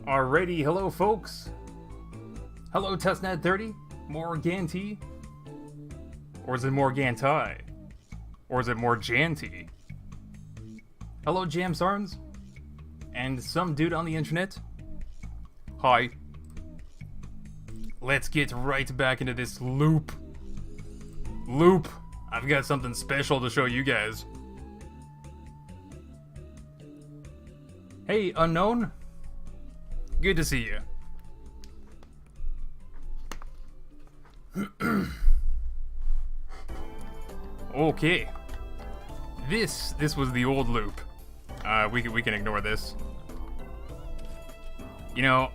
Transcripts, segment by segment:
Alrighty, hello folks. Hello Testnet 30, Morganti. Or is it Morganti? Or is it Morganti? Hello Jam Sarns. And some dude on the internet. Hi. Let's get right back into this loop. I've got something special to show you guys. Hey, unknown. Good to see you. Okay. This was the old loop. We can ignore this. You know,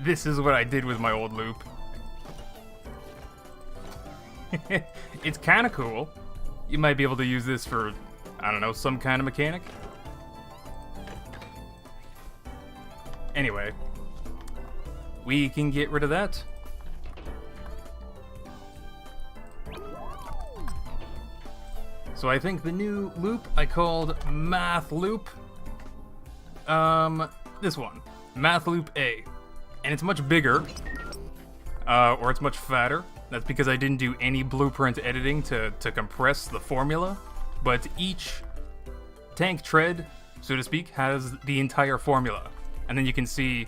this is what I did with my old loop. It's kind of cool. You might be able to use this for, I don't know, some kind of mechanic. Anyway, we can get rid of that. So I think the new loop I called Math Loop. This one, Math Loop A. And it's much bigger, or it's much fatter. That's because I didn't do any blueprint editing to compress the formula. But each tank tread, so to speak, has the entire formula. And then you can see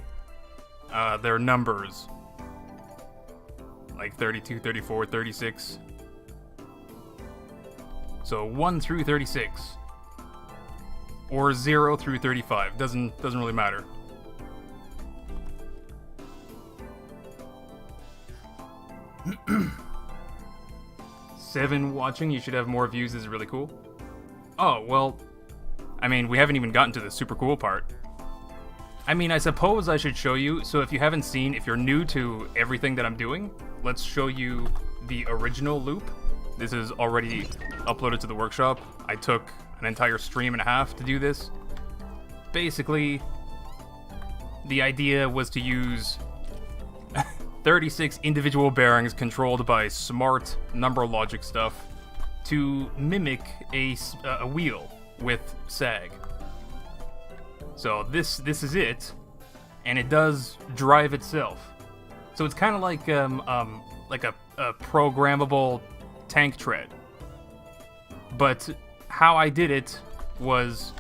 their numbers, like 32, 34, 36. So 1 through 36, or 0 through 35. Doesn't really matter. Seven watching. You should have more views. This is really cool. Oh well, I mean, we haven't even gotten to the super cool part. I mean, I suppose I should show you, so if you haven't seen, if you're new to everything that I'm doing, let's show you the original loop. This is already uploaded to the workshop. I took an entire stream and a half to do this. Basically, the idea was to use 36 individual bearings controlled by smart number logic stuff to mimic a wheel with sag. So this is it, and it does drive itself. So it's kind of like a programmable tank tread. But how I did it was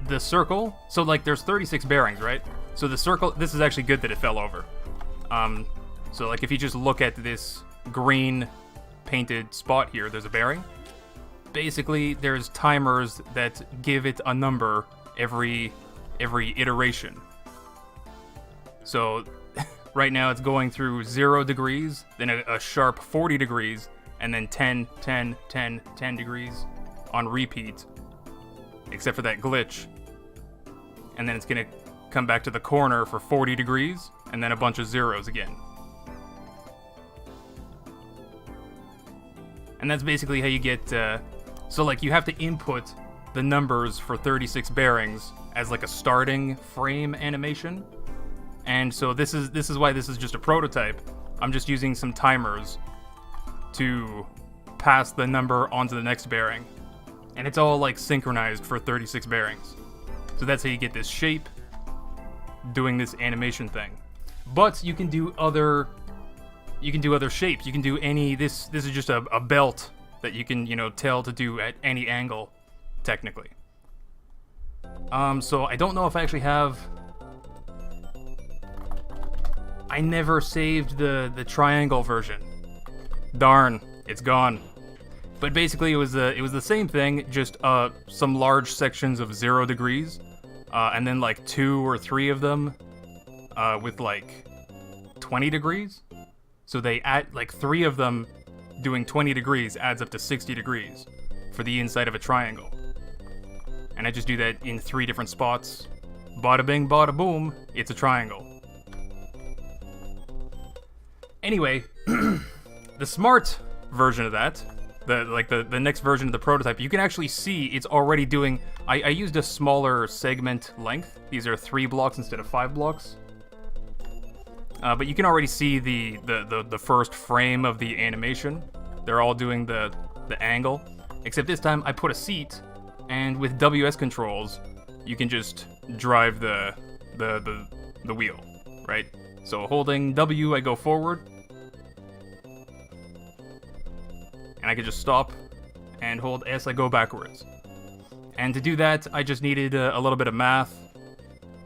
the circle. So like there's 36 bearings, right? So the circle. This is actually good that it fell over. So like if you just look at this green painted spot here, there's a bearing. Basically, there's timers that give it a number every iteration. So right now it's going through 0 degrees, then a sharp 40 degrees, and then 10, 10, 10, 10 degrees on repeat, except for that glitch. And then it's gonna come back to the corner for 40 degrees, and then a bunch of zeros again. And that's basically how you get, so like you have to input the numbers for 36 bearings as like a starting frame animation. And so this is why this is just a prototype. I'm just using some timers to pass the number onto the next bearing. And it's all like synchronized for 36 bearings. So that's how you get this shape doing this animation thing. But you can do other shapes. You can do any, this is just a belt that you can, tell to do at any angle, technically. So I don't know if I actually have... I never saved the triangle version. Darn, it's gone. But basically it was the same thing, just some large sections of 0 degrees, and then like 2 or 3 of them with like 20 degrees. So they add like 3 of them doing 20 degrees adds up to 60 degrees for the inside of a triangle. And I just do that in 3 different spots. Bada bing, bada boom, it's a triangle. Anyway, the smart version of that, the next version of the prototype, you can actually see it's already doing... I used a smaller segment length. These are 3 blocks instead of 5 blocks. But you can already see the first frame of the animation. They're all doing the angle. Except this time I put a seat, and with WS controls, you can just drive the wheel, right? So holding W, I go forward, and I can just stop, and hold S, I go backwards. And to do that, I just needed a little bit of math.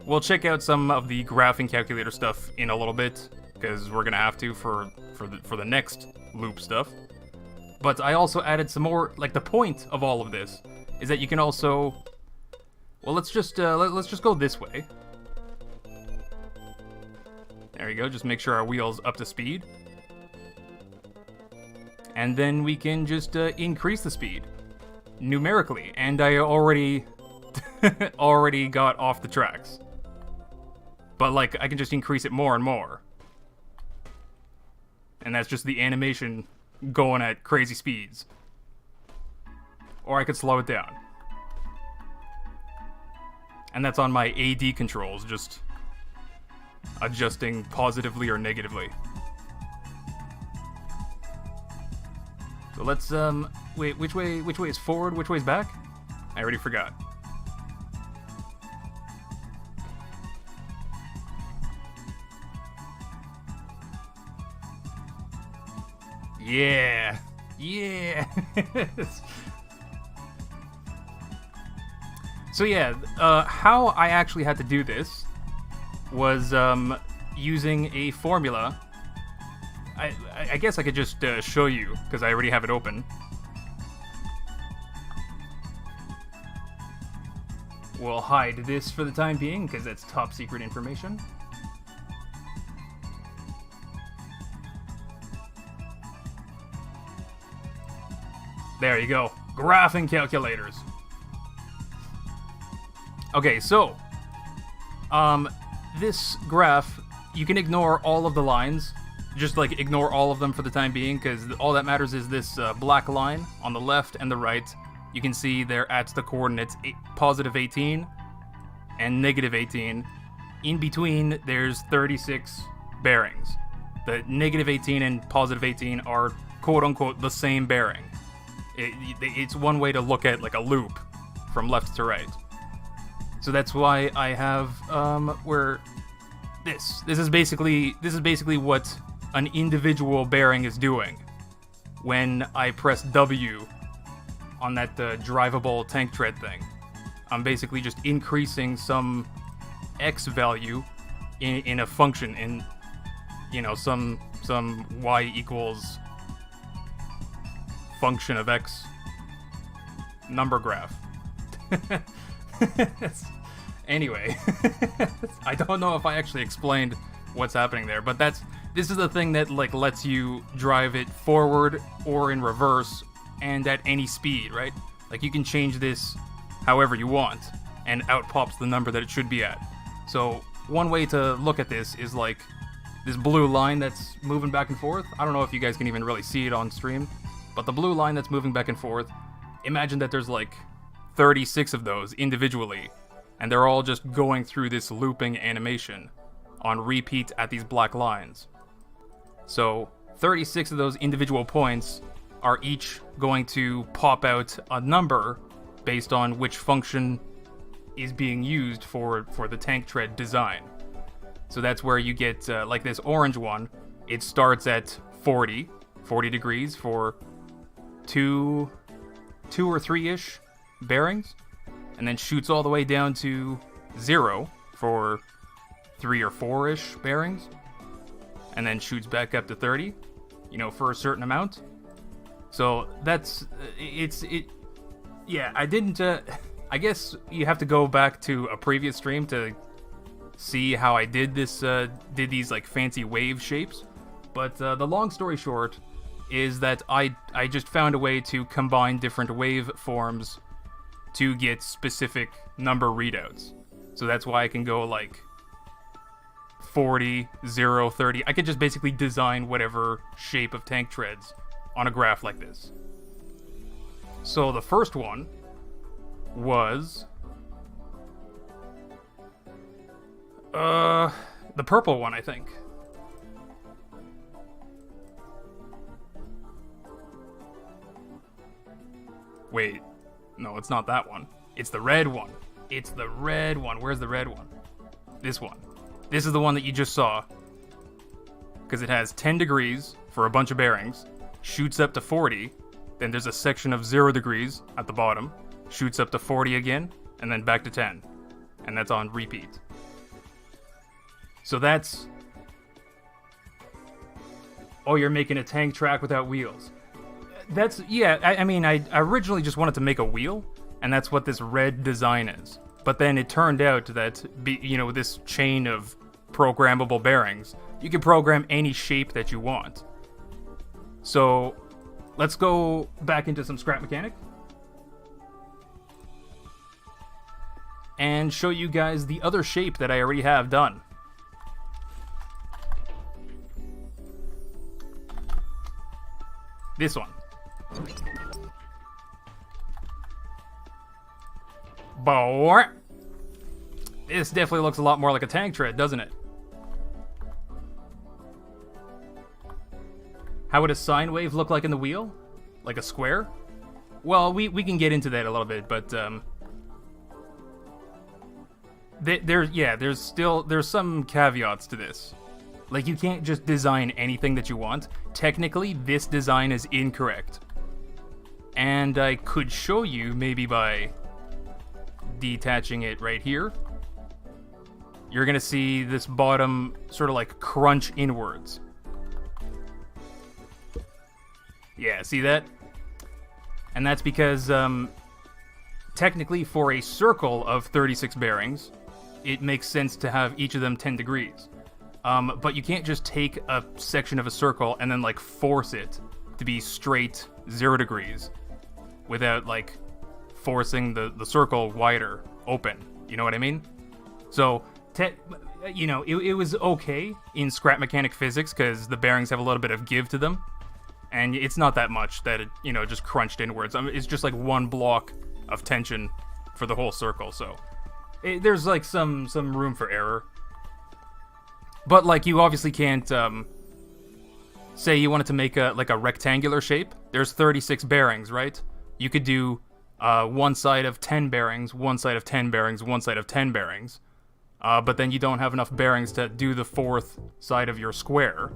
We'll check out some of the graphing calculator stuff in a little bit, because we're gonna have to for the next loop stuff. But I also added some more. Like, the point of all of this is that you can also, well, let's just go this way. There you go. Just make sure our wheel's up to speed, and then we can just increase the speed numerically. And I already got off the tracks, but like I can just increase it more and more, and that's just the animation going at crazy speeds. Or I could slow it down, and that's on my AD controls, just adjusting positively or negatively. So let's wait, which way is forward, which way is back? I already forgot. Yeah. So yeah, how I actually had to do this was using a formula. I guess I could just show you, because I already have it open. We'll hide this for the time being, because that's top secret information. There you go. Graphing calculators. Okay, so this graph, you can ignore all of the lines. Just like ignore all of them for the time being, because all that matters is this black line on the left and the right. You can see they're at the coordinates positive 18 and negative 18. In between, there's 36 bearings. The negative 18 and positive 18 are quote-unquote the same bearing. It's one way to look at like a loop from left to right. So that's why I have where this is basically what an individual bearing is doing when I press W on that drivable tank tread thing. I'm basically just increasing some X value in a function, in, you know, some Y equals function of X number graph. Anyway, I don't know if I actually explained what's happening there, but this is the thing that like lets you drive it forward or in reverse and at any speed, right? Like you can change this however you want, and out pops the number that it should be at. So one way to look at this is like this blue line that's moving back and forth. I don't know if you guys can even really see it on stream, but the blue line that's moving back and forth, imagine that there's like 36 of those individually, and they're all just going through this looping animation on repeat at these black lines. So 36 of those individual points are each going to pop out a number based on which function is being used for the tank tread design. So that's where you get, like this orange one, it starts at 40 degrees for two or three-ish bearings, and then shoots all the way down to 0 for 3 or 4-ish bearings, and then shoots back up to 30, you know, for a certain amount. So that's, yeah, I didn't, I guess you have to go back to a previous stream to see how I did this, did these like fancy wave shapes. But the long story short is that I just found a way to combine different wave forms to get specific number readouts. So that's why I can go like 40, 0, 30. I could just basically design whatever shape of tank treads on a graph like this. So the first one was the purple one, I think. Wait, no, it's not that one. It's the red one. It's the red one. Where's the red one? This one. This is the one that you just saw. Because it has 10 degrees for a bunch of bearings, shoots up to 40, then there's a section of 0 degrees at the bottom, shoots up to 40 again, and then back to 10. And that's on repeat. So that's... Oh, you're making a tank track without wheels. That's... Yeah, I mean, I originally just wanted to make a wheel, and that's what this red design is. But then it turned out that, this chain of programmable bearings, you can program any shape that you want. So, let's go back into some scrap mechanic. And show you guys the other shape that I already have done. This one. Boy. This definitely looks a lot more like a tank tread, doesn't it? How would a sine wave look like in the wheel? Like a square? Well, we can get into that a little bit, but there's some caveats to this. Like, you can't just design anything that you want. Technically, this design is incorrect. And I could show you maybe by detaching it right here. You're gonna see this bottom sort of like crunch inwards. Yeah, see that? And that's because, technically for a circle of 36 bearings, it makes sense to have each of them 10 degrees. But you can't just take a section of a circle and then, like, force it to be straight 0 degrees without, like, forcing the circle wider, open. You know what I mean? So, it was okay in scrap mechanic physics because the bearings have a little bit of give to them. And it's not that much that it, just crunched inwards. I mean, it's just like one block of tension for the whole circle. So there's like some room for error. But like you obviously can't say you wanted to make a rectangular shape. There's 36 bearings, right? You could do one side of 10 bearings, one side of 10 bearings, one side of 10 bearings. But then you don't have enough bearings to do the fourth side of your square.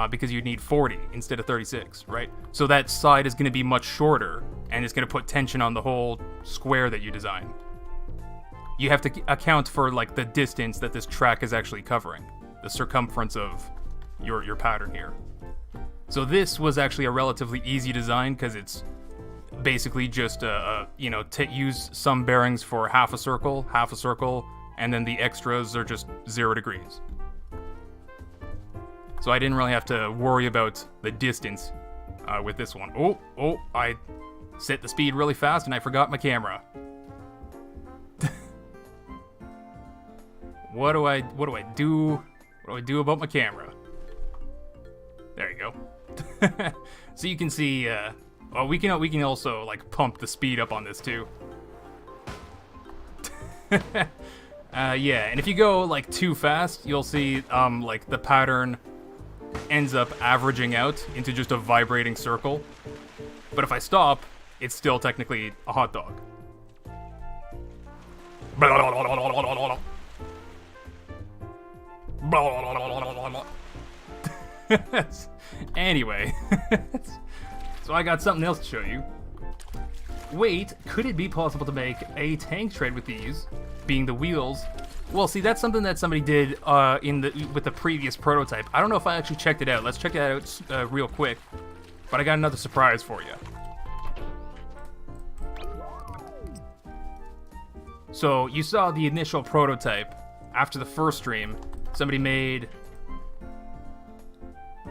Because you need 40 instead of 36, right? So that side is going to be much shorter, and it's going to put tension on the whole square that you design. You have to account for, like, the distance that this track is actually covering, the circumference of your pattern here. So this was actually a relatively easy design, because it's basically just, use some bearings for half a circle, and then the extras are just 0 degrees. So I didn't really have to worry about the distance with this one. Oh, I set the speed really fast and I forgot my camera. What do I do? What do I do about my camera? There you go. So you can see, we can also, like, pump the speed up on this too. Yeah, and if you go, like, too fast, you'll see, like, the pattern ends up averaging out into just a vibrating circle. But if I stop, it's still technically a hot dog. Anyway, so I got something else to show you. Wait, could it be possible to make a tank tread with these, being the wheels? Well, see, that's something that somebody did with the previous prototype. I don't know if I actually checked it out. Let's check that out real quick. But I got another surprise for you. So you saw the initial prototype after the first stream. Somebody made,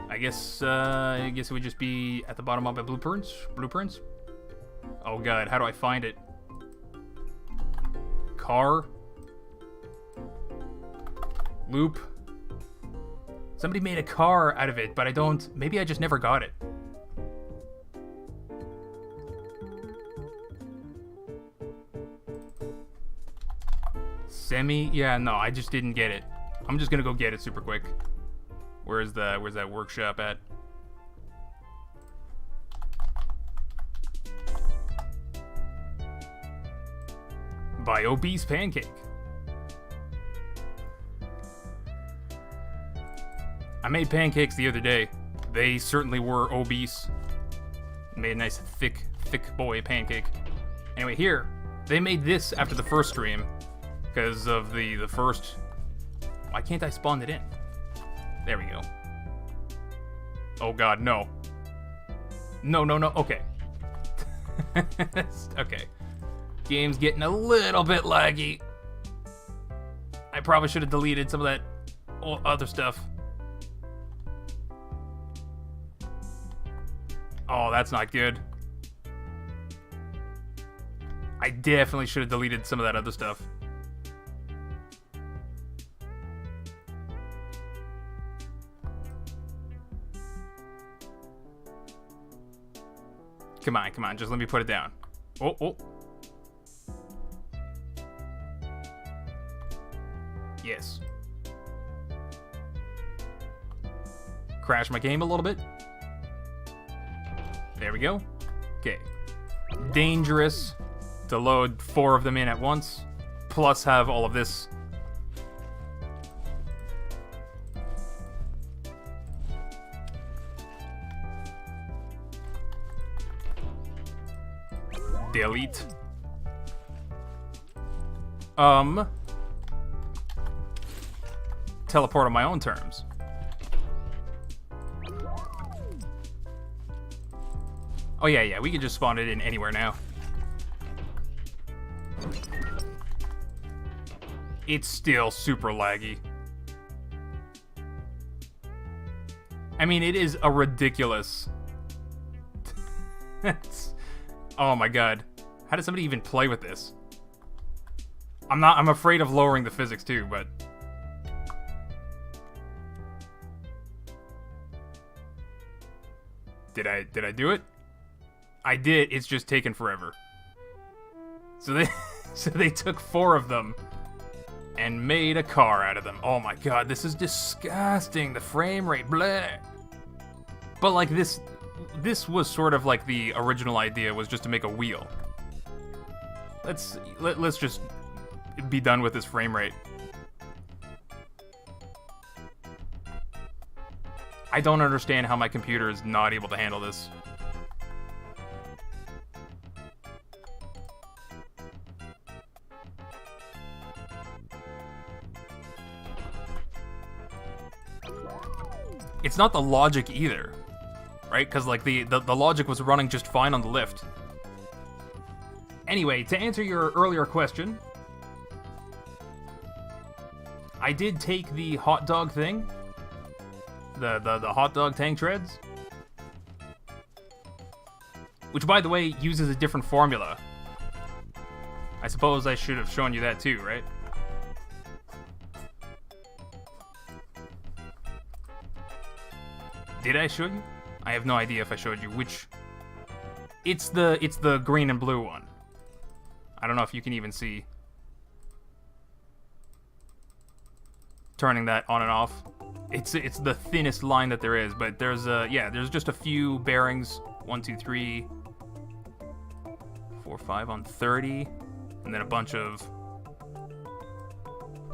I guess it would just be at the bottom of my blueprints. Oh god, how do I find it? Car. Loop. Somebody made a car out of it, but maybe I just never got it. Yeah, no, I just didn't get it. I'm just gonna go get it super quick. Where's that workshop at? by Obese Pancake. I made pancakes the other day. They certainly were obese. Made a nice thick boy pancake. Anyway, here, they made this after the first stream because of the first... Why can't I spawn it in? There we go. Oh god, no. No, okay. Okay. Game's getting a little bit laggy. I probably should have deleted some of that other stuff. Oh, that's not good. I definitely should have deleted some of that other stuff. Come on, just let me put it down. Oh. Yes. Crash my game a little bit. There we go. Okay. Dangerous to load 4 of them in at once, plus have all of this. Delete. Teleport on my own terms. Oh yeah, we can just spawn it in anywhere now. It's still super laggy. I mean, it is a ridiculous... Oh my god. How does somebody even play with this? I'm afraid of lowering the physics too, but... Did I do it? I did, it's just taken forever. So they took 4 of them and made a car out of them. Oh my god, this is disgusting. The frame rate, bleh. But like this was sort of like the original idea, was just to make a wheel. Let's just be done with this frame rate. I don't understand how my computer is not able to handle this. It's not the logic either, right? Because like the logic was running just fine on the lift. Anyway, to answer your earlier question, I did take the hot dog thing, the hot dog tank treads, which by the way uses a different formula. I suppose I should have shown you that too, right? Did I show you? I have no idea if I showed you which. It's the green and blue one. I don't know if you can even see. Turning that on and off. It's the thinnest line that there is, but there's just a few bearings. 1, 2, 3, 4, 5 on 30, and then a bunch of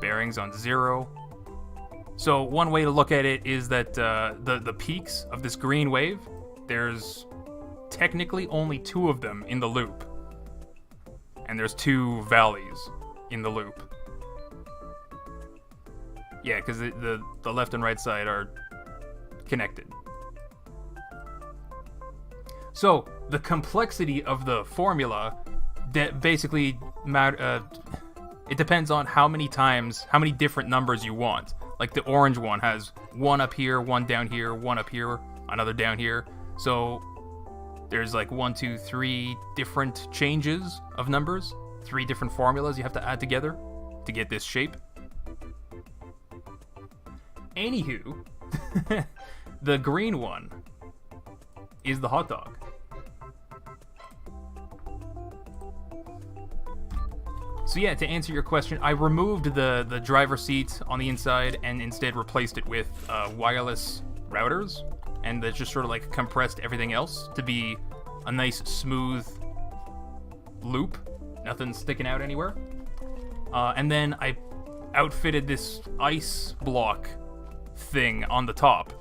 bearings on 0. So one way to look at it is that the peaks of this green wave, there's technically only 2 of them in the loop. And there's 2 valleys in the loop. Yeah, because the left and right side are connected. So the complexity of the formula that basically it depends on how many different numbers you want. Like the orange one has 1 up here, 1 down here, 1 up here, another down here. So there's like 1, 2, 3 different changes of numbers, 3 different formulas you have to add together to get this shape. Anywho, the green one is the hot dog. So yeah, to answer your question, I removed the driver's seat on the inside and instead replaced it with wireless routers, and that just sort of like compressed everything else to be a nice smooth loop, nothing sticking out anywhere. And then I outfitted this ice block thing on the top.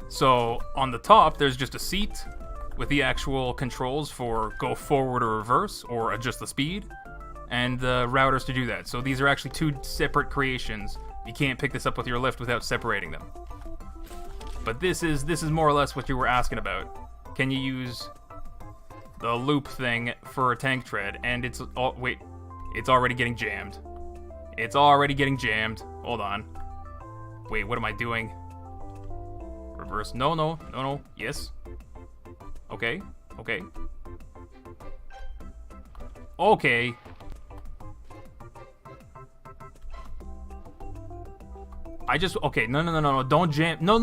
So on the top, there's just a seat with the actual controls for go forward or reverse or adjust the speed, and the routers to do that. So these are actually two separate creations. You can't pick this up with your lift without separating them. But this is more or less what you were asking about. Can you use the loop thing for a tank tread? And it's it's already getting jammed. It's already getting jammed. Hold on. Wait, what am I doing? Reverse. No. Yes. Okay. Okay. Okay, no, don't jam. No.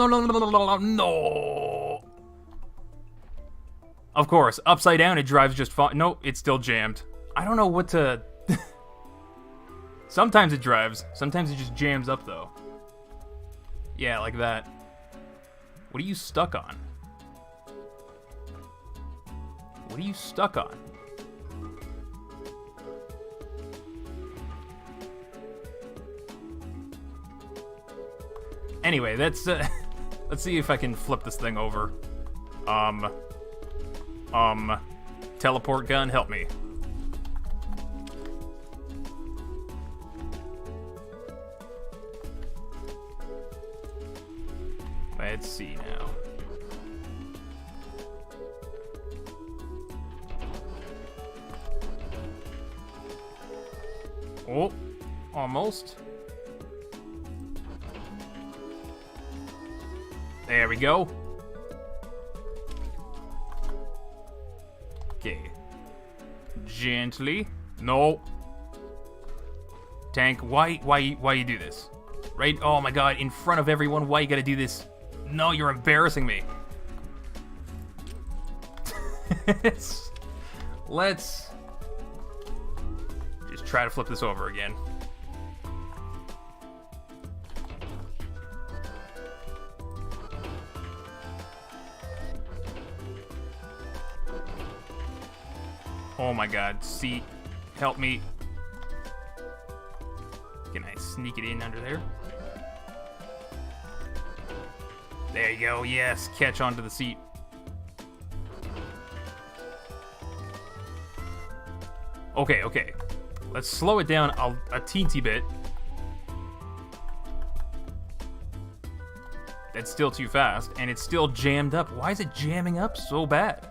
Of course, upside down it drives just fine. No, it's still jammed. I don't know what to... Sometimes it drives. Sometimes it just jams up, though. Yeah, like that. What are you stuck on? What are you stuck on? Anyway, that's let's see if I can flip this thing over. Teleport gun, help me. Let's see now. Oh, almost. There we go. Okay. Gently. No. Tank, why you do this? Right? Oh my god, in front of everyone, why you gotta do this? No, you're embarrassing me. Let's just try to flip this over again. Oh my god, seat, help me. Can I sneak it in under there? There you go, yes, catch onto the seat. Okay. Let's slow it down a teensy bit. That's still too fast, and it's still jammed up. Why is it jamming up so bad?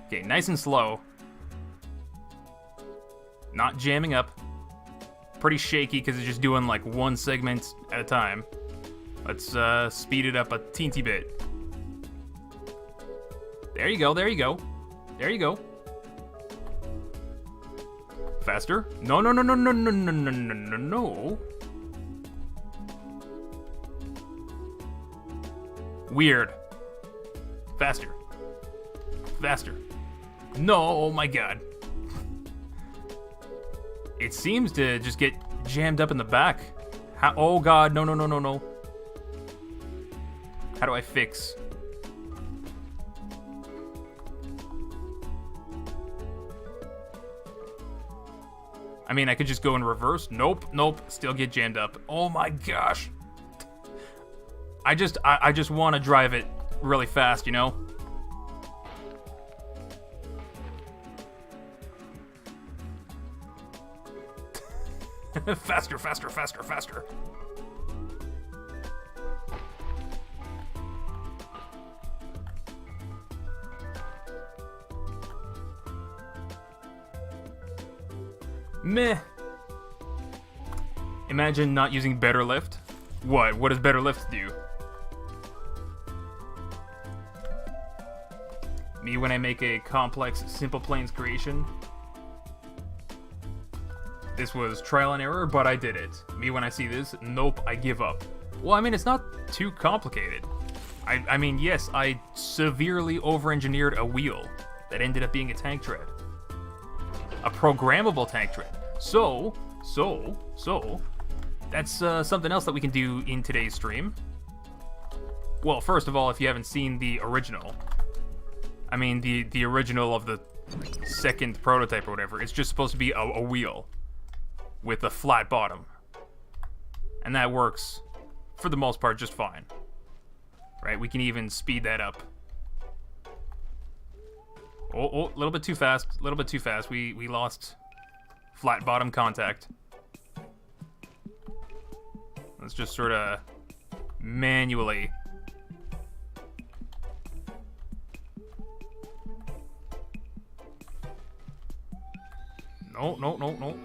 Okay, nice and slow. Not jamming up. Pretty shaky because it's just doing like one segment at a time. Let's speed it up a teensy bit. There you go. Faster. No. Weird. Faster. No, oh my god. It seems to just get jammed up in the back. Oh god, no. How do I fix? I mean, I could just go in reverse. Nope. Still get jammed up. Oh my gosh. I just want to drive it really fast, you know? Faster. Meh. Imagine not using better lift. What does better lift do? Me when I make a complex simple planes creation. This was trial and error, but I did it. Me when I see this, nope, I give up. Well, I mean, it's not too complicated. I mean, yes, I severely over-engineered a wheel that ended up being a tank tread. A programmable tank tread. So, that's something else that we can do in today's stream. Well, first of all, if you haven't seen the original, I mean, the original of the second prototype or whatever. It's just supposed to be a wheel with a flat bottom. And that works, for the most part, just fine. Right, we can even speed that up. Oh, a little bit too fast. A little bit too fast. We lost flat bottom contact. Let's just sort of manually. No, no, no, no.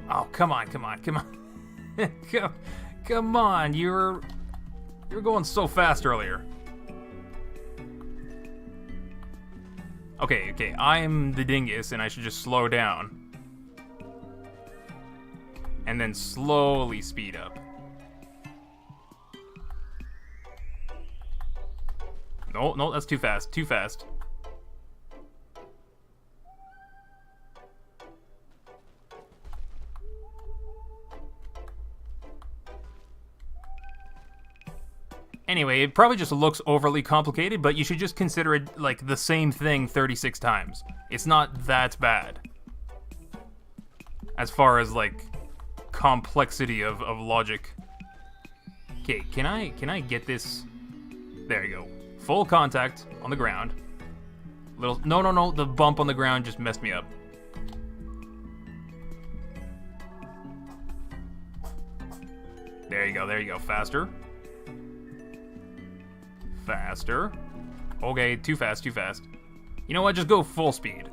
Oh, come on, come on, come on. Come on, you're going so fast earlier. Okay, I'm the dingus and I should just slow down. And then slowly speed up. No, that's too fast, too fast. Anyway, it probably just looks overly complicated, but you should just consider it like the same thing 36 times. It's not that bad. As far as like complexity of logic. Okay, can I get this? There you go. Full contact on the ground. No, the bump on the ground just messed me up. There you go, faster. Faster. Okay, too fast. You know what, just go full speed.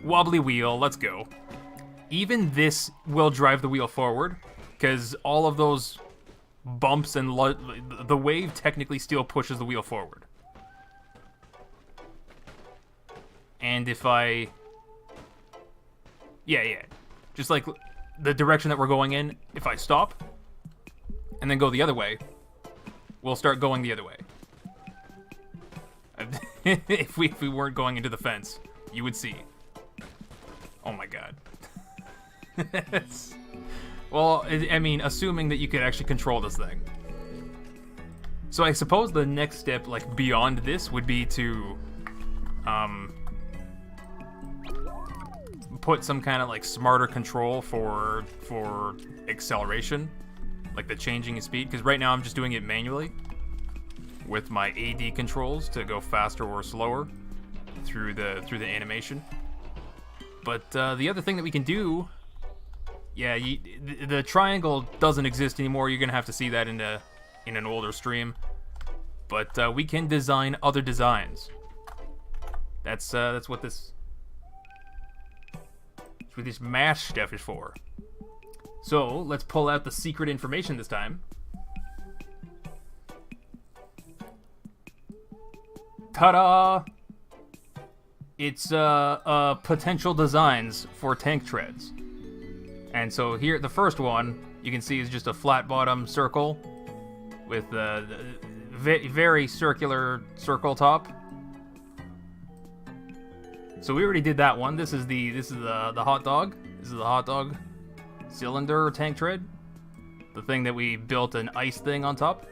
Wobbly wheel, let's go. Even this will drive the wheel forward, because all of those bumps and the wave technically still pushes the wheel forward. And if I... Yeah. Just like the direction that we're going in, if I stop, and then go the other way, we'll start going the other way. If we weren't going into the fence, you would see. Oh my god. Well, I mean, assuming that you could actually control this thing. So I suppose the next step, like, beyond this would be to, put some kind of, like, smarter control for acceleration. Like the changing of speed, because right now I'm just doing it manually with my AD controls to go faster or slower through the animation. But the other thing that we can do, yeah, the triangle doesn't exist anymore. You're gonna have to see that in an older stream. But we can design other designs. That's what this mash stuff is for. So, let's pull out the secret information this time. Ta-da! It's potential designs for tank treads. And so here, the first one, you can see is just a flat bottom circle with the very circular circle top. So we already did that one. This is the hot dog. This is the hot dog cylinder or tank tread, the thing that we built an ice thing on top.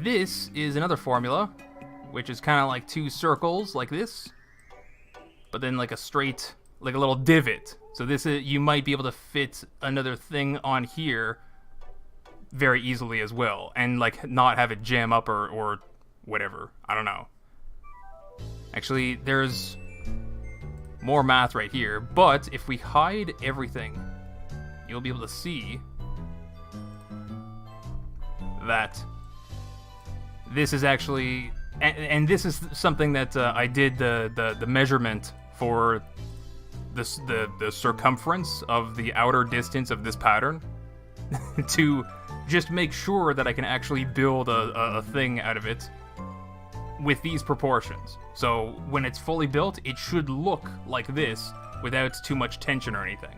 This is another formula, which is kind of like two circles like this, but then like a straight, like a little divot. So this is, you might be able to fit another thing on here very easily as well, and like not have it jam up or whatever. I don't know. Actually, there's more math right here, but if we hide everything, you'll be able to see that this is actually, and this is something that I did the measurement for the circumference of the outer distance of this pattern to just make sure that I can actually build a thing out of it with these proportions. So when it's fully built, it should look like this without too much tension or anything.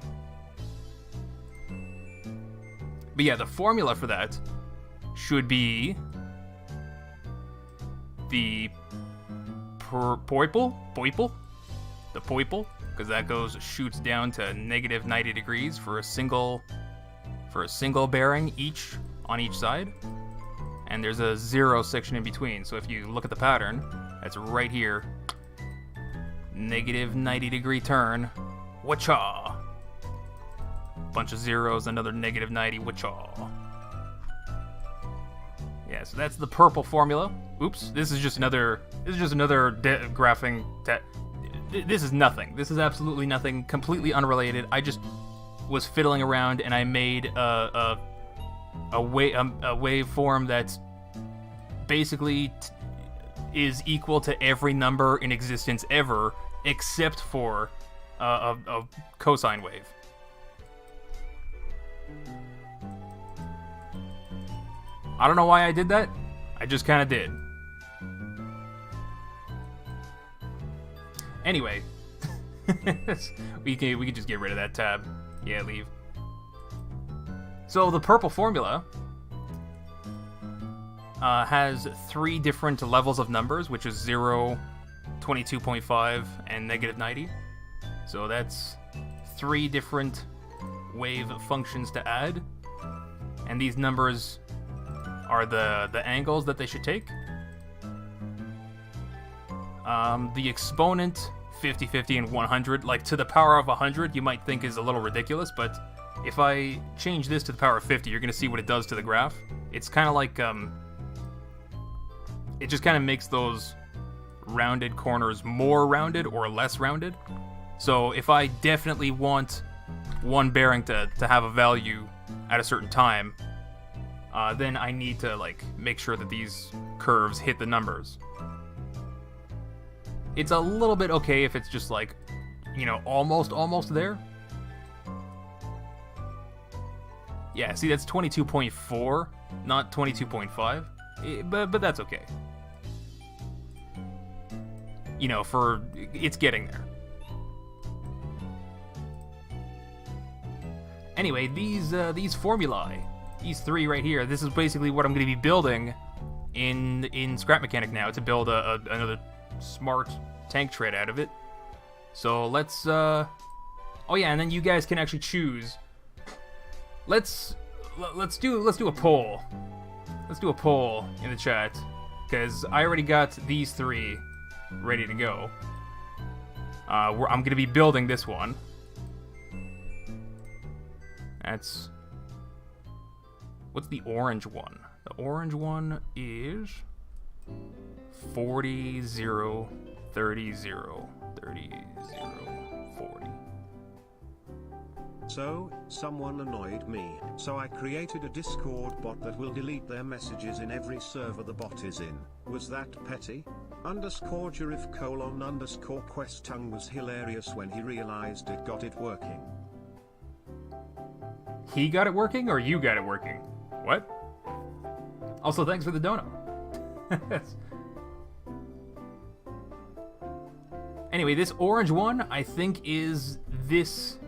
But yeah, the formula for that should be the poiple, because that shoots down to -90 degrees for a single bearing each on each side, and there's a 0 section in between. So if you look at the pattern, that's right here. Negative 90-degree turn. Wacha! Bunch of zeros, another negative 90. Wacha! Yeah, so that's the purple formula. Oops, this is just another graphing. This is nothing. This is absolutely nothing. Completely unrelated. I just was fiddling around and I made a waveform that's basically is equal to every number in existence ever, except for a cosine wave. I don't know why I did that. I just kind of did. Anyway, we can just get rid of that tab. Yeah, leave. So the purple formula has 3 different levels of numbers, which is 0, 22.5, and negative 90. So that's 3 different wave functions to add. And these numbers are the angles that they should take. The exponent, 50, 50, and 100, like to the power of 100, you might think is a little ridiculous, but if I change this to the power of 50, you're going to see what it does to the graph. It's kind of like, it just kind of makes those rounded corners more rounded or less rounded. So if I definitely want one bearing to have a value at a certain time, then I need to like make sure that these curves hit the numbers. It's a little bit okay if it's just like, you know, almost there. Yeah, see, that's 22.4, not 22.5, but that's okay. You know, it's getting there. Anyway, these formulae, these 3 right here, this is basically what I'm going to be building in Scrap Mechanic now to build another smart tank tread out of it. So let's oh yeah, and then you guys can actually choose. Let's do a poll. Let's do a poll in the chat, because I already got these 3 ready to go. I'm going to be building this one. That's... What's the orange one? The orange one is 40, 0, 30, 0, 30, 0, 40. So, someone annoyed me, so I created a Discord bot that will delete their messages in every server the bot is in. Was that petty? _Durf:_Questung was hilarious when he realized it got it working. He got it working, or you got it working? What? Also, thanks for the dono. Anyway, this orange one, I think, is this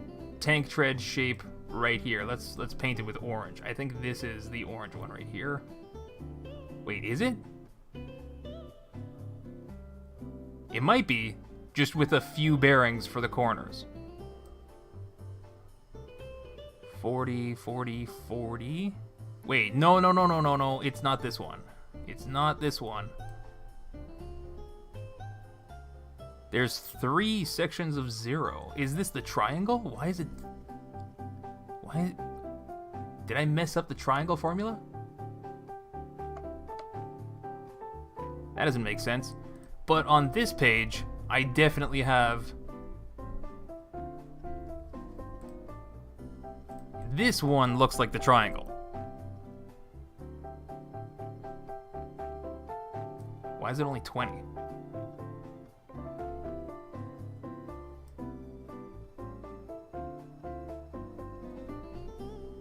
tank tread shape right here. Let's paint it with orange. I think this is the orange one right here. Wait, is it? It might be, just with a few bearings for the corners. 40, 40, 40. Wait, no. It's not this one. It's not this one. There's 3 sections of 0. Is this the triangle? Why is it... Why... Did I mess up the triangle formula? That doesn't make sense. But on this page, I definitely have... This one looks like the triangle. Why is it only 20?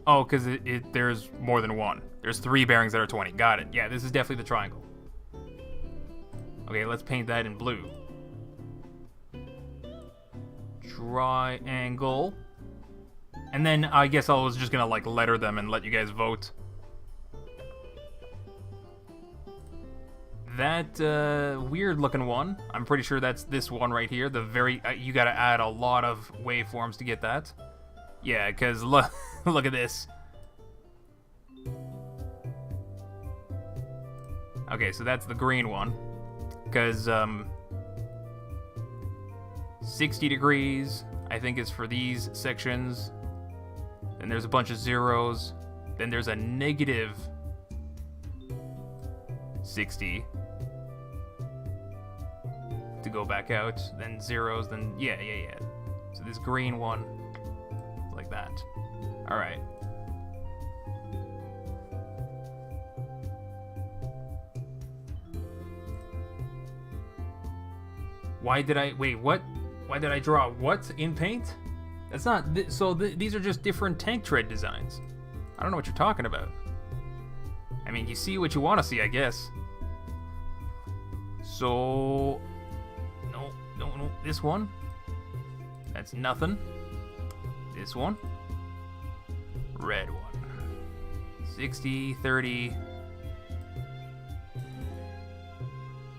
Oh, because there's more than one. There's 3 bearings that are 20. Got it. Yeah, this is definitely the triangle. Okay, let's paint that in blue. Triangle. And then I guess I was just gonna like letter them and let you guys vote. That weird looking one, I'm pretty sure that's this one right here. The very you gotta add a lot of waveforms to get that. Yeah, because look at this. Okay, so that's the green one. Because 60 degrees, I think, is for these sections. Then there's a bunch of zeros. Then there's a negative 60 to go back out. Then zeros, then yeah. So this green one, like that. All right. Why did I wait? What? Why did I draw what in paint? That's not. These are just different tank tread designs. I don't know what you're talking about. I mean, you see what you want to see, I guess. So, no. This one. That's nothing. This one. Red one. 60, 30,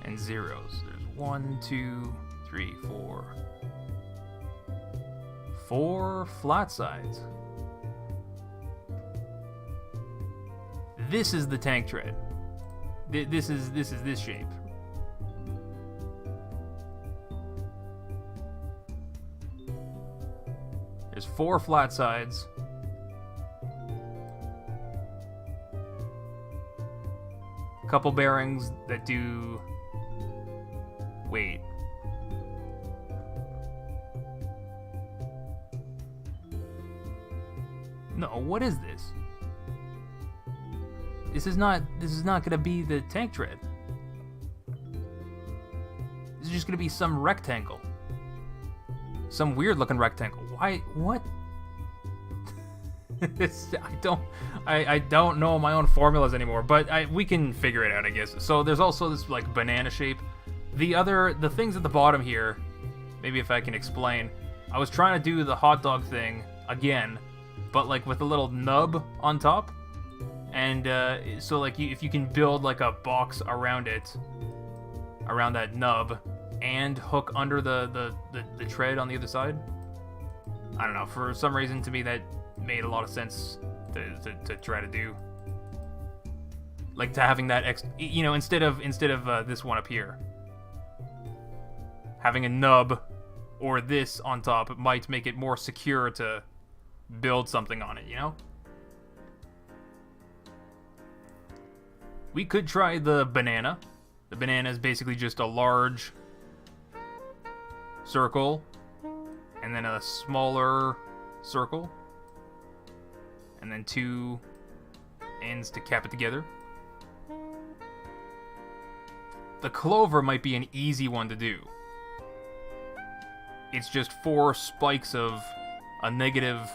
and zeros. There's 1, 2, 3, 4. 4 flat sides. This is the tank tread. This is this shape. There's 4 flat sides. A couple bearings that do. Wait. No, what is this? This is not gonna be the tank tread. This is just gonna be some rectangle. Some weird looking rectangle. Why? What? I don't know my own formulas anymore, but we can figure it out, I guess. So there's also this like banana shape. The things at the bottom here, maybe if I can explain. I was trying to do the hot dog thing again, but like with a little nub on top. And so like if you can build like a box around it, around that nub, and hook under the tread on the other side. I don't know, for some reason to me that made a lot of sense to try to do. Like to having that instead of this one up here, having a nub or this on top, it might make it more secure to build something on it, you know? We could try the banana. The banana is basically just a large circle and then a smaller circle and then 2 ends to cap it together. The clover might be an easy one to do. It's just 4 spikes of a negative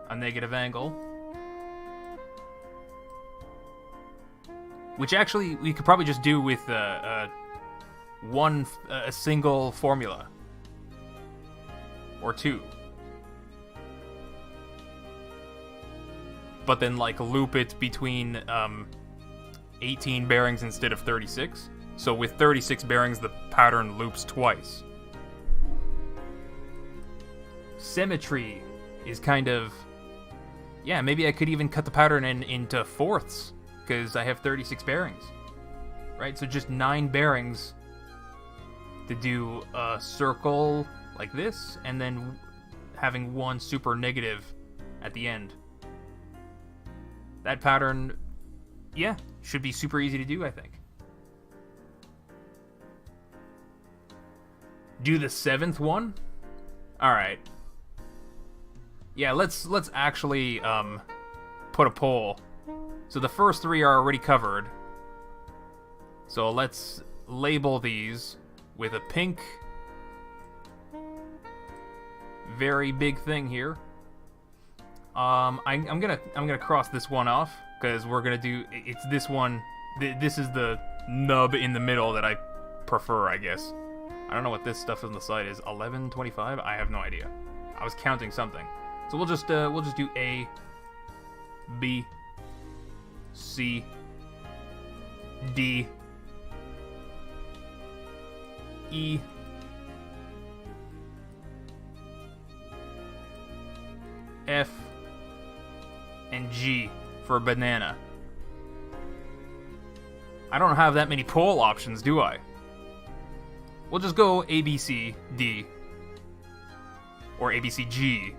angle. Which actually we could probably just do with a single formula. Or 2. But then like loop it between 18 bearings instead of 36. So with 36 bearings the pattern loops twice. Symmetry is kind of... Yeah, maybe I could even cut the pattern into fourths. Because I have 36 bearings, right? So just 9 bearings to do a circle like this, and then having 1 super negative at the end. That pattern, yeah, should be super easy to do, I think. Do the 7th one? Alright. Yeah, let's actually put a poll. So the first 3 are already covered. So let's label these with a pink, very big thing here. I'm gonna cross this one off because we're gonna do it's this one. This is the nub in the middle that I prefer, I guess. I don't know what this stuff on the side is. 1125? I have no idea. I was counting something. So we'll just do A, B, C, D, E, F, and G for banana. I don't have that many poll options, do I? We'll just go A, B, C, D. Or A, B, C, G.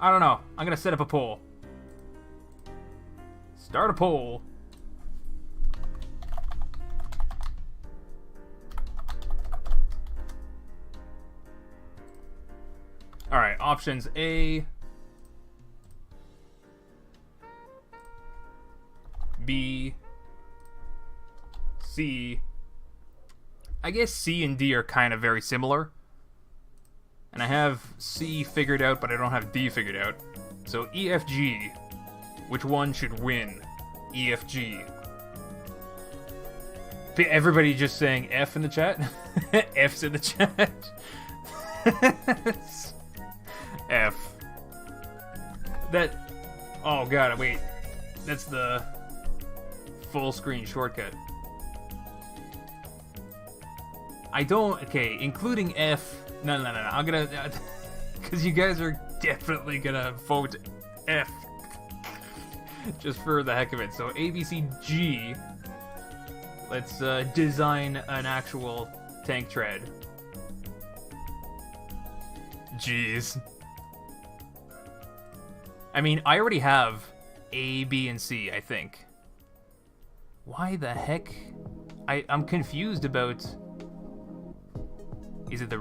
I don't know. I'm gonna set up a poll. Start a poll. Alright, options A, B, C. I guess C and D are kind of very similar. And I have C figured out, but I don't have D figured out. So E, F, G. Which one should win? E, F, G. Everybody just saying F in the chat? F's in the chat. F. That... Oh god, wait. That's the full screen shortcut. I don't... Okay, including F... No. I'm gonna... Because you guys are definitely gonna vote F. Just for the heck of it. So A, B, C, G. Let's design an actual tank tread. Jeez. I mean, I already have A, B, and C, I think. Why the heck? I'm confused about... Is it the...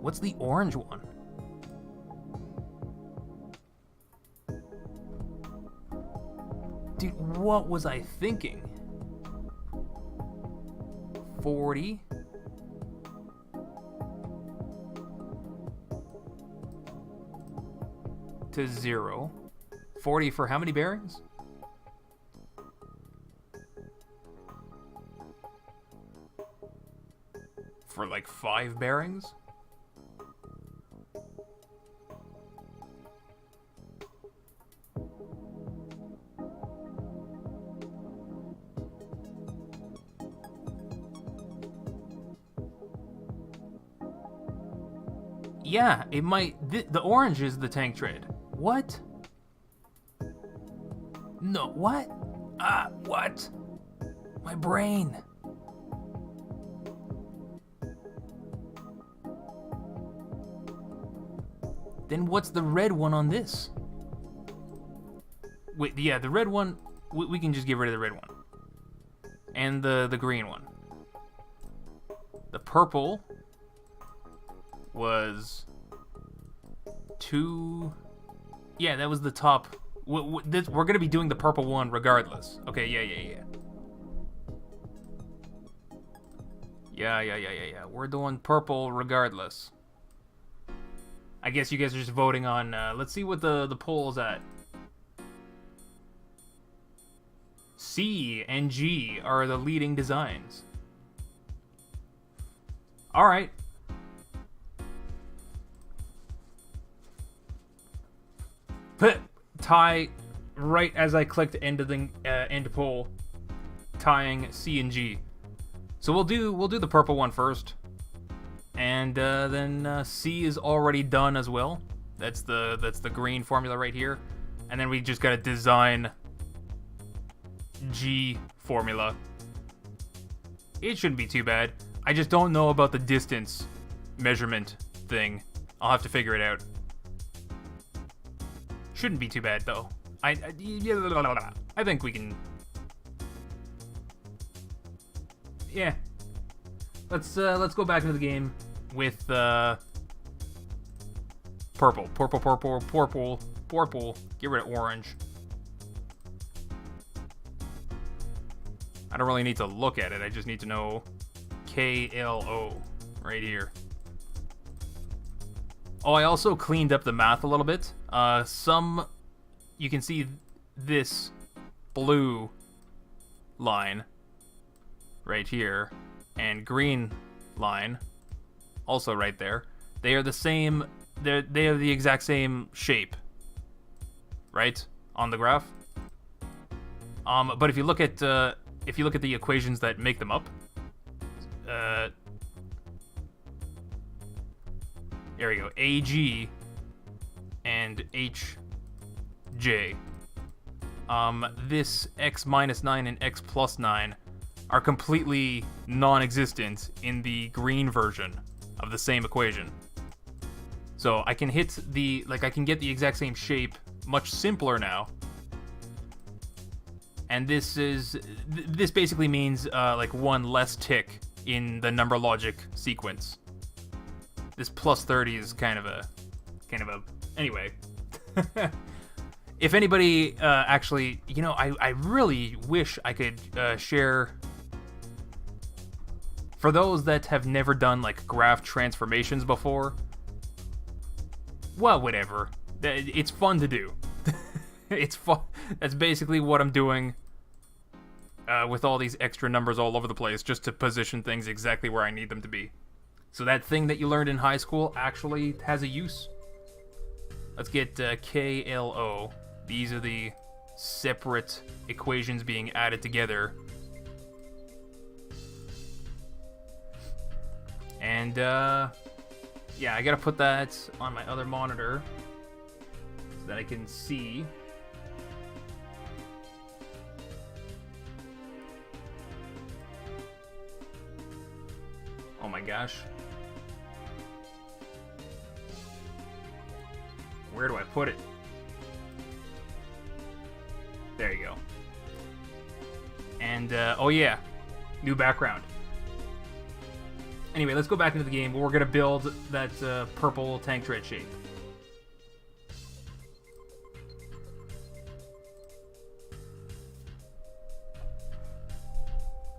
What's the orange one? Dude, what was I thinking? 40... to 0. 40 for how many bearings? For like 5 bearings? Yeah, it might... The orange is the tank tread. What? No, what? What? My brain. Then what's the red one on this? Wait, yeah, the red one... We can just get rid of the red one. And the green one. The purple... was... 2... Yeah, that was the top. We're gonna be doing the purple one regardless. Okay, yeah. Yeah. We're doing purple regardless. I guess you guys are just voting on... let's see what the poll's at. C and G are the leading designs. Alright. Tie right as I clicked end of the end poll, tying C and G. So we'll do the purple one first, and then C is already done as well. That's the green formula right here, and then we just gotta design G formula. It shouldn't be too bad. I just don't know about the distance measurement thing. I'll have to figure it out. Shouldn't be too bad though. I think we can. Yeah. Let's go back into the game with purple. Get rid of orange. I don't really need to look at it. I just need to know KLO right here. Oh, I also cleaned up the math a little bit. You can see this blue line right here and green line also right there. They are the same. They have the exact same shape, right, on the graph. But if you look at the equations that make them up, there we go, AG and HJ. This x minus 9 and x plus 9 are completely non-existent in the green version of the same equation. So I can hit the, I can get the exact same shape much simpler now. And this basically means one less tick in the number logic sequence. This plus 30 is kind of a anyway. If anybody actually, I really wish I could share, for those that have never done graph transformations before. Well, whatever. It's fun to do. It's fun. That's basically what I'm doing with all these extra numbers all over the place, just to position things exactly where I need them to be. So that thing that you learned in high school actually has a use. Let's get KLO. These are the separate equations being added together. And, yeah, I gotta put that on my other monitor so that I can see. Oh my gosh. Where do I put it? There you go. And, oh yeah, new background. Anyway, let's go back into the game. We're gonna build that purple tank tread shape.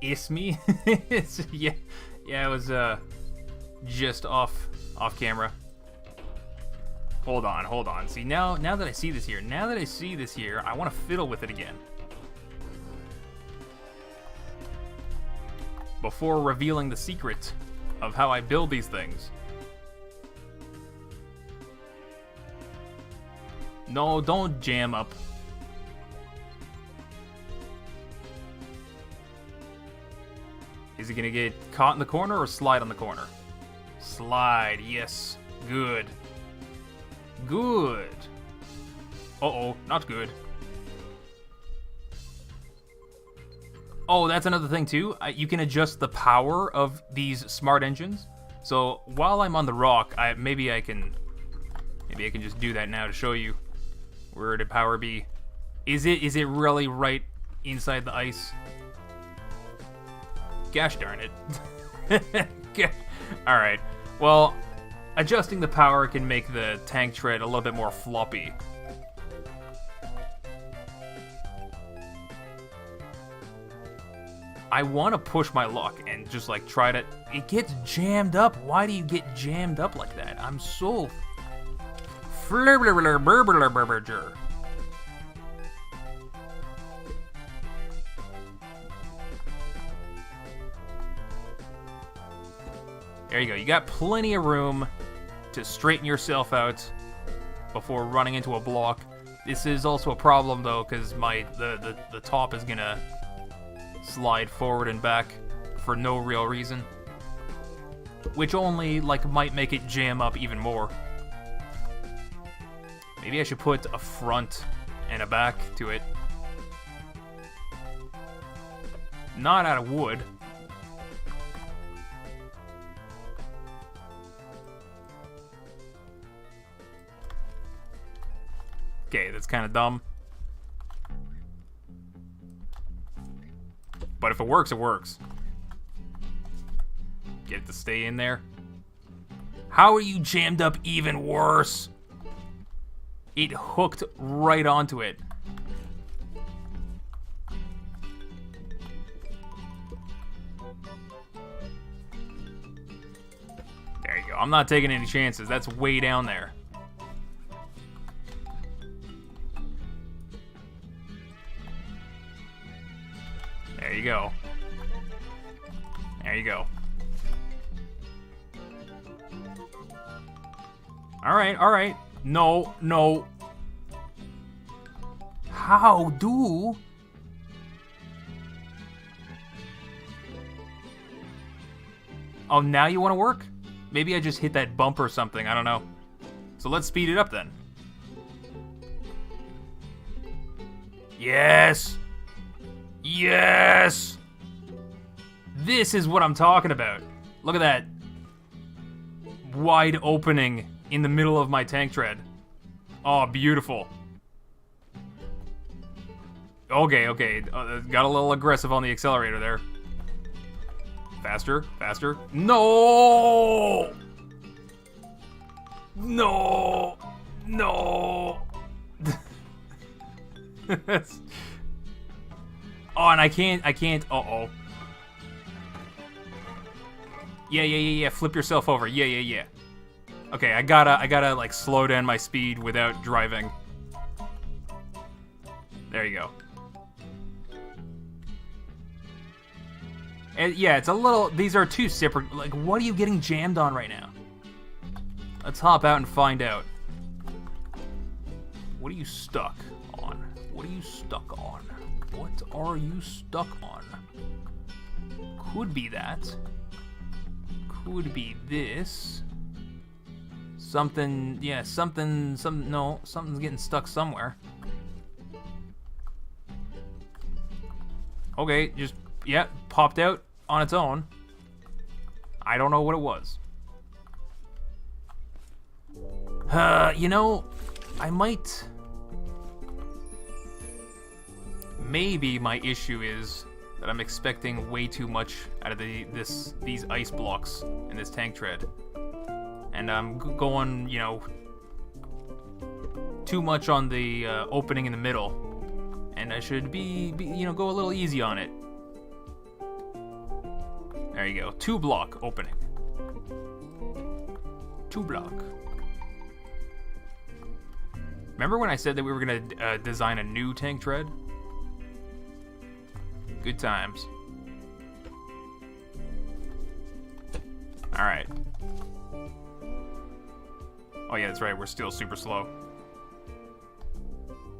It's me? Yeah, it was just off camera. Hold on. See, now that I see this here, I want to fiddle with it again. Before revealing the secret of how I build these things. No, don't jam up. Is it gonna get caught in the corner or slide on the corner? Slide, yes. Good. Good. Uh-oh, not good. Oh, that's another thing too. You can adjust the power of these smart engines. So while I'm on the rock, maybe I can just do that now to show you. Where did power be? Is it really right inside the ice? Gosh darn it. All right. Well, adjusting the power can make the tank tread a little bit more floppy. I want to push my luck and just try to... It gets jammed up. Why do you get jammed up like that? I'm so... There you go. You got plenty of room to straighten yourself out before running into a block. This is also a problem though, because the top is gonna slide forward and back for no real reason, which only might make it jam up even more. Maybe I should put a front and a back to it. Not out of wood. Okay, that's kind of dumb. But if it works, it works. Get it to stay in there. How are you jammed up even worse? It hooked right onto it. There you go. I'm not taking any chances. That's way down there. There you go. There you go. Alright, alright. No, no. How do? Oh, now you want to work? Maybe I just hit that bump or something, I don't know. So let's speed it up then. Yes! Yes! This is what I'm talking about. Look at that. Wide opening in the middle of my tank tread. Oh, beautiful. Okay, okay. Got a little aggressive on the accelerator there. Faster, faster. No! No! No! Oh, and I can't, uh-oh. Yeah, flip yourself over. Yeah. Okay, I gotta, like, slow down my speed without driving. There you go. And yeah, it's a little, these are two separate, like, what are you getting jammed on right now? Let's hop out and find out. What are you stuck on? What are you stuck on? What are you stuck on? Could be that. Could be this. Something, yeah, something's getting stuck somewhere. Okay, just, yeah, popped out on its own. I don't know what it was. You know, I might... Maybe my issue is that I'm expecting way too much out of these ice blocks in this tank tread. And I'm going, you know, too much on the opening in the middle. And I should be, you know, go a little easy on it. There you go. 2 block opening. 2 block. Remember when I said that we were gonna design a new tank tread? Good times. Alright. Oh yeah, that's right, we're still super slow.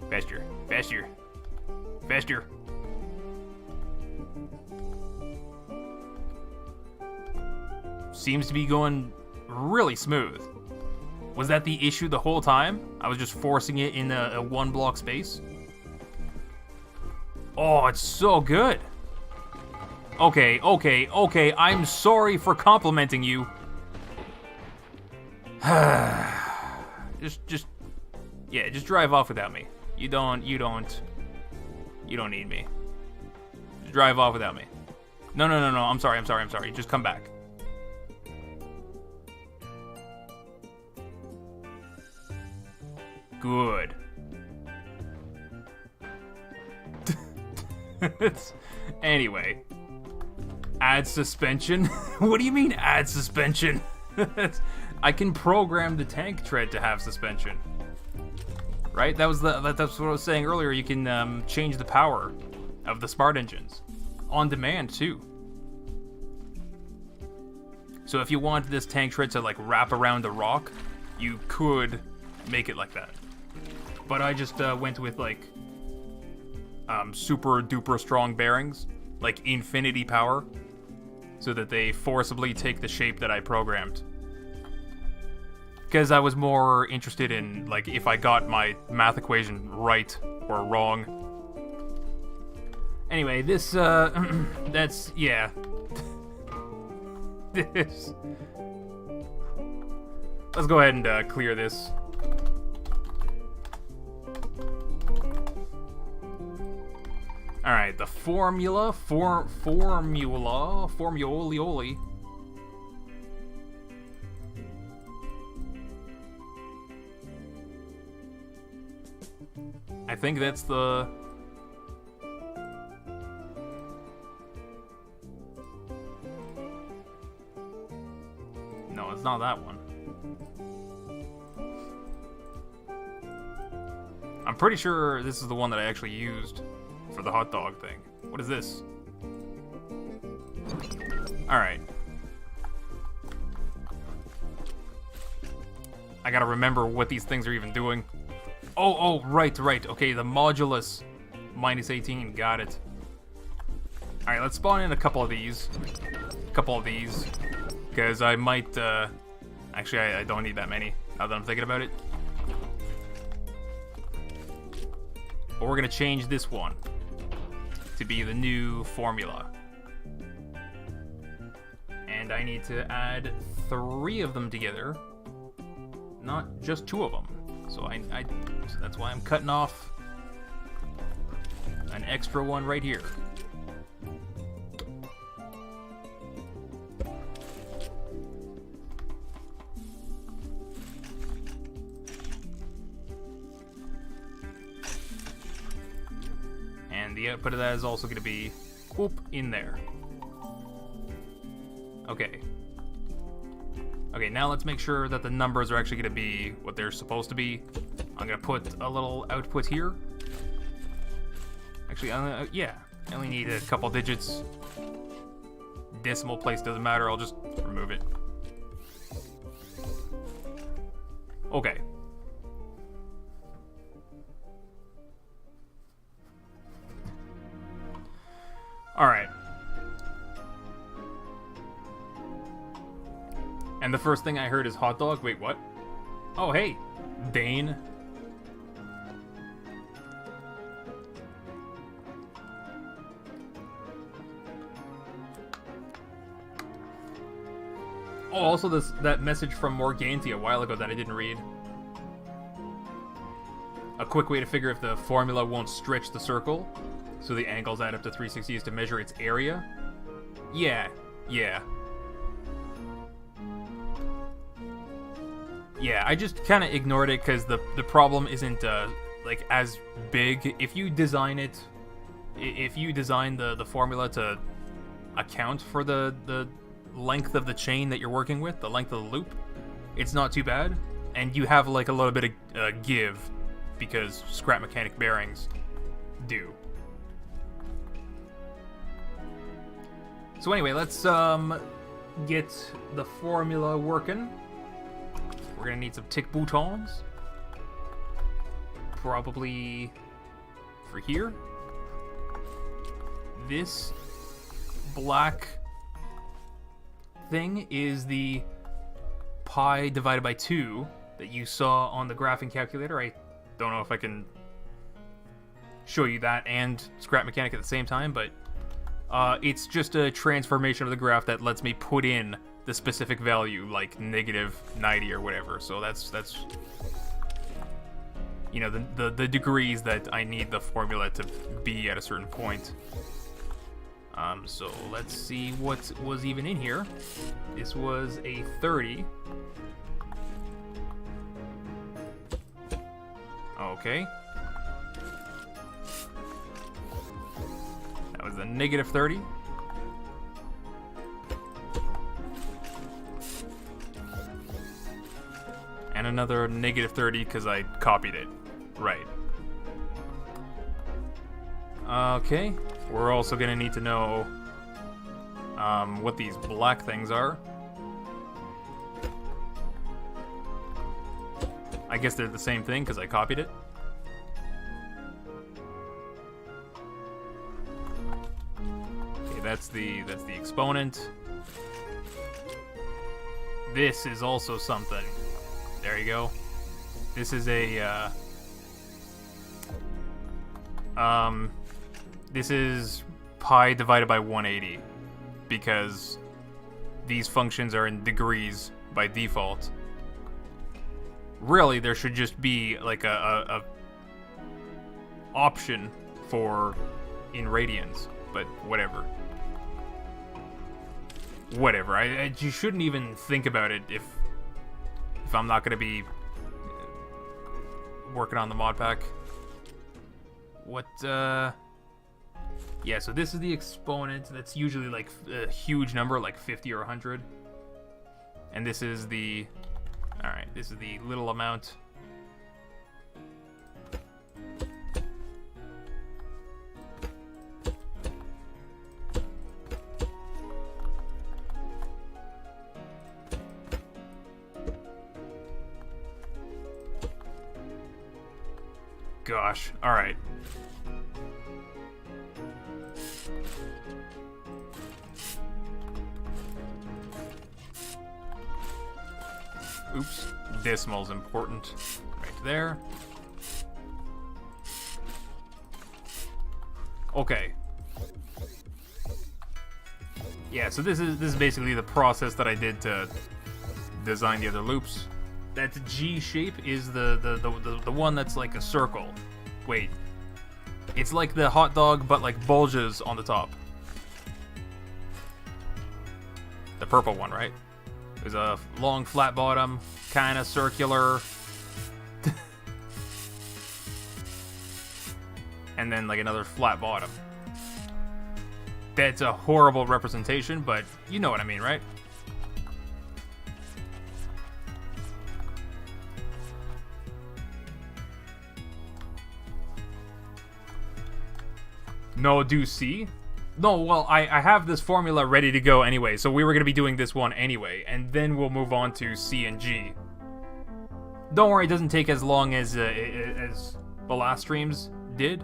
Faster, faster, faster. Seems to be going really smooth. Was that the issue the whole time? I was just forcing it in a 1 block space? Oh, it's so good. Okay, I'm sorry for complimenting you. just drive off without me. You don't need me. Just drive off without me. No, I'm sorry. Just come back. Good. Anyway. Add suspension? What do you mean add suspension? I can program the tank tread to have suspension. Right? That's what I was saying earlier. You can change the power of the smart engines. On demand, too. So if you want this tank tread to, like, wrap around the rock, you could make it like that. But I just went with, like, super duper strong bearings, like infinity power, so that they forcibly take the shape that I programmed. Because I was more interested in, like, if I got my math equation right or wrong. Anyway, this, that's, yeah. This. Let's go ahead and clear this. Alright, the formulioli. I think that's the... No, it's not that one. I'm pretty sure this is the one that I actually used for the hot dog thing. What is this? Alright. I gotta remember what these things are even doing. Oh, right. Okay, the modulus -18. Got it. Alright, let's spawn in a couple of these. Because I might Actually, I don't need that many, now that I'm thinking about it. But we're gonna change this one to be the new formula. And I need to add 3 of them together, not just 2 of them. So so that's why I'm cutting off an extra one right here. And the output of that is also going to be whoop in there. Okay. Okay, now let's make sure that the numbers are actually going to be what they're supposed to be. I'm going to put a little output here. Actually, yeah, I only need a couple digits. Decimal place doesn't matter, I'll just remove it. Okay. Alright. And the first thing I heard is hot dog. Wait, what? Oh, hey, Dane. Oh, also that message from Morganti a while ago that I didn't read. A quick way to figure if the formula won't stretch the circle, so the angles add up to 360 is to measure its area. Yeah. Yeah, I just kind of ignored it because the problem isn't like as big. If you design it, if you design the formula to account for the length of the chain that you're working with, the length of the loop, it's not too bad. And you have like a little bit of give because scrap mechanic bearings do. So anyway, let's get the formula working. We're gonna need some tick boutons. Probably for here. This black thing is the pi divided by 2 that you saw on the graphing calculator. I don't know if I can show you that and scrap mechanic at the same time, but it's just a transformation of the graph that lets me put in the specific value, like -90 or whatever. So that's you know, the degrees that I need the formula to be at a certain point. So let's see what was even in here. This was a 30. Okay. That was a -30. And another -30 because I copied it. Right. Okay. We're also going to need to know what these black things are. I guess they're the same thing because I copied it. Okay, that's the exponent. This is also something. There you go. This is a this is pi divided by 180 because these functions are in degrees by default. Really, there should just be like a option for in radians, but whatever. Whatever. You shouldn't even think about it if I'm not gonna be working on the mod pack. What, yeah, so this is the exponent. That's usually like a huge number, like 50 or 100. And this is the, alright, this is the little amount. Gosh, alright. Oops. Decimal's important. Right there. Okay. Yeah, so this is basically the process that I did to design the other loops. That G shape is the one that's like a circle. Wait. It's like the hot dog, but like bulges on the top. The purple one, right? There's a long flat bottom, kind of circular. And then like another flat bottom. That's a horrible representation, but you know what I mean, right? No, do C? No, well, I have this formula ready to go anyway, so we were going to be doing this one anyway, and then we'll move on to C and G. Don't worry, it doesn't take as long as the last streams did.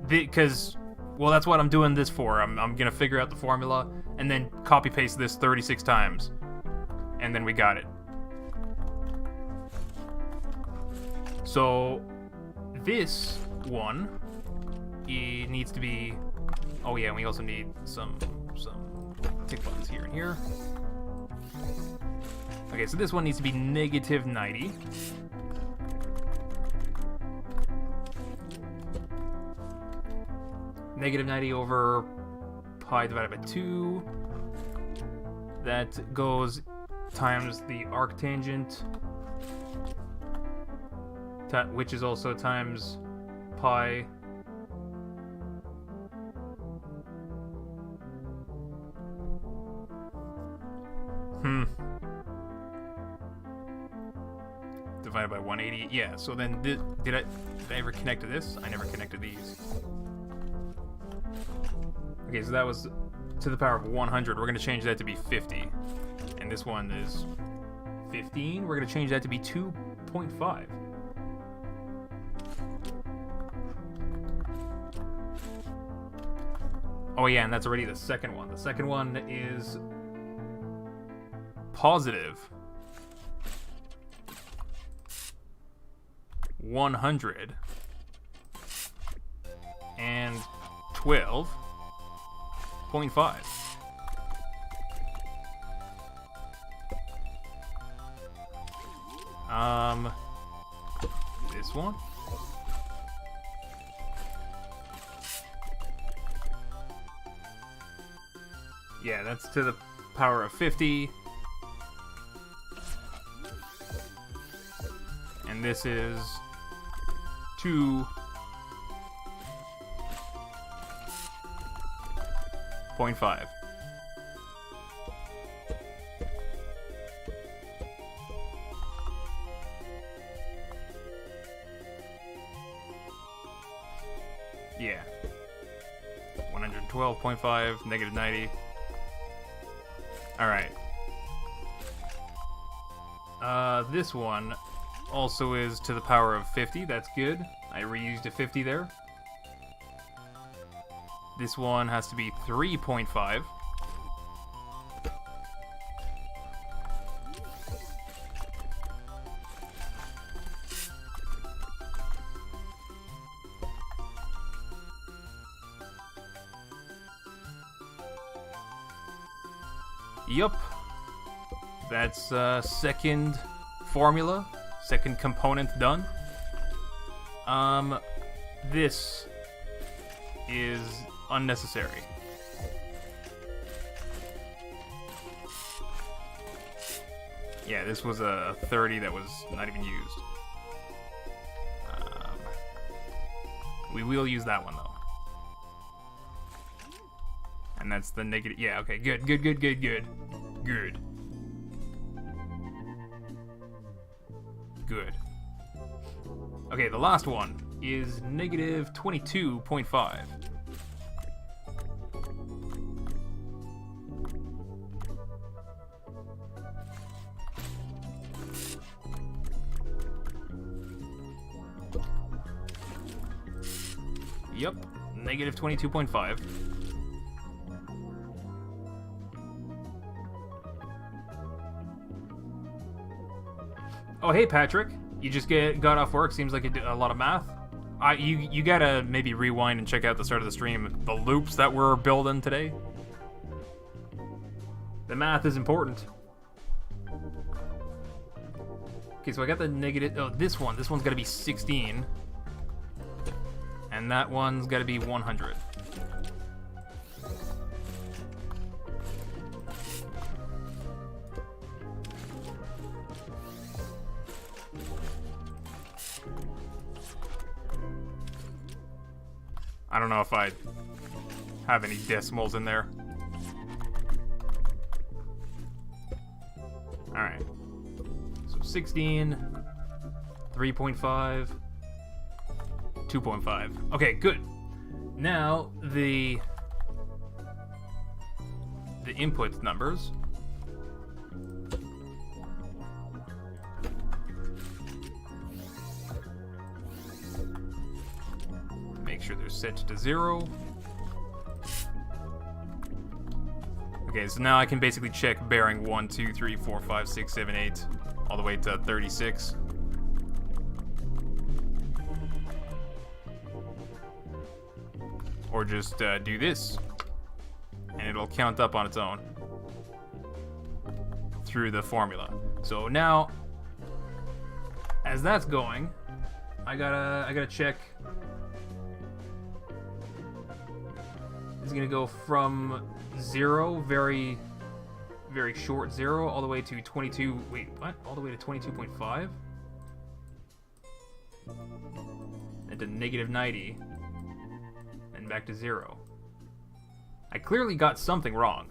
Because, well, that's what I'm doing this for. I'm going to figure out the formula, and then copy-paste this 36 times. And then we got it. So, this one... it needs to be... oh yeah, and we also need some tick buttons here and here. Okay, so this one needs to be negative 90. Negative 90 over pi divided by 2. That goes times the arctangent, which is also times pi. Divided by 180. Yeah, so then did I ever connect to this? I never connected these. Okay, so that was to the power of 100. We're going to change that to be 50. And this one is 15. We're going to change that to be 2.5. Oh yeah, and that's already the second one. The second one is positive 100 and 12.5. This one. Yeah, that's to the power of 50. And this is 2.5. Yeah. 112.5, negative 90. Alright. This one also is to the power of 50. That's good. I reused a 50 there. This one has to be 3.5. Yup. That's second formula, second component done. This is unnecessary. Yeah, this was a 30 that was not even used. We will use that one though. And that's the negative. Yeah, okay, good. Good. Okay, the last one is negative 22.5. Yep, negative 22.5. Oh, hey, Patrick. You just got off work. Seems like you did a lot of math. You gotta maybe rewind and check out the start of the stream. The loops that we're building today. The math is important. Okay, so I got the negative... Oh, this one. This one's gotta be 16. And that one's gotta be 100. I don't know if I have any decimals in there. Alright. So 16, 3.5, 2.5. Okay, good. Now, the input numbers. Make sure they're set to 0. Okay, so now I can basically check bearing 1, 2, 3, 4, 5, 6, 7, 8, all the way to 36. Or just do this, and it'll count up on its own through the formula. So now, as that's going, I gotta check. It's gonna go from 0, very short 0, all the way to 22. Wait, what? All the way to 22.5, and to negative 90, and back to 0. I clearly got something wrong.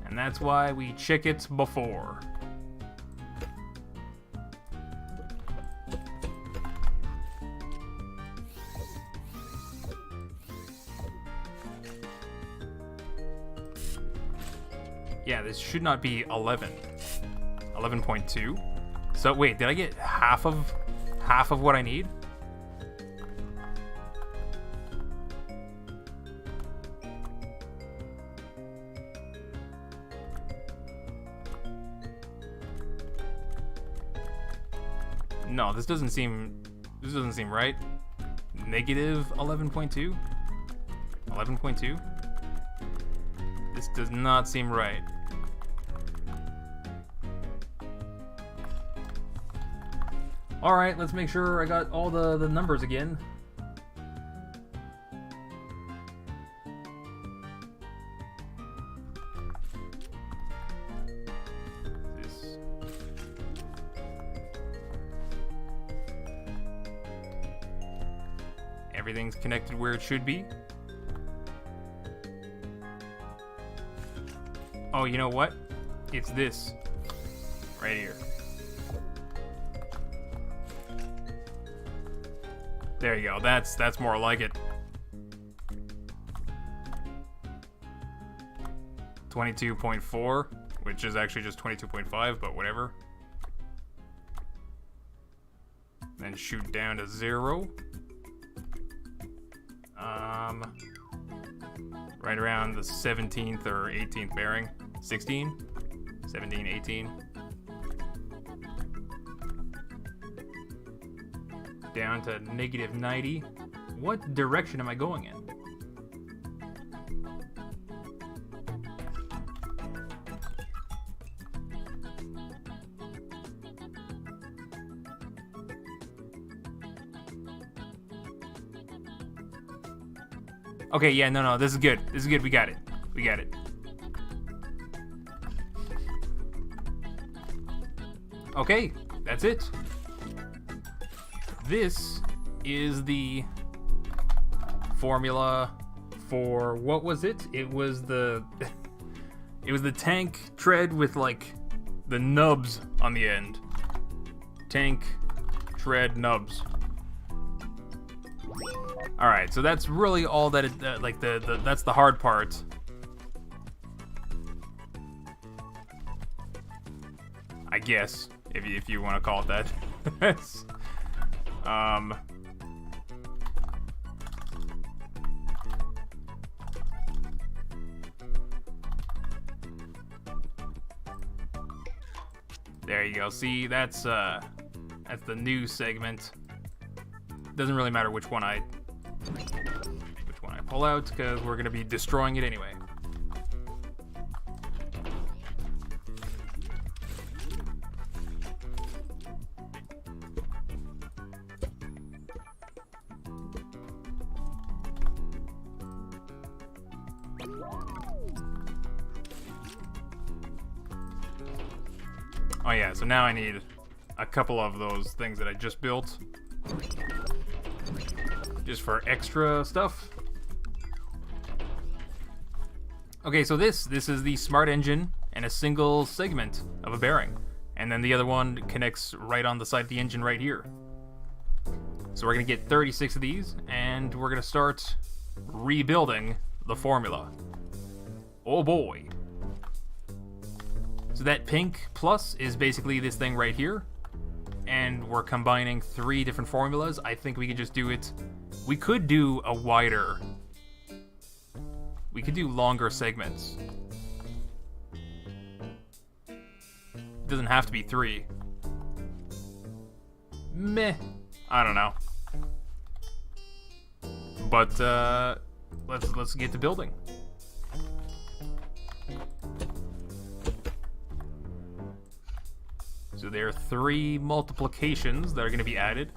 And that's why we check it before. Yeah, this should not be 11. 11.2. So wait, did I get half of what I need? No, this doesn't seem right. Negative 11.2? 11.2? This does not seem right. Alright, let's make sure I got all the numbers again. This. Everything's connected where it should be. Oh, you know what? It's this. Right here. There you go. That's more like it. 22.4, which is actually just 22.5, but whatever. Then shoot down to 0. Right around the 17th or 18th bearing. 16? 17, 18. Down to negative 90. What direction am I going in? Okay, yeah, no, this is good. This is good. We got it. We got it. Okay, that's it. This is the formula for, what was it? It was the tank tread with like the nubs on the end. Tank tread nubs. All right, so that's really all that it like that's the hard part. I guess if you want to call it that. this. There you go. See, that's the new segment. Doesn't really matter which one I pull out, because we're gonna be destroying it anyway. Oh yeah, so now I need a couple of those things that I just built. Just for extra stuff. Okay, so this is the smart engine and a single segment of a bearing. And then the other one connects right on the side of the engine right here. So we're gonna get 36 of these, and we're gonna start rebuilding the formula. Oh boy. So that pink plus is basically this thing right here. And we're combining 3 different formulas. I think we could just do it. We could do a wider. We could do longer segments. It doesn't have to be 3. Meh. I don't know. But let's get to building. So there are 3 multiplications that are going to be added.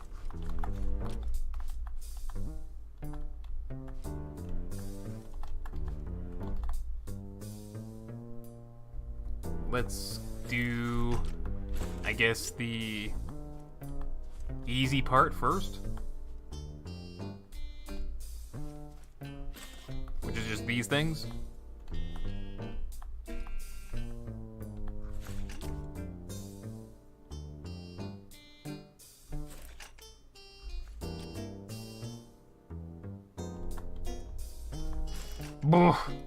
Let's do, I guess, the easy part first, which is just these things.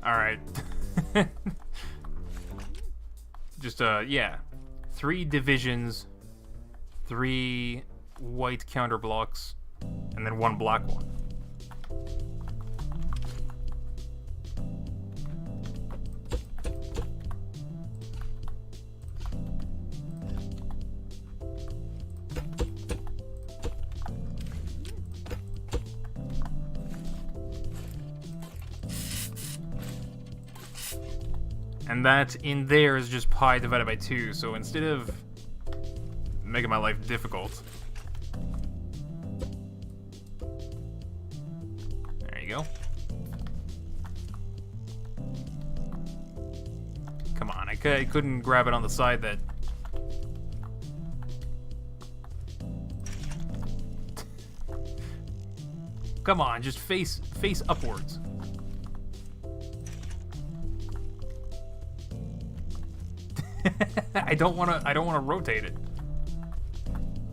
Alright. Just, yeah. 3 divisions, 3 white counter blocks, and then 1 black one. And that in there is just pi divided by 2, so instead of making my life difficult, there you go. Come on, I couldn't grab it on the side that... Come on, just face upwards. I don't want to rotate it.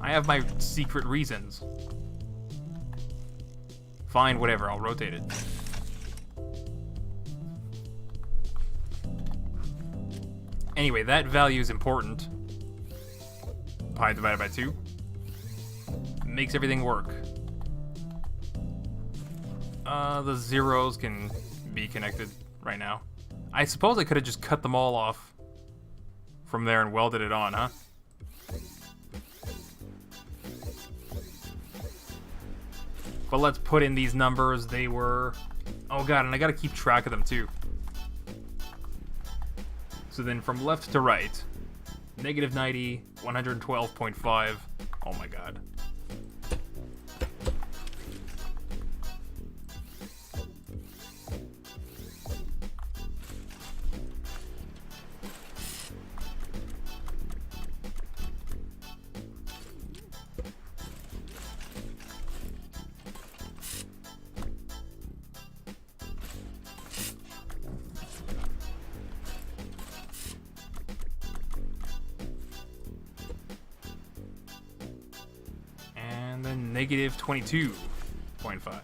I have my secret reasons. Fine, whatever, I'll rotate it. Anyway, that value is important. Pi divided by 2. Makes everything work. The zeros can be connected right now. I suppose I could have just cut them all off from there and welded it on, huh? But let's put in these numbers. They were... Oh god, and I gotta keep track of them too. So then from left to right, negative 90, 112.5. Oh my god. And then negative 22.5.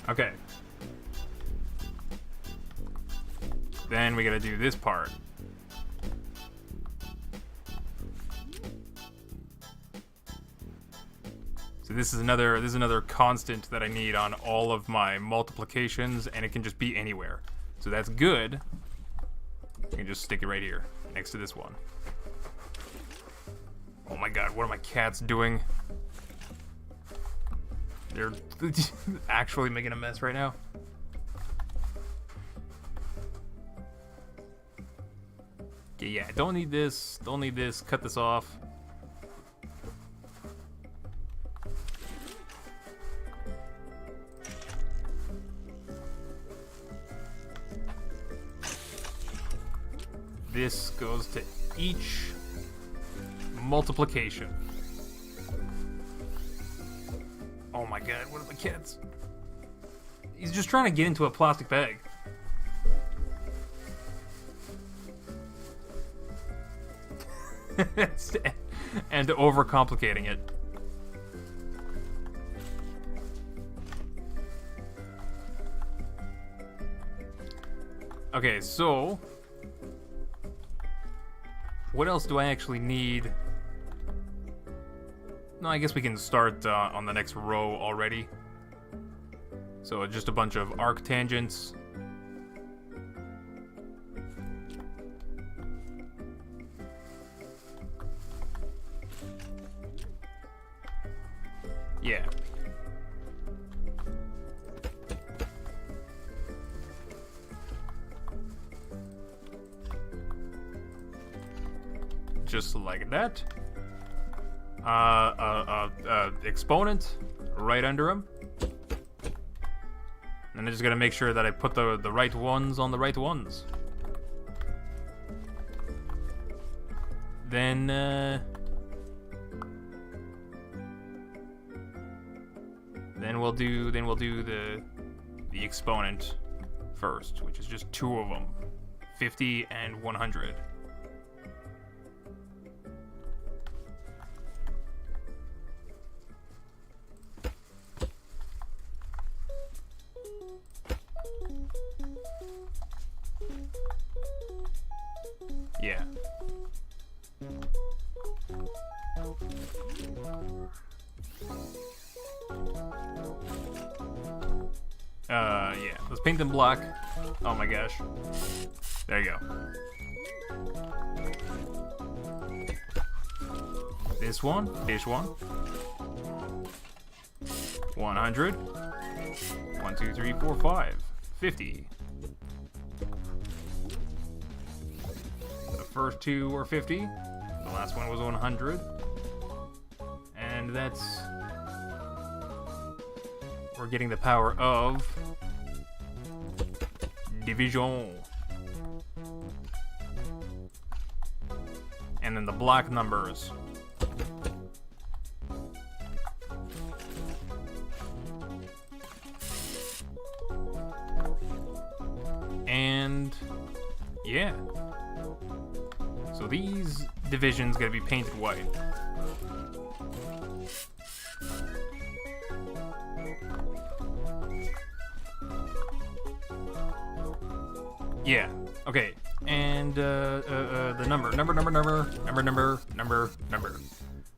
Okay. Then we gotta do this part. So this is another constant that I need on all of my multiplications, and it can just be anywhere. So that's good. I can just stick it right here, next to this one. Oh my god, what are my cats doing? They're actually making a mess right now. Okay, yeah, don't need this, cut this off. This goes to each multiplication. Oh my god, what are the kids? He's just trying to get into a plastic bag. And overcomplicating it. Okay, so what else do I actually need? No, I guess we can start on the next row already. So just a bunch of arc tangents. Yeah. Just like that. Exponent right under him. And I just gotta make sure that I put the right ones on the right ones. Then we'll do the exponent first, which is just two of them, 50 and 100. Yeah. Yeah. Let's paint them black. Oh my gosh. There you go. This one. 100. 1, 2, 3, 4, 5. 50. The first two were 50. The last one was 100. And that's... we're getting the power of... division. And then the black numbers. And yeah. So these divisions gotta be painted white. Yeah. Okay. And the number.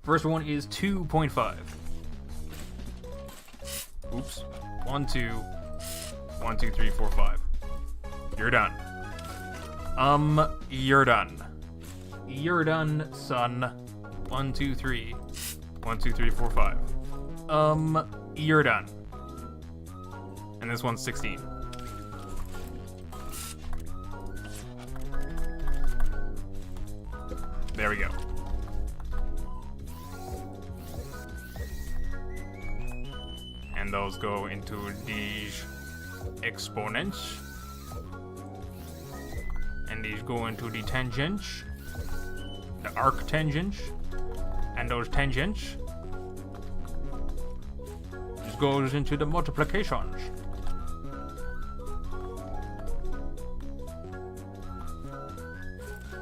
First one is 2.5. Oops. 1, 2. 1, 2, 3, 4, 5. You're done. You're done. You're done, son. 1, 2, 3. 1, 2, 3, 4, 5. You're done. And this one's 16. There we go. And those go into these exponents. And these go into the tangents. The arc tangents. And those tangents. This goes into the multiplications.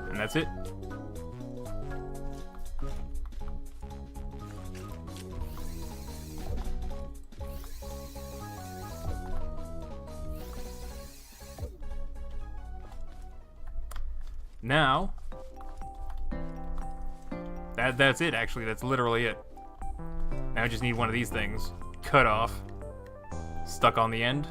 And that's it. now, that's it, actually. That's literally it. Now I just need one of these things cut off, stuck on the end.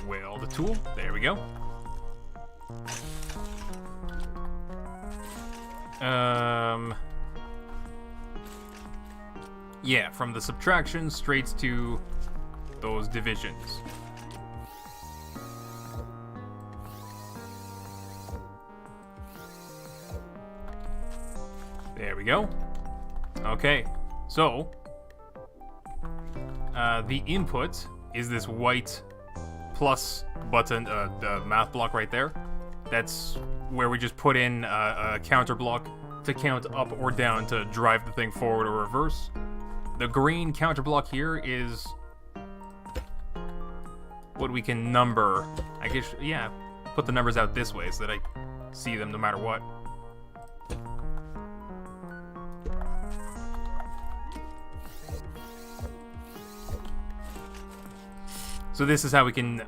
Weld the tool. There we go. Yeah, from the subtraction straight to those divisions. There we go. Okay, so the input is this white plus button, the math block right there. That's where we just put in a counter block to count up or down to drive the thing forward or reverse. The green counter block here is what we can number. I guess, yeah, put the numbers out this way so that I see them no matter what. So this is how we can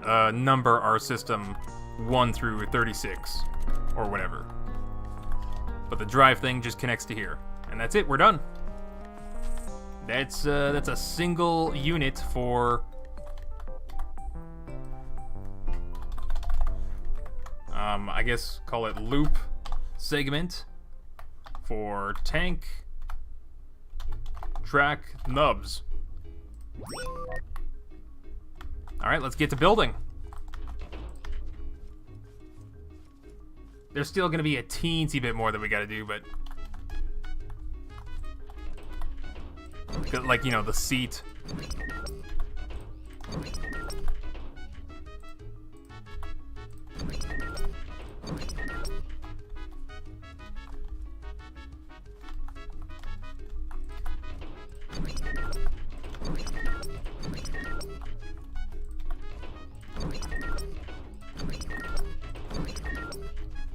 number our system 1 through 36, or whatever. But the drive thing just connects to here. And that's it, we're done. That's a single unit for... I guess call it loop segment for tank track nubs. Alright, let's get to building. There's still gonna be a teensy bit more that we gotta do, but... like, you know, the seat.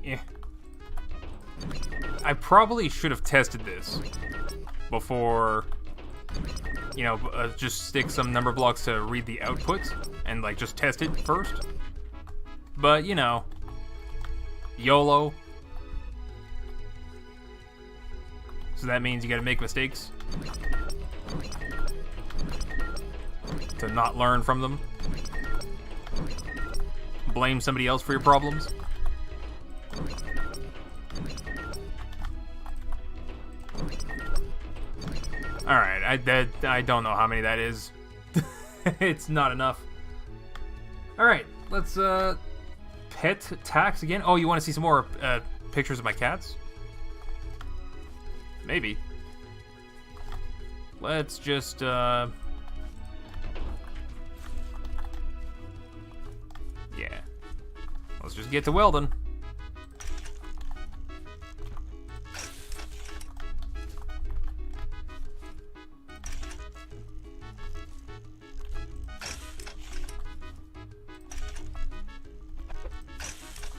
Yeah. I probably should have tested this before, you know, just stick some number blocks to read the output and, like, just test it first. But, you know, YOLO. So that means you gotta make mistakes to not learn from them. Blame somebody else for your problems. Alright, I don't know how many that is. It's not enough. Alright, let's pet tax again. Oh, you want to see some more pictures of my cats? Maybe. Let's just yeah. Let's just get to welding.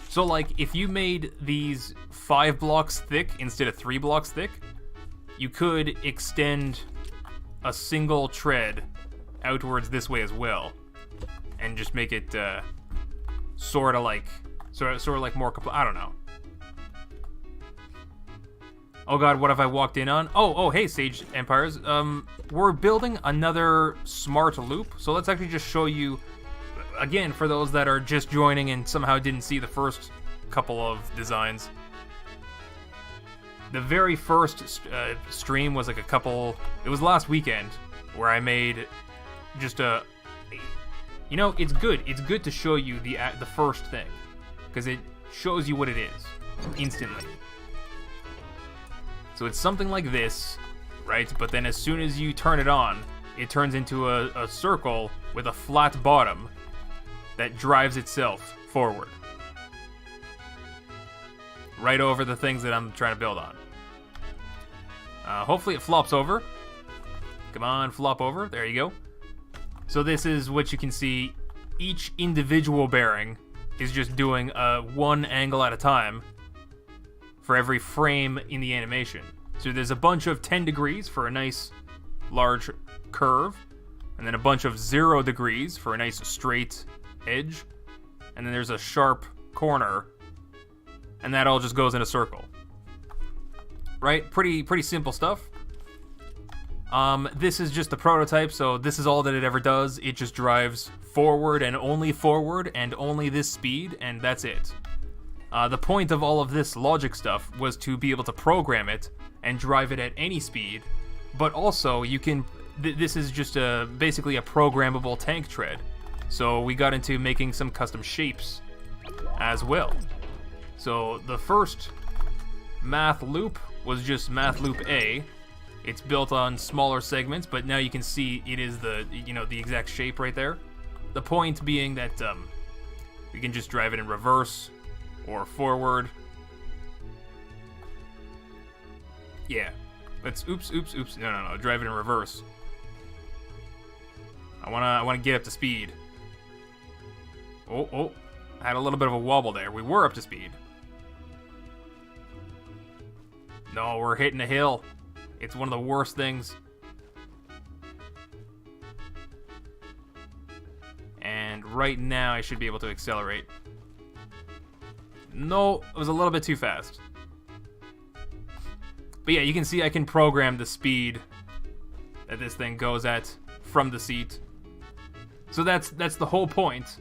So, like, if you made these 5 blocks thick instead of 3 blocks thick, you could extend a single tread outwards this way as well, and just make it sort of like more complete. I don't know. Oh god, what have I walked in on? Oh, hey, Sage Empires. We're building another smart loop, so let's actually just show you. Again, for those that are just joining and somehow didn't see the first couple of designs, the very first stream was like it was last weekend, where I made just you know, it's good to show you the first thing, because it shows you what it is instantly. So it's something like this, right? But then as soon as you turn it on, it turns into a circle with a flat bottom that drives itself forward. Right over the things that I'm trying to build on. Hopefully it flops over. Come on, flop over. There you go. So this is what you can see. Each individual bearing is just doing one angle at a time for every frame in the animation. So there's a bunch of 10 degrees for a nice large curve, and then a bunch of 0 degrees for a nice straight edge, and then there's a sharp corner, and that all just goes in a circle. Right? Pretty simple stuff. This is just the prototype, so this is all that it ever does. It just drives forward and only this speed, and that's it. The point of all of this logic stuff was to be able to program it and drive it at any speed, but also you can... this is just basically a programmable tank tread. So we got into making some custom shapes as well. So the first math loop was just math loop A. It's built on smaller segments, but now you can see it is the exact shape right there. The point being that we can just drive it in reverse or forward. Yeah. Let's oops. No. Drive it in reverse. I wanna get up to speed. Oh. I had a little bit of a wobble there. We were up to speed. No, we're hitting a hill. It's one of the worst things. And right now I should be able to accelerate. No, it was a little bit too fast. But yeah, you can see I can program the speed that this thing goes at from the seat. So that's the whole point.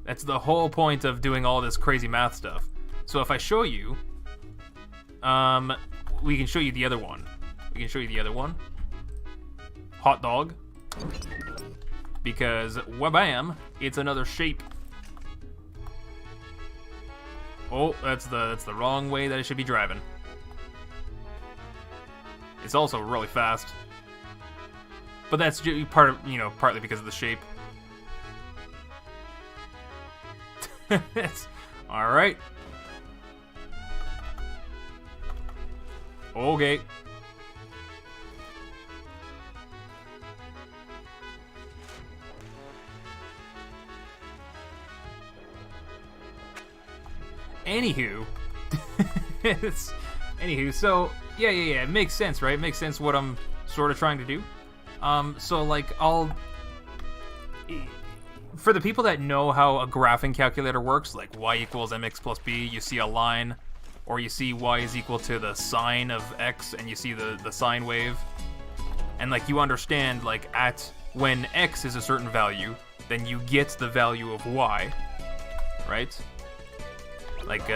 That's the whole point of doing all this crazy math stuff. So if I show you, we can show you the other one. Hot dog. Because, wabam, it's another shape. Oh, that's the wrong way that I should be driving. It's also really fast. But that's partly because of the shape. All right. Okay. Anywho, so yeah, it makes sense, right? It makes sense what I'm sort of trying to do. So like for the people that know how a graphing calculator works, like y equals mx plus b, you see a line, or you see y is equal to the sine of x, and you see the sine wave, and like you understand like when x is a certain value, then you get the value of y, right? Like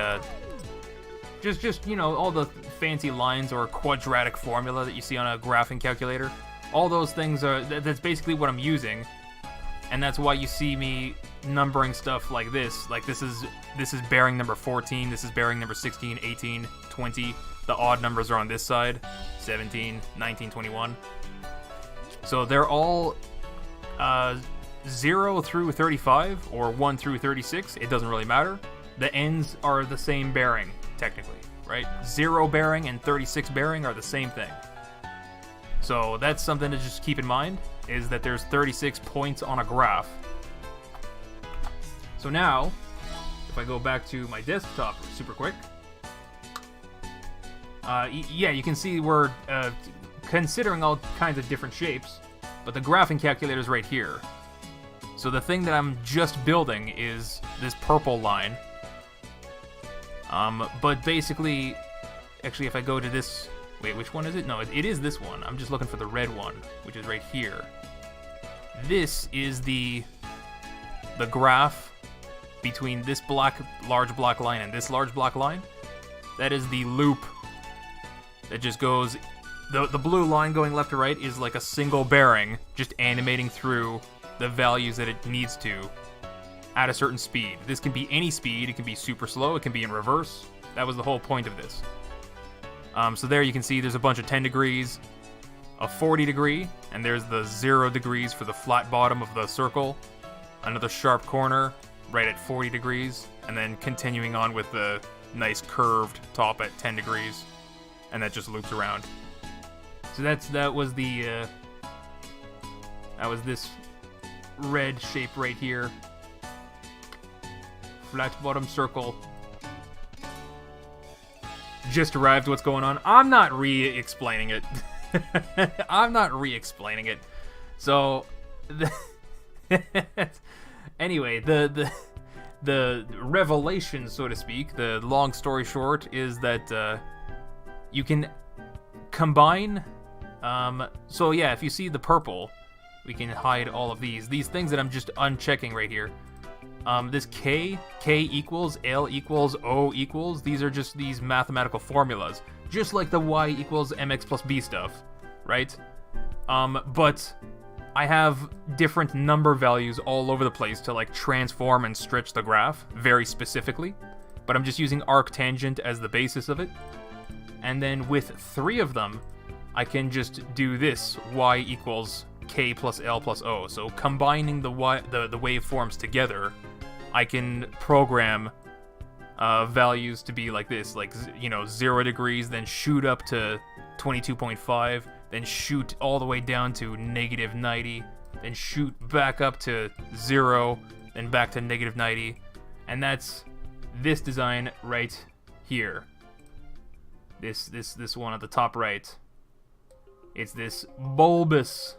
just all the fancy lines or quadratic formula that you see on a graphing calculator, all those things that's basically what I'm using. And that's why you see me numbering stuff like this. Like this is bearing number 14, this is bearing number 16, 18, 20. The odd numbers are on this side, 17, 19, 21. So they're all 0 through 35 or 1 through 36. It doesn't really matter. The ends are the same bearing, technically, right? 0 bearing and 36 bearing are the same thing. So that's something to just keep in mind, is that there's 36 points on a graph. So now, if I go back to my desktop super quick, yeah, you can see we're considering all kinds of different shapes, but the graphing calculator is right here. So the thing that I'm just building is this purple line. But basically, actually, if I go to this... Wait, which one is it? No, it is this one. I'm just looking for the red one, which is right here. This is the graph between this large black line and this large black line. That is the loop that just goes... The blue line going left to right is like a single bearing, just animating through the values that it needs to at a certain speed. This can be any speed. It can be super slow. It can be in reverse. That was the whole point of this. So there you can see there's a bunch of 10 degrees, a 40 degree, and there's the 0 degrees for the flat bottom of the circle, another sharp corner right at 40 degrees, and then continuing on with the nice curved top at 10 degrees, and that just loops around. So that was this red shape right here. Flat bottom circle. Just arrived, what's going on? I'm not re-explaining it. I'm not re-explaining it. So, anyway, the revelation, so to speak, the long story short, is that you can combine. So yeah, if you see the purple, we can hide all of these things that I'm just unchecking right here. This K equals, L equals, O equals, these are just these mathematical formulas. Just like the Y equals MX plus B stuff, right? But I have different number values all over the place to like transform and stretch the graph very specifically. But I'm just using arctangent as the basis of it. And then with 3 of them, I can just do this, Y equals K plus L plus O. So combining the waveforms together, I can program values to be like this, like, 0 degrees, then shoot up to 22.5, then shoot all the way down to negative 90, then shoot back up to 0, then back to negative 90, and that's this design right here. This one at the top right. It's this bulbous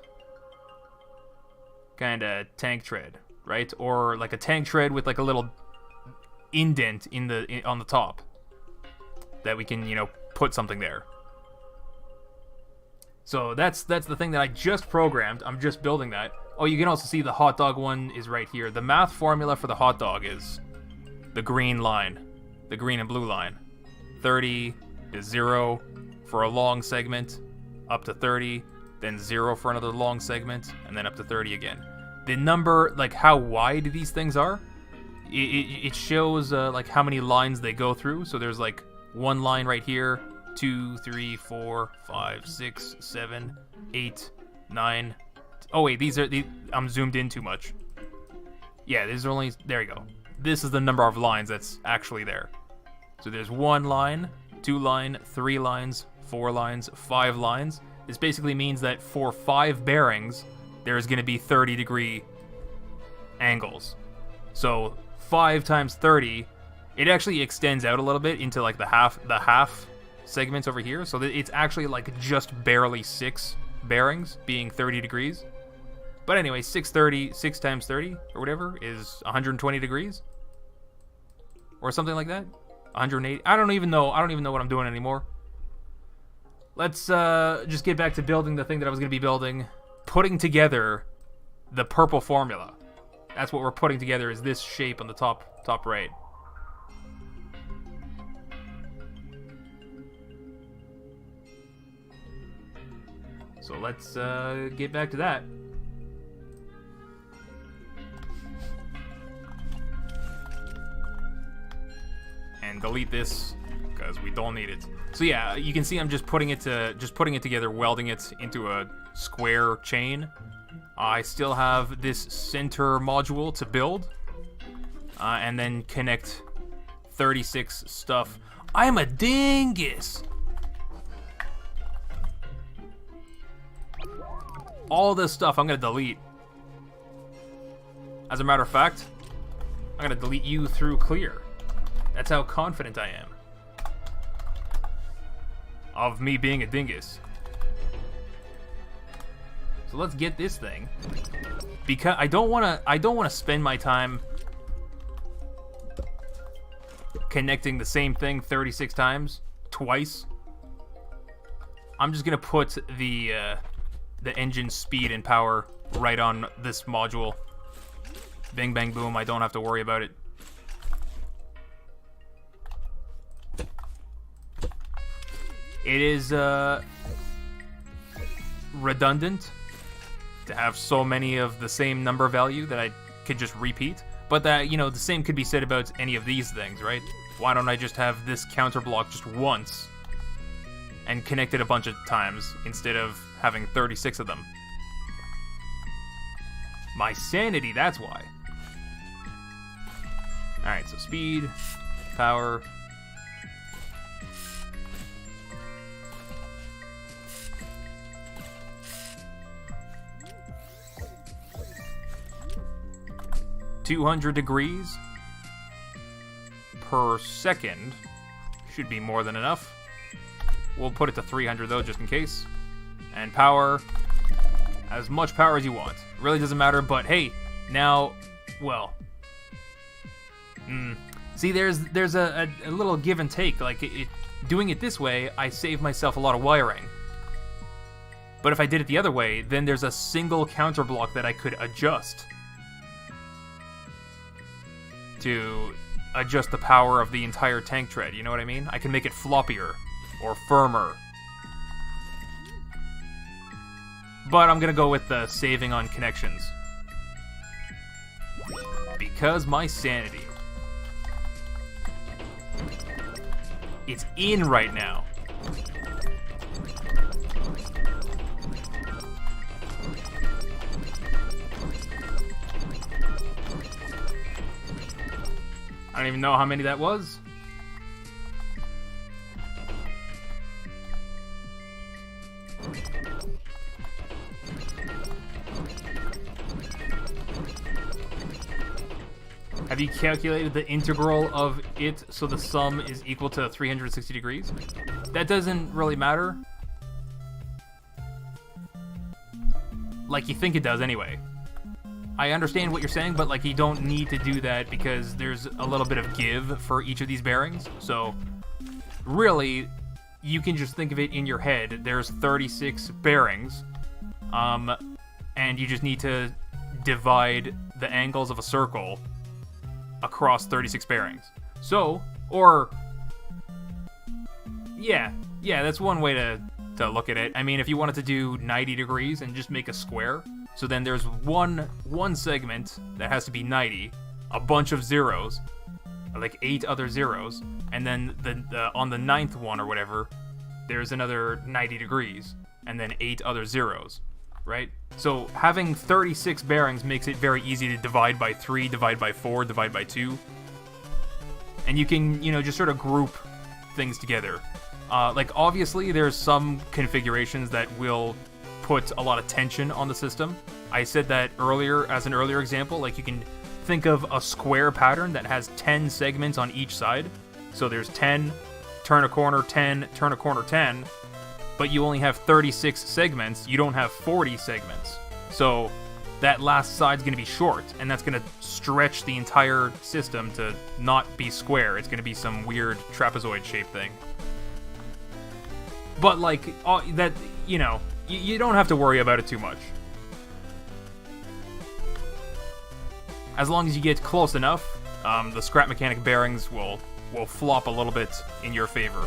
kind of tank tread, right? Or like a tank tread with like a little indent on the top that we can, put something there. So that's the thing that I just programmed. I'm just building that. Oh, you can also see the hot dog one is right here. The math formula for the hot dog is the green line, the green and blue line. 30 is 0 for a long segment, up to 30, then 0 for another long segment, and then up to 30 again. The number, like how wide these things are, it shows like how many lines they go through. So there's like one line right here, 2, 3, 4, 5, 6, 7, 8, 9. Oh wait, I'm zoomed in too much. Yeah, there's only, there you go. This is the number of lines that's actually there. So there's 1 line, 2 line, 3 lines, 4 lines, 5 lines. This basically means that for 5 bearings, there's going to be 30-degree angles. So 5 times 30, it actually extends out a little bit into like the half segments over here. So that it's actually like just barely 6 bearings being 30 degrees. But anyway, 6 times 30 or whatever is 120 degrees. Or something like that. 180. I don't even know what I'm doing anymore. Let's just get back to building the thing that I was going to be building. Putting together the purple formula. That's what we're putting together, is this shape on the top right. So let's get back to that. And delete this because we don't need it. So yeah, you can see I'm just putting it together, welding it into a square chain. I still have this center module to build, and then connect 36 stuff. I'm a dingus. All this stuff I'm gonna delete. As a matter of fact, I'm gonna delete you through clear. That's how confident I am of me being a dingus. So let's get this thing, because I don't want to spend my time connecting the same thing 36 times twice. I'm just gonna put the engine speed and power right on this module. Bing bang boom. I don't have to worry about it. It is redundant to have so many of the same number value that I could just repeat. But that, the same could be said about any of these things, right? Why don't I just have this counter block just once and connect it a bunch of times instead of having 36 of them? My sanity, that's why. Alright, so speed, power. 200 degrees per second should be more than enough. We'll put it to 300 though, just in case. And power, as much power as you want. Really doesn't matter, but hey, now, well, see, there's a little give and take. Like, doing it this way, I save myself a lot of wiring. But if I did it the other way, then there's a single counter block that I could adjust to adjust the power of the entire tank tread. You know what I mean? I can make it floppier or firmer. But I'm gonna go with the saving on connections. Because my sanity. It's in right now. I don't even know how many that was. Have you calculated the integral of it so the sum is equal to 360 degrees? That doesn't really matter. Like you think it does anyway. I understand what you're saying, but like you don't need to do that because there's a little bit of give for each of these bearings. So really, you can just think of it in your head. There's 36 bearings, and you just need to divide the angles of a circle across 36 bearings. So, or yeah, that's one way to look at it. I mean, if you wanted to do 90 degrees and just make a square, so then there's one segment that has to be 90, a bunch of zeros, like 8 other zeros, and then on the 9th one or whatever, there's another 90 degrees, and then 8 other zeros, right? So having 36 bearings makes it very easy to divide by 3, divide by 4, divide by 2, and you can, just sort of group things together. Like obviously there's some configurations that will put a lot of tension on the system. I said that earlier as an earlier example. Like you can think of a square pattern that has 10 segments on each side. So there's 10, turn a corner, 10, turn a corner, 10, but you only have 36 segments. You don't have 40 segments. So that last side's going to be short, and that's going to stretch the entire system to not be square. It's going to be some weird trapezoid shape thing. But like that, you don't have to worry about it too much. As long as you get close enough, the scrap mechanic bearings will flop a little bit in your favor.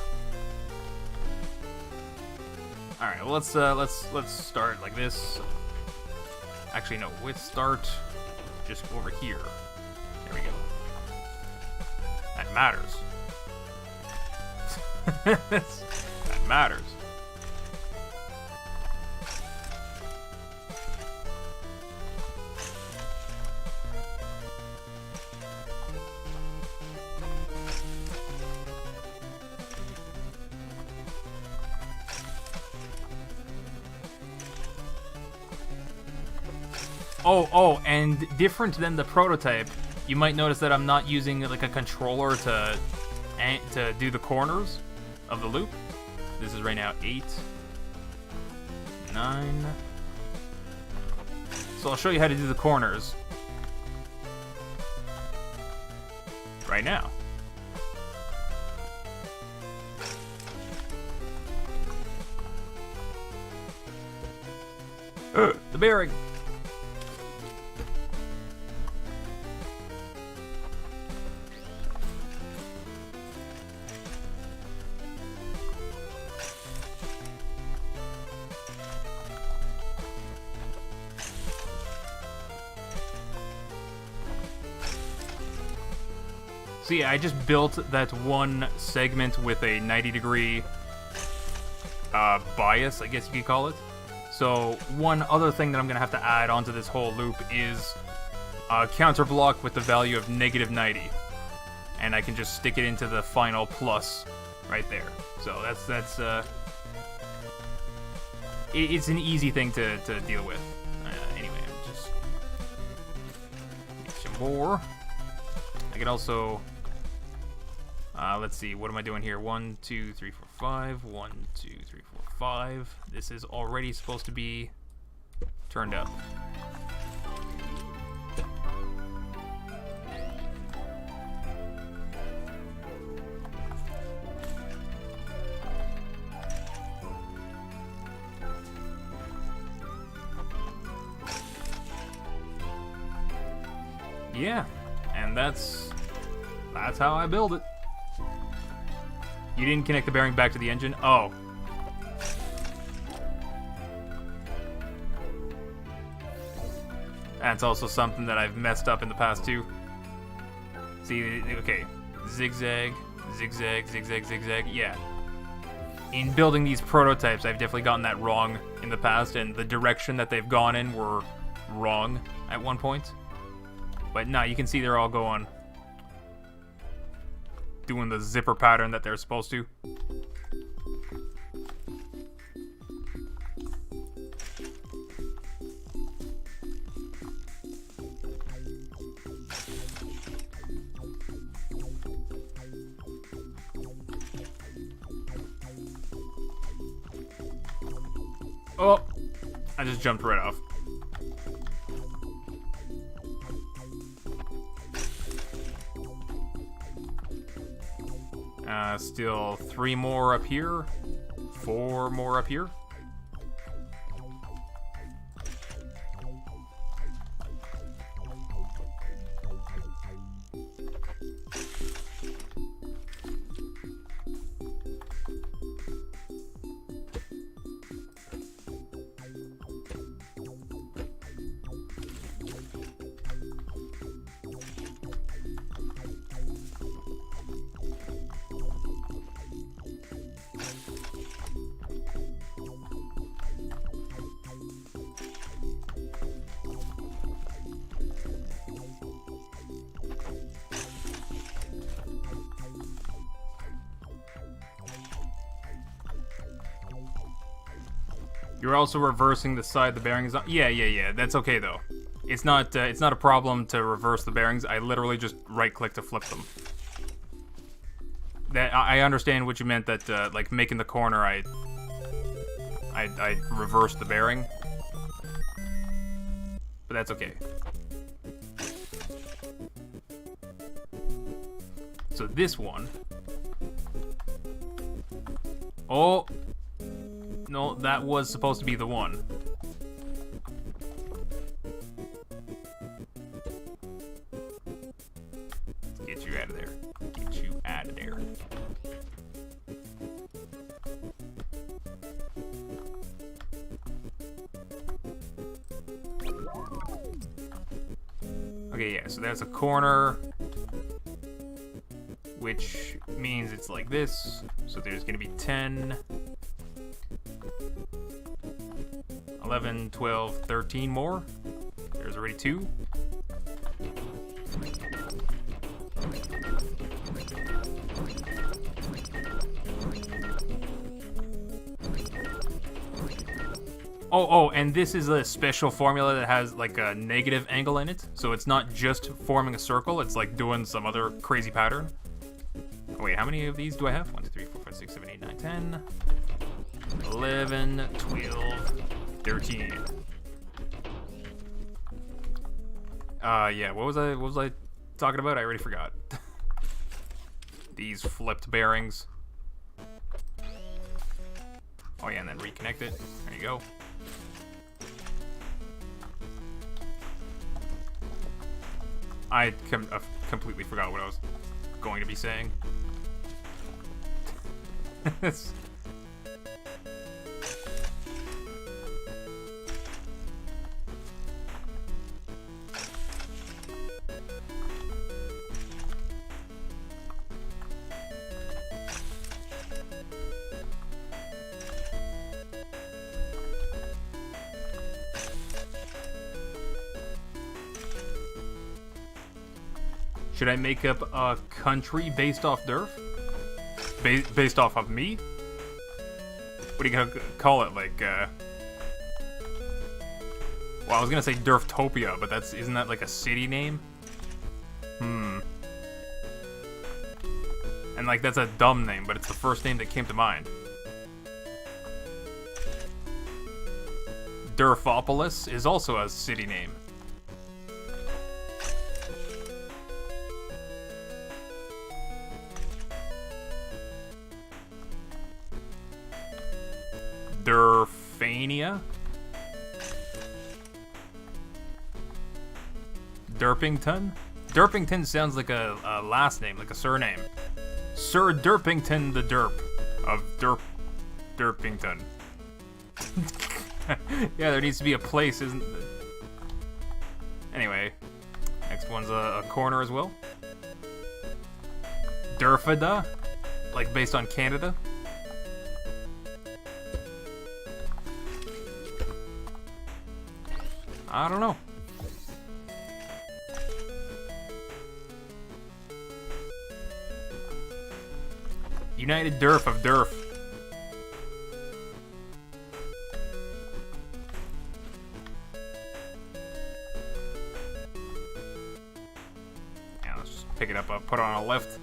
All right, well, let's start like this. Actually, no, let's start just over here. There we go. That matters. That matters. Oh, and different than the prototype, you might notice that I'm not using like a controller to do the corners of the loop. This is right now 8, 9. So I'll show you how to do the corners right now. The bearing. So yeah, I just built that one segment with a 90-degree bias, I guess you could call it. So one other thing that I'm going to have to add onto this whole loop is a counter block with the value of -90. And I can just stick it into the final plus right there. So that's it's an easy thing to deal with. Anyway, I'm just make some more. I could also... let's see, what am I doing here? 1, 2, 3, 4, 5. 1, 2, 3, 4, 5. This is already supposed to be turned up. Yeah, and that's how I build it. You didn't connect the bearing back to the engine? Oh. That's also something that I've messed up in the past too. See, okay, zigzag, zigzag, zigzag, zigzag, yeah. In building these prototypes, I've definitely gotten that wrong in the past, and the direction that they've gone in were wrong at one point. But now you can see they're all doing the zipper pattern that they're supposed to. Oh, I just jumped right off. Still 3 more up here, 4 more up here. You're also reversing the side the bearings on. Yeah. That's okay though. It's not a problem to reverse the bearings. I literally just right-click to flip them. That I understand what you meant. That like making the corner, I reversed the bearing, but that's okay. So this one. Oh. No, that was supposed to be the one. Let's get you out of there. Get you out of there. Okay, yeah, so that's a corner, which means it's like this. So there's gonna be 10... 11, 12, 13 more. There's already 2. Oh, and this is a special formula that has like a negative angle in it. So it's not just forming a circle, it's like doing some other crazy pattern. Oh, wait, how many of these do I have? 1, 2, 3, 4, 5, 6, 7, 8, 9, 10, 11, 12, 13. Yeah, what was I talking about? I already forgot. These flipped bearings. Oh yeah, and then reconnect it. There you go. I completely forgot what I was going to be saying. Should I make up a country based off Durf? Based off of me? What are you gonna call it? Like, well, I was gonna say Durftopia, but isn't that like a city name? And like, that's a dumb name, but it's the first name that came to mind. Durfopolis is also a city name. Durfania? Derpington? Derpington sounds like a last name, like a surname. Sir Derpington the Derp of Derpington. Yeah, there needs to be a place, isn't there? Anyway, next one's a corner as well. Durfida, like based on Canada. I don't know. United Durf of Durf. Yeah, let's just pick it up, put it on a lift.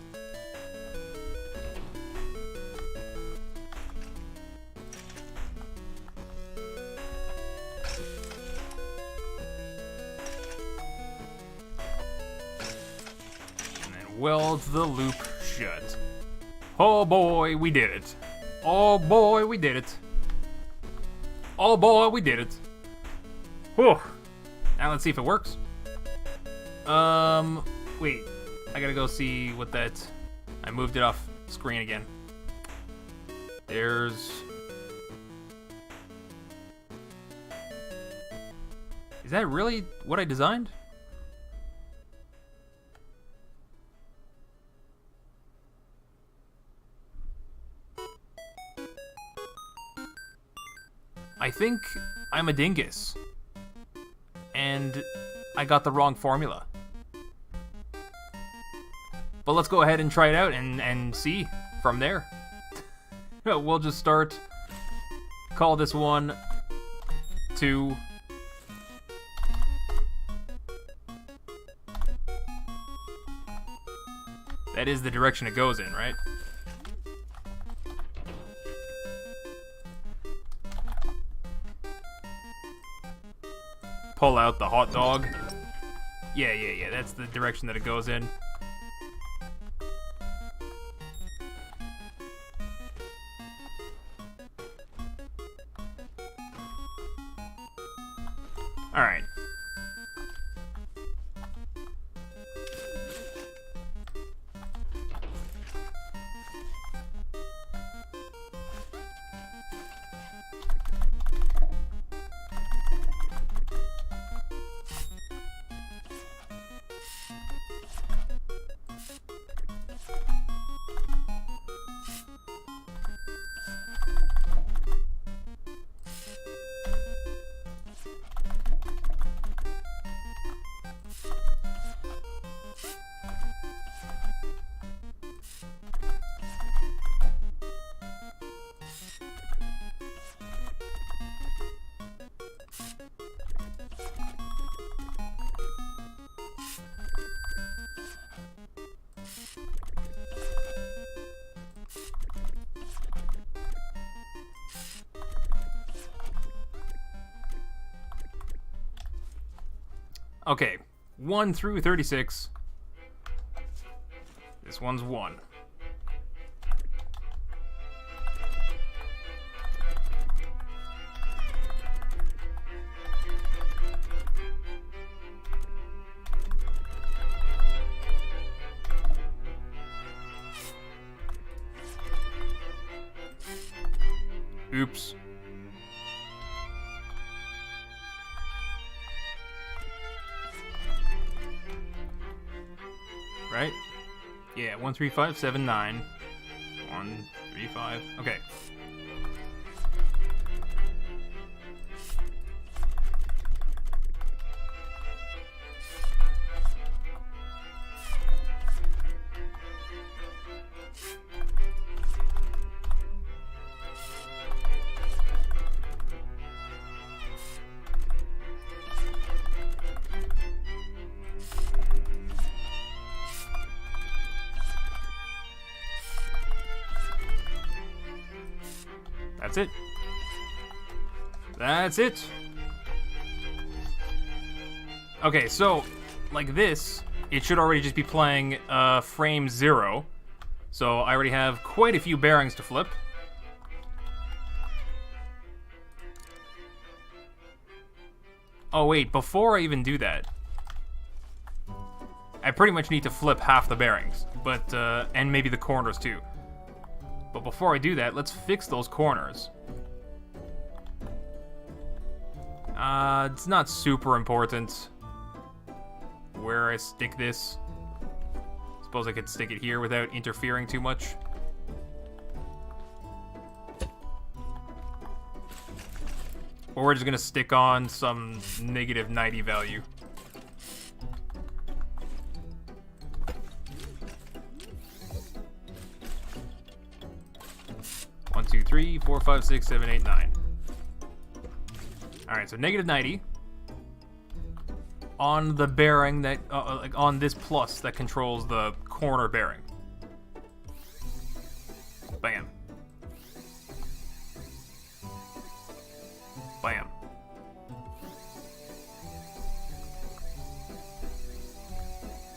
And then weld the loop shut. Oh boy, we did it. Oh boy, we did it. Oh boy, we did it. Whew. Now let's see if it works. Wait. I gotta go see what that... I moved it off screen again. There's... Is that really what I designed? I think I'm a dingus. And I got the wrong formula. But let's go ahead and try it out and see from there. We'll just start. Call this one 2. That is the direction it goes in, right? Pull out the hot dog. Yeah, that's the direction that it goes in. Alright. Okay, 1 through 36. This one's 1. Oops. Right? Yeah, 1, 3, 5, 7, 9. 1, 3, 5. Okay. That's it. That's it. Okay, so, like this, it should already just be playing frame 0. So I already have quite a few bearings to flip. Oh wait, before I even do that, I pretty much need to flip half the bearings, but and maybe the corners too. But before I do that, let's fix those corners. It's not super important where I stick this. Suppose I could stick it here without interfering too much. Or we're just gonna stick on some negative 90 value. One, two, three, 4, 5, 6, 7, 8, 9. Alright, so negative 90 on the bearing that, like on this plus that controls the corner bearing. Bam. Bam.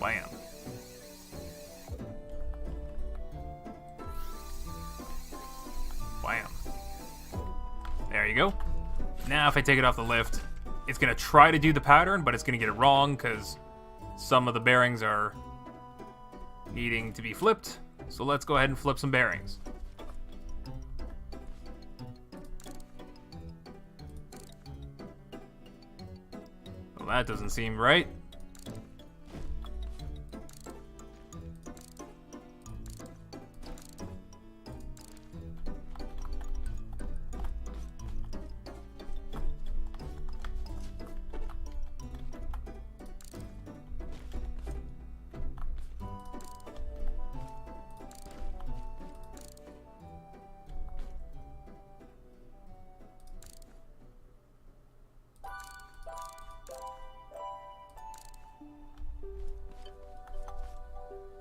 Bam. Bam. There you go. Now if I take it off the lift, it's going to try to do the pattern, but it's going to get it wrong because some of the bearings are needing to be flipped. So let's go ahead and flip some bearings. Well, that doesn't seem right.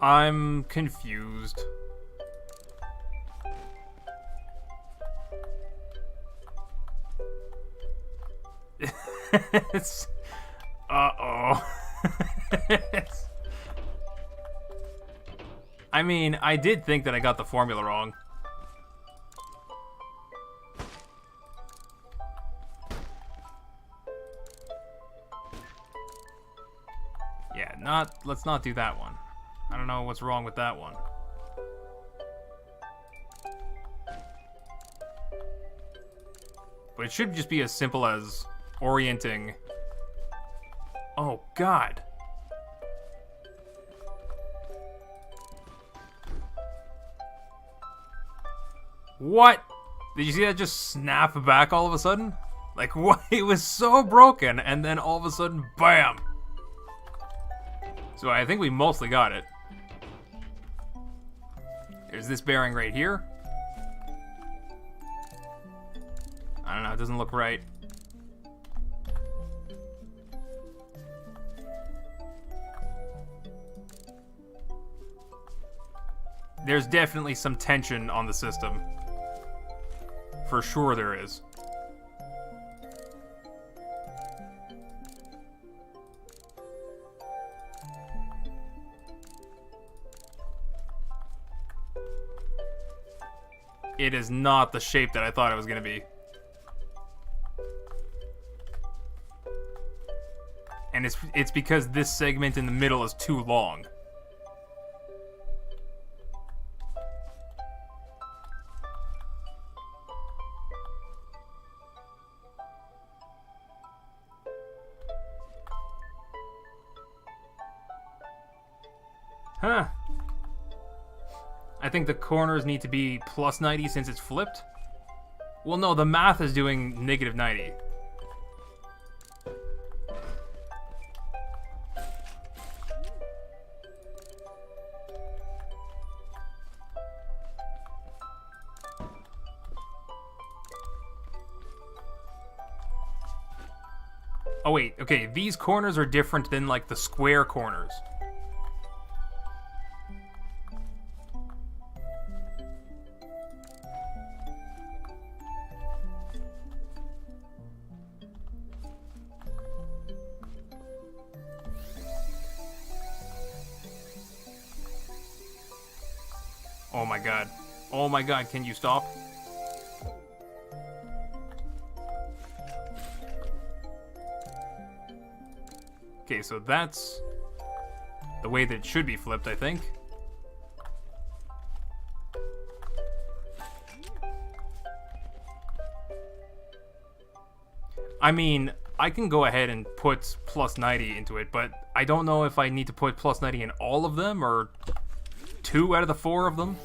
I'm confused. Uh-oh. I mean, I did think that I got the formula wrong. Yeah, let's not do that one. I don't know what's wrong with that one. But it should just be as simple as orienting. Oh, God. What? Did you see that just snap back all of a sudden? Like, what? It was so broken, and then all of a sudden, BAM! So I think we mostly got it. There's this bearing right here. I don't know, it doesn't look right. There's definitely some tension on the system. For sure there is. It is not the shape that I thought it was going to be. And it's because this segment in the middle is too long. Huh. I think the corners need to be plus 90 since it's flipped. Well, no, the math is doing negative 90. Oh wait, okay, these corners are different than like the square corners. Oh my god. Oh my god, can you stop? Okay, so that's the way that it should be flipped, I think. I mean, I can go ahead and put plus 90 into it, but I don't know if I need to put plus 90 in all of them, or 2 out of the 4 of them.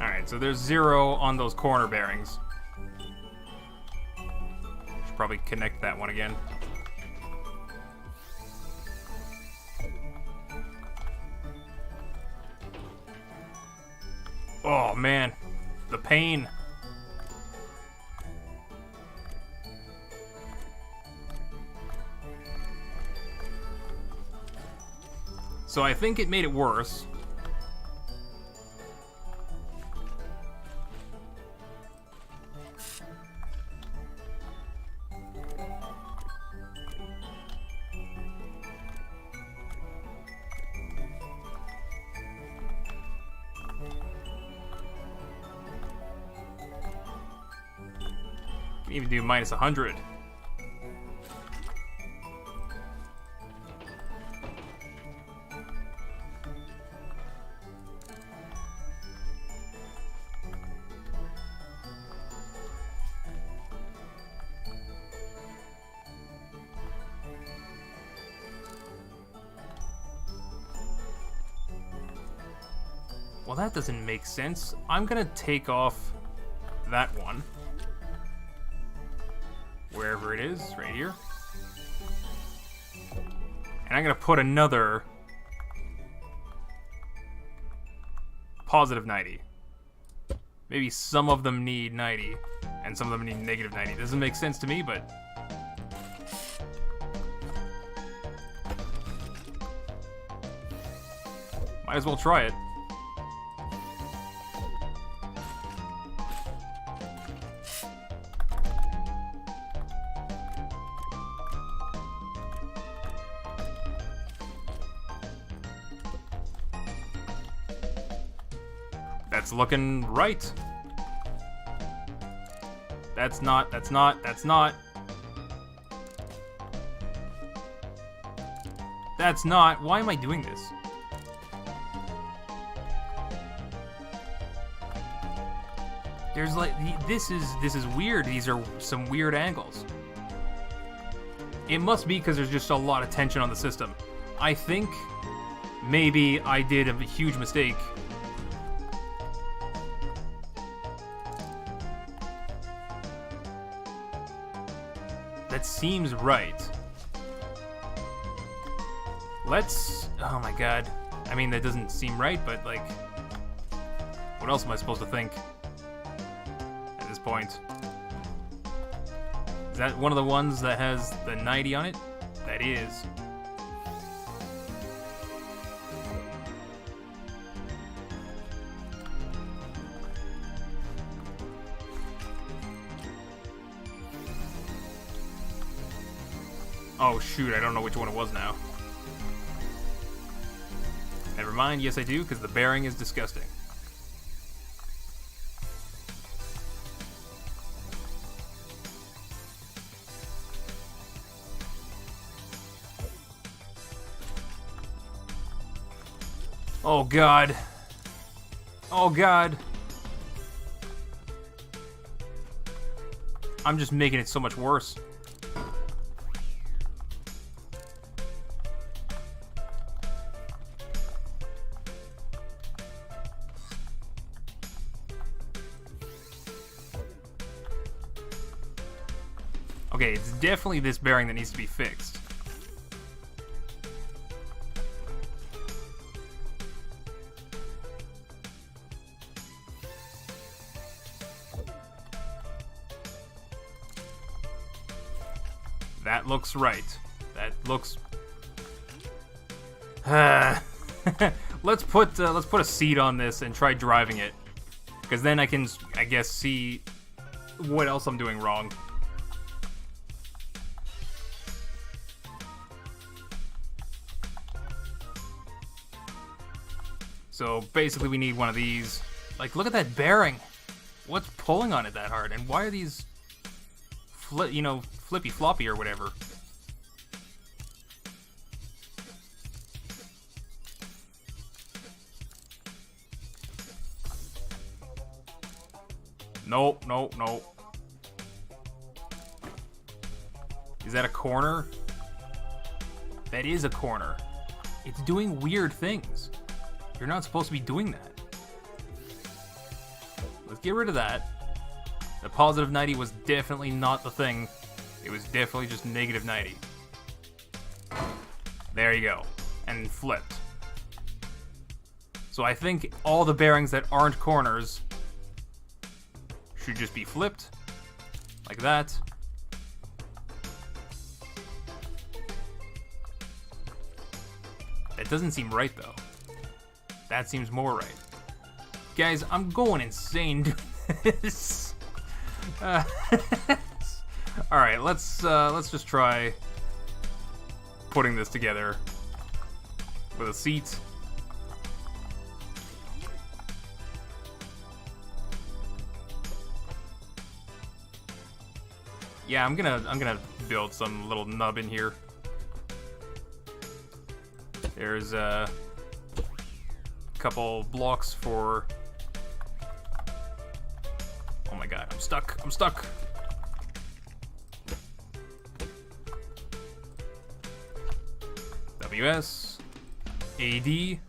Alright, so there's 0 on those corner bearings. Should probably connect that one again. Oh man, the pain. So I think it made it worse. Even do minus 100. Well, that doesn't make sense. I'm gonna take off that one. Wherever it is, right here. And I'm gonna put another positive 90. Maybe some of them need 90, and some of them need negative 90. Doesn't make sense to me, but... might as well try it. That's looking right. That's not. That's not. That's not. That's not. Why am I doing this? There's like, this is weird. These are some weird angles. It must be because there's just a lot of tension on the system. I think maybe I did a huge mistake. That seems right. Let's... oh my god. I mean, that doesn't seem right, but like... what else am I supposed to think at this point? Is that one of the ones that has the 90 on it? That is. Oh shoot, I don't know which one it was now. Never mind, yes I do, because the bearing is disgusting. Oh god. Oh god. I'm just making it so much worse. Okay, it's definitely this bearing that needs to be fixed. That looks right. That looks... let's put a seat on this and try driving it, because then I can, I guess, see what else I'm doing wrong. So basically we need one of these. Like, look at that bearing. What's pulling on it that hard? And why are these, flippy floppy or whatever? Nope, nope, nope. Is that a corner? That is a corner. It's doing weird things. You're not supposed to be doing that. Let's get rid of that. The positive 90 was definitely not the thing. It was definitely just negative 90. There you go. And flipped. So I think all the bearings that aren't corners should just be flipped. Like that. That doesn't seem right though. That seems more right. Guys, I'm going insane doing this. Alright, let's just try putting this together with a seat. Yeah, I'm gonna build some little nub in here. There's a couple blocks for... Oh my god, I'm stuck. I'm stuck. WS. AD.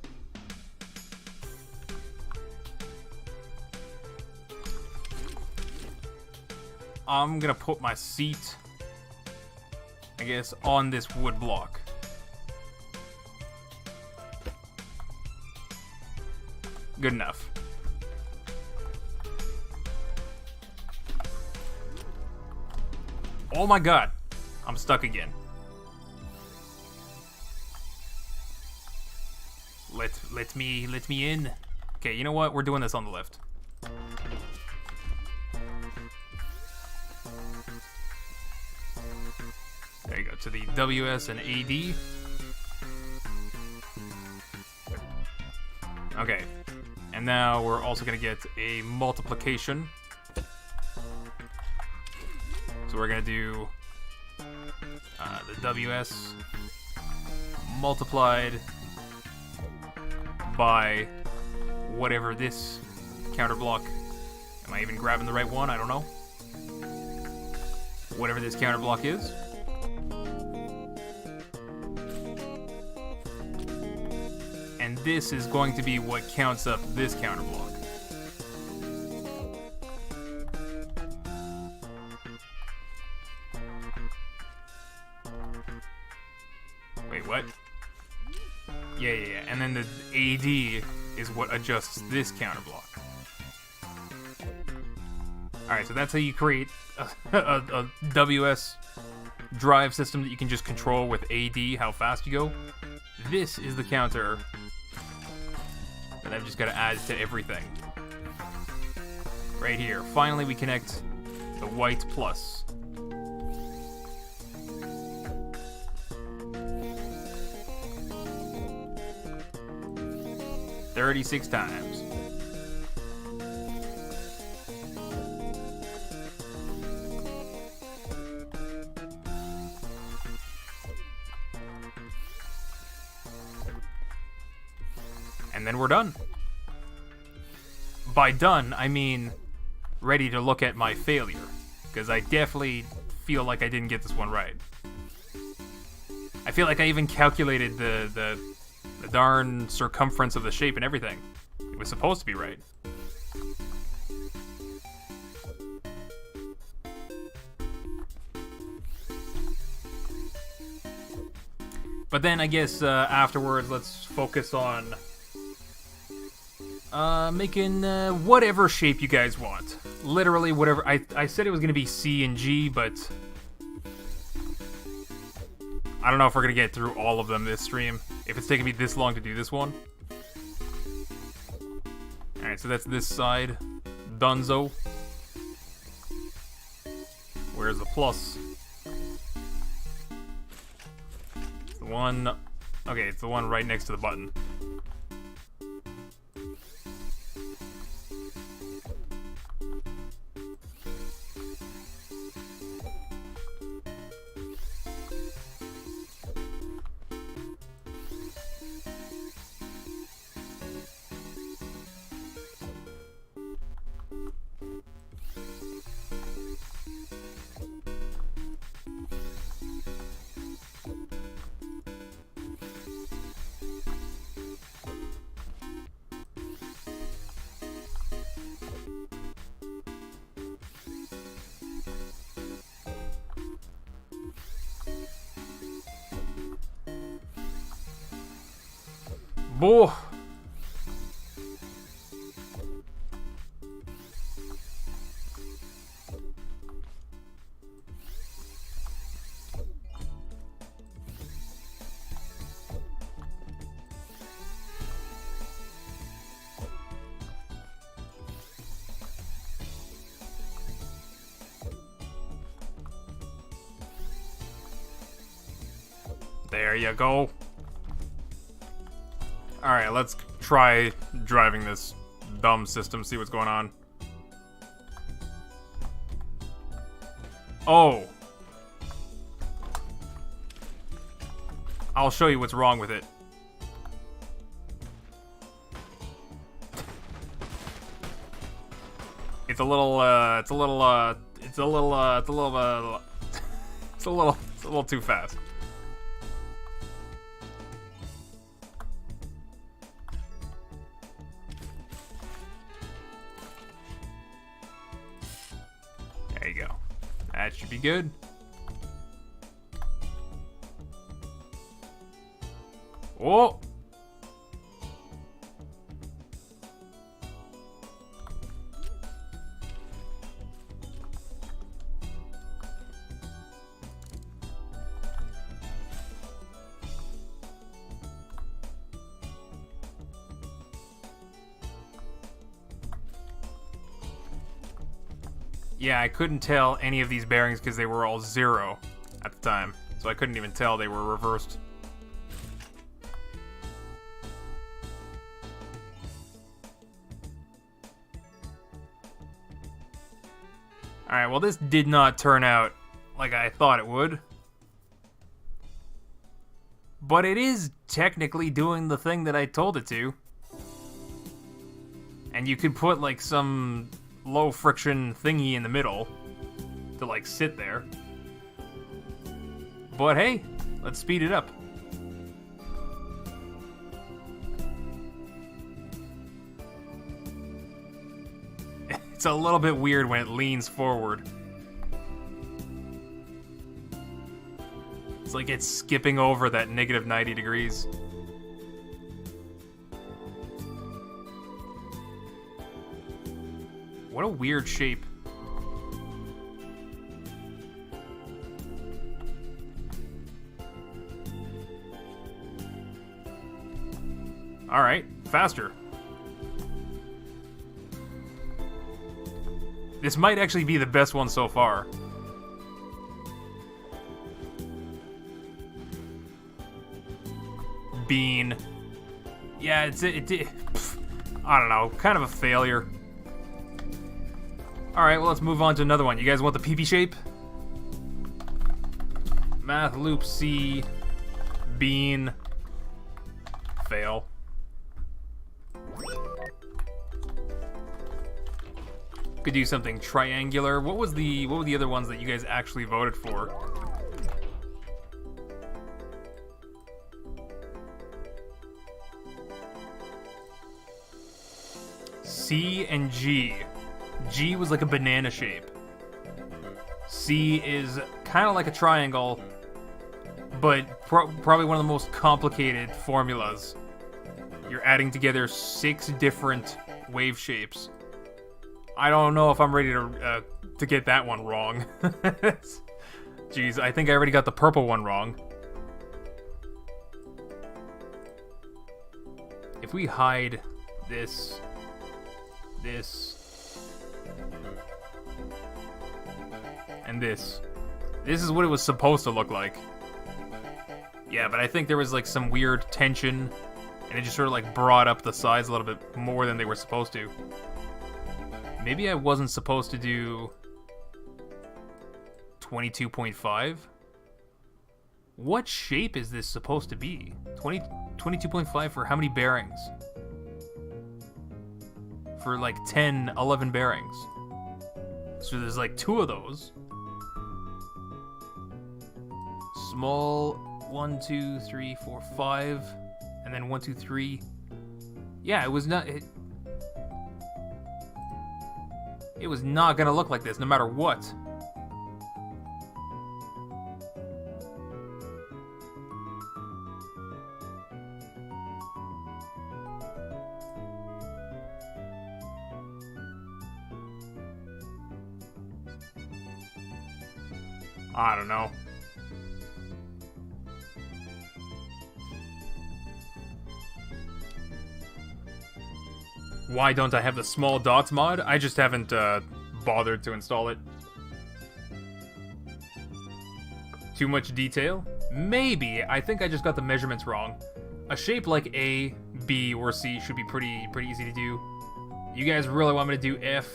I'm gonna put my seat, I guess, on this wood block. Good enough. Oh my god, I'm stuck again. Let me in. Okay, you know what? We're doing this on the lift. There you go, to the WS and AD. Okay, and now we're also gonna get a multiplication. So we're gonna do the WS multiplied by whatever this counter block. Am I even grabbing the right one? I don't know. Whatever this counter block is. And this is going to be what counts up this counter block. Wait, what? Yeah. And then the AD is what adjusts this counter block. Alright, so that's how you create a WS drive system that you can just control with AD, how fast you go. This is the counter that I've just got to add to everything. Right here. Finally, we connect the white plus. "36 times. And then we're done. By done, I mean ready to look at my failure, because I definitely feel like I didn't get this one right. I feel like I even calculated the darn circumference of the shape and everything. It was supposed to be right. But then I guess afterwards, let's focus on making whatever shape you guys want. Literally whatever. I said it was going to be C and G, but I don't know if we're going to get through all of them this stream, if it's taking me this long to do this one. Alright, so that's this side. Dunzo. Where's the plus? It's the one... Okay, it's the one right next to the button. boy. There you go. Alright, let's try driving this dumb system, see what's going on. Oh. I'll show you what's wrong with it. It's a little too fast. There you go. That should be good. Oh! Yeah, I couldn't tell any of these bearings because they were all 0 at the time. So I couldn't even tell they were reversed. Alright, well this did not turn out like I thought it would. But it is technically doing the thing that I told it to. And you could put like some low friction thingy in the middle to like sit there. But hey, let's speed it up. It's a little bit weird when it leans forward. It's like it's skipping over that negative 90 degrees. What a weird shape. Alright, faster. This might actually be the best one so far. Bean. Yeah, I don't know, kind of a failure. Alright, well let's move on to another one. You guys want the PP shape? Math loop C. Bean. Fail. Could do something triangular. What were the other ones that you guys actually voted for? C and G. G was like a banana shape. C is kind of like a triangle, but probably one of the most complicated formulas. You're adding together 6 different wave shapes. I don't know if I'm ready to get that one wrong. Jeez, I think I already got the purple one wrong. If we hide this, and this is what it was supposed to look like. Yeah, but I think there was like some weird tension, and it just sort of like brought up the size a little bit more than they were supposed to. Maybe I wasn't supposed to do 22.5? What shape is this supposed to be? 22.5 for how many bearings? For like 10, 11 bearings. So there's like 2 of those. Small 1, 2, 3, 4, 5, and then 1, 2, 3. Yeah, it was not. It was not gonna look like this, no matter what. I don't know. Why don't I have the small dots mod? I just haven't bothered to install it. Too much detail? Maybe. I think I just got the measurements wrong. A shape like A, B, or C should be pretty easy to do. You guys really want me to do F?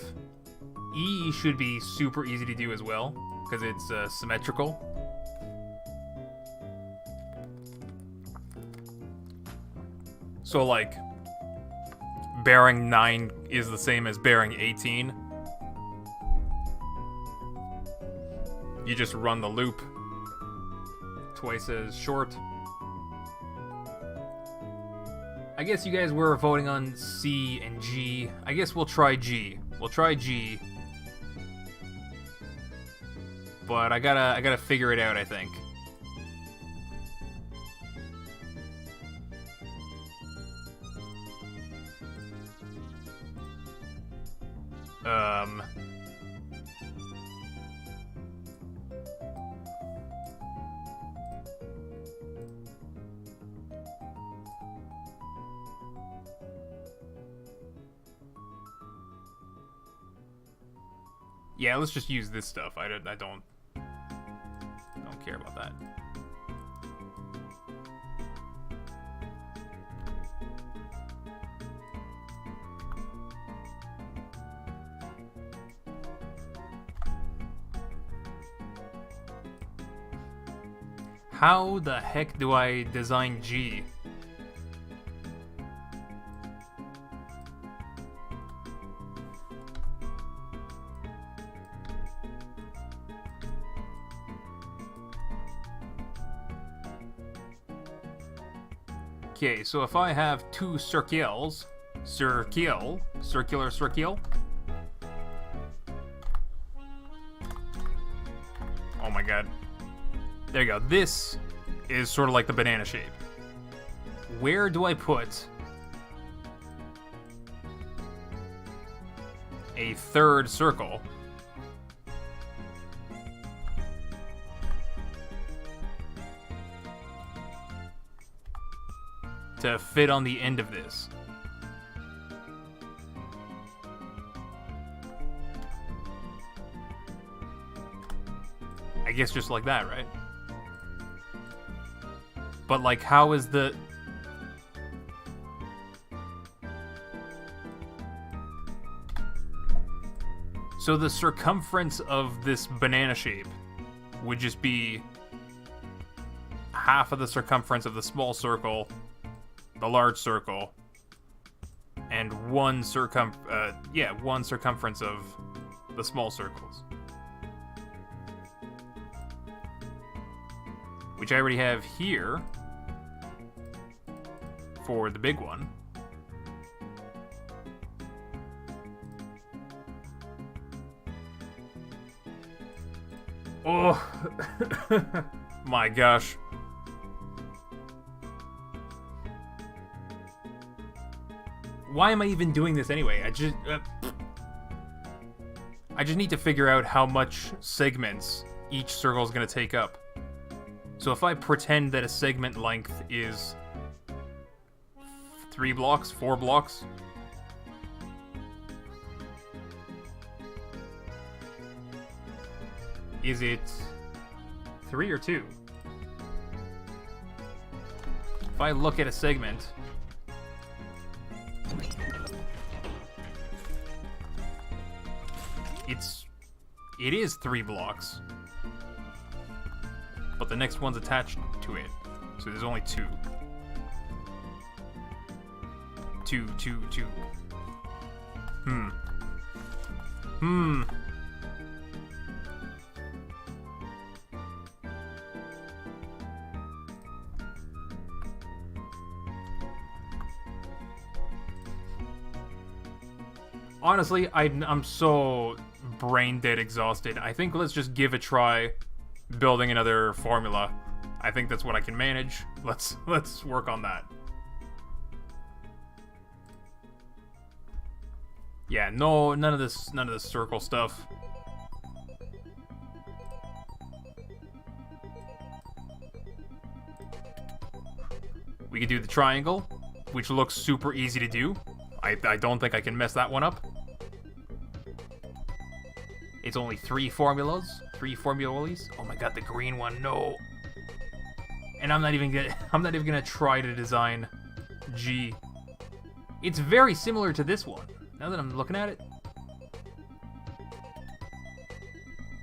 E should be super easy to do as well, because it's symmetrical. So, like, bearing 9 is the same as bearing 18. You just run the loop twice as short. I guess you guys were voting on C and G. I guess we'll try G. We'll try G. But I gotta figure it out, I think. Yeah, let's just use this stuff. I don't care about that. How the heck do I design G? Okay, so if I have two circles, circular. Oh my god. There you go. This is sort of like the banana shape. Where do I put a third circle? To fit on the end of this. I guess just like that, right? But like, how is the... So the circumference of this banana shape would just be half of the circumference of the small circle, the large circle, and one circumference of the small circles. Which I already have here for the big one. Oh, my gosh. Why am I even doing this anyway? I just need to figure out how much segments each circle is going to take up. So if I pretend that a segment length is 3 blocks, 4 blocks. Is it 3 or 2? If I look at a segment, it is 3 blocks. But the next one's attached to it. So there's only 2. 2. Honestly, I'm so brain dead exhausted. I think let's just give a try building another formula. I think that's what I can manage. Let's work on that. Yeah, none of this circle stuff. We could do the triangle, which looks super easy to do. I don't think I can mess that one up. It's only 3 formulas. 3 formulas. Oh my god, the green one, no. And I'm not even gonna try to design G. It's very similar to this one, now that I'm looking at it.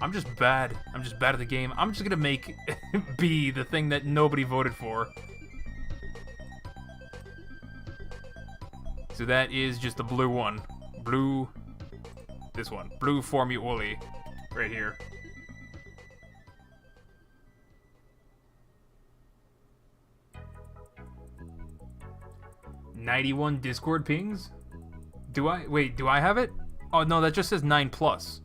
I'm just bad. I'm just bad at the game. I'm just gonna make B the thing that nobody voted for. So that is just the blue one. Blue... This one. Blue Formuli. Right here. "91 Discord pings? Do I? Wait, do I have it? Oh, no, that just says 9+.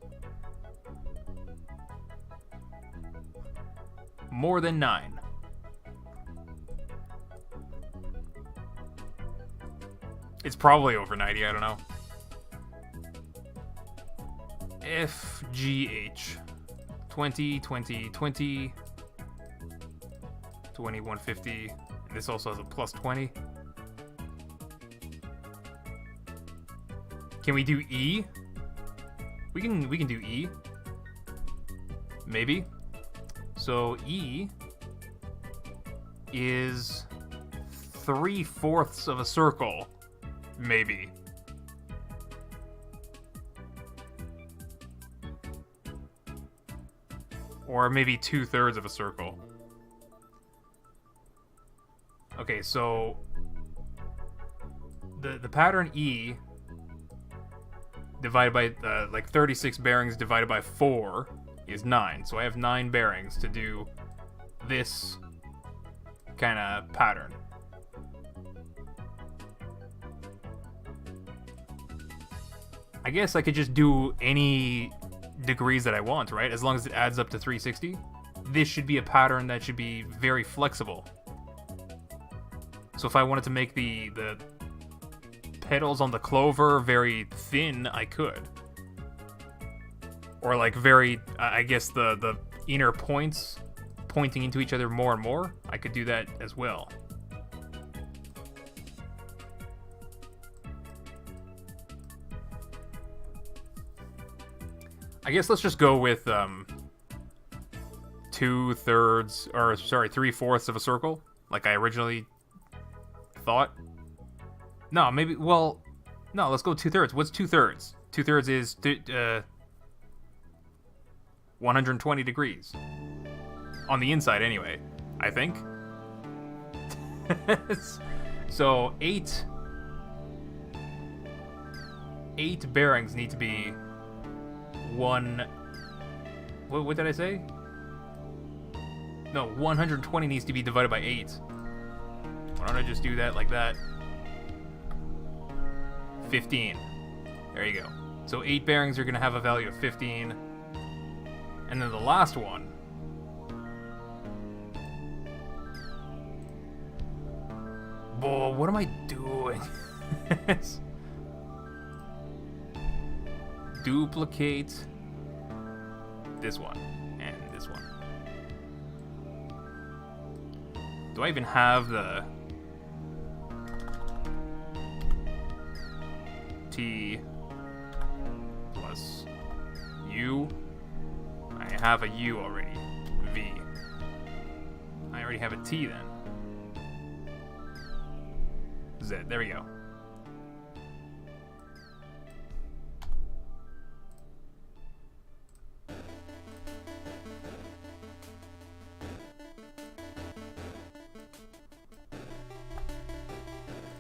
More than 9. It's probably over 90, I don't know. FGH 20, 20, 20, 2150. This also has a +20. Can we do E? We can do E. Maybe. So E is 3/4 of a circle. Maybe. Or maybe 2/3 of a circle. Okay, so the pattern E divided by like 36 bearings divided by 4 is 9. So I have 9 bearings to do this kind of pattern. I guess I could just do any degrees that I want, right? As long as it adds up to 360. This should be a pattern that should be very flexible. So if I wanted to make the petals on the clover very thin, I could. Or like very, I guess the inner points pointing into each other more and more, I could do that as well. I guess let's just go with 2/3, or sorry, 3/4 of a circle, like I originally thought. No, maybe, well, no, let's go 2/3. What's 2/3? 2/3 is 120 degrees. On the inside, anyway, I think. So, 8 bearings need to be one... What did I say? No, 120 needs to be divided by 8. Why don't I just do that like that? 15. There you go. So 8 bearings are going to have a value of 15. And then the last one... Whoa, what am I doing? Duplicate this one and this one. Do I even have the T plus U? I have a U already. V. I already have a T then. Z. There we go.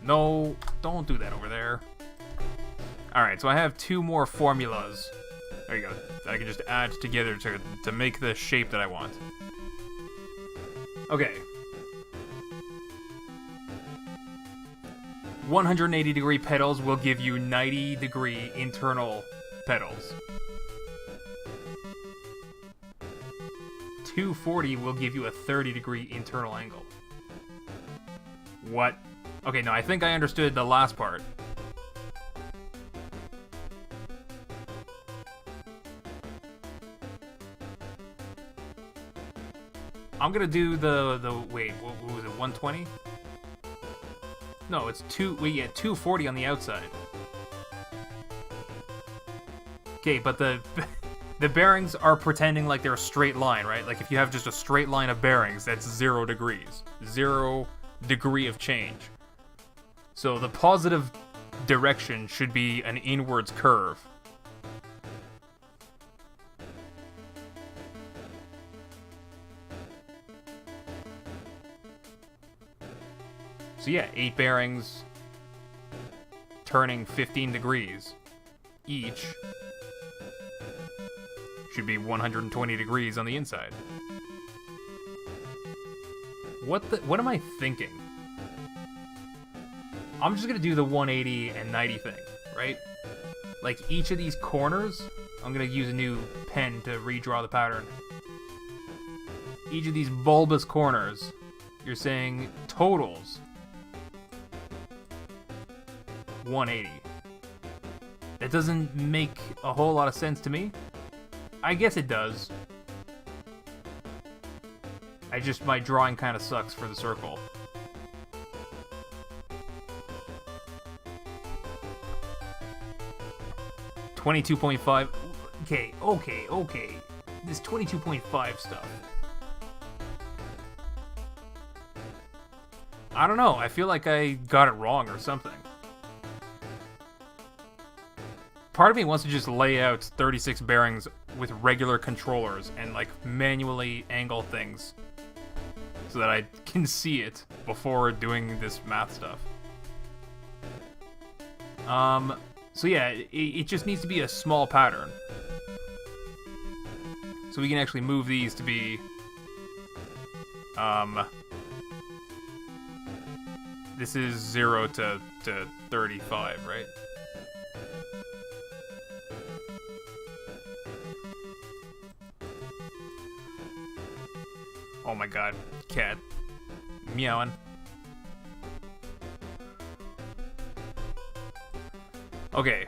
No, don't do that over there. Alright, so I have 2 more formulas. There you go. That I can just add together to make the shape that I want. Okay. 180 degree petals will give you 90 degree internal petals. 240 will give you a 30 degree internal angle. What? Okay, no, I think I understood the last part. I'm gonna do the wait, what was it, 120? No, it's we get 240 on the outside. Okay, but the bearings are pretending like they're a straight line, right? Like if you have just a straight line of bearings, that's 0 degrees. 0 degree of change. So the positive direction should be an inwards curve. So yeah, 8 bearings turning 15 degrees each should be 120 degrees on the inside. What am I thinking? I'm just gonna do the 180 and 90 thing, right? Like each of these corners, I'm gonna use a new pen to redraw the pattern. Each of these bulbous corners, you're saying totals 180. That doesn't make a whole lot of sense to me. I guess it does. My drawing kind of sucks for the circle. $22.5. Okay. This 22.5 stuff. I don't know. I feel like I got it wrong or something. Part of me wants to just lay out 36 bearings with regular controllers and like manually angle things so that I can see it before doing this math stuff. So yeah, it just needs to be a small pattern. So we can actually move these to be this is 0 to 35, right? Oh my god, cat meowing. Okay,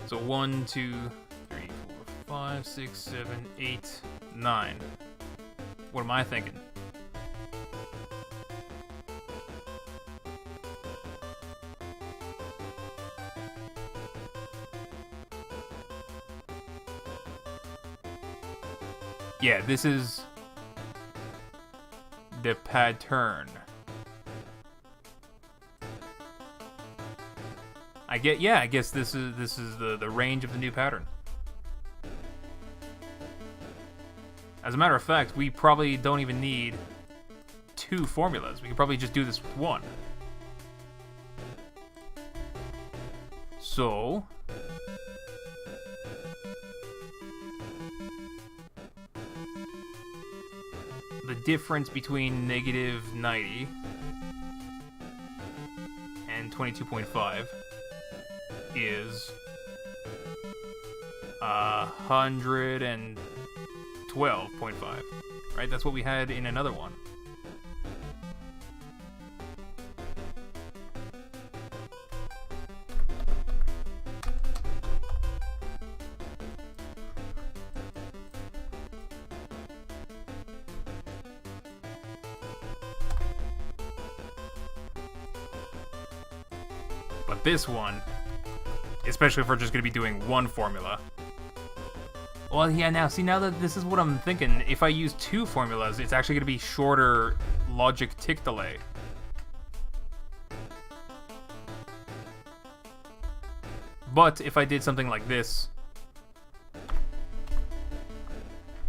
so 1, 2, 3, 4, 5, 6, 7, 8, 9. What am I thinking? Yeah, this is the pattern. I guess this is the range of the new pattern. As a matter of fact, we probably don't even need 2 formulas. We could probably just do this with 1. So the difference between negative 90 and 22.5 is 112.5, right? That's what we had in another one. But this one, especially if we're just going to be doing 1 formula. Well, yeah, now that this is what I'm thinking, if I use 2 formulas, it's actually going to be shorter logic tick delay. But if I did something like this,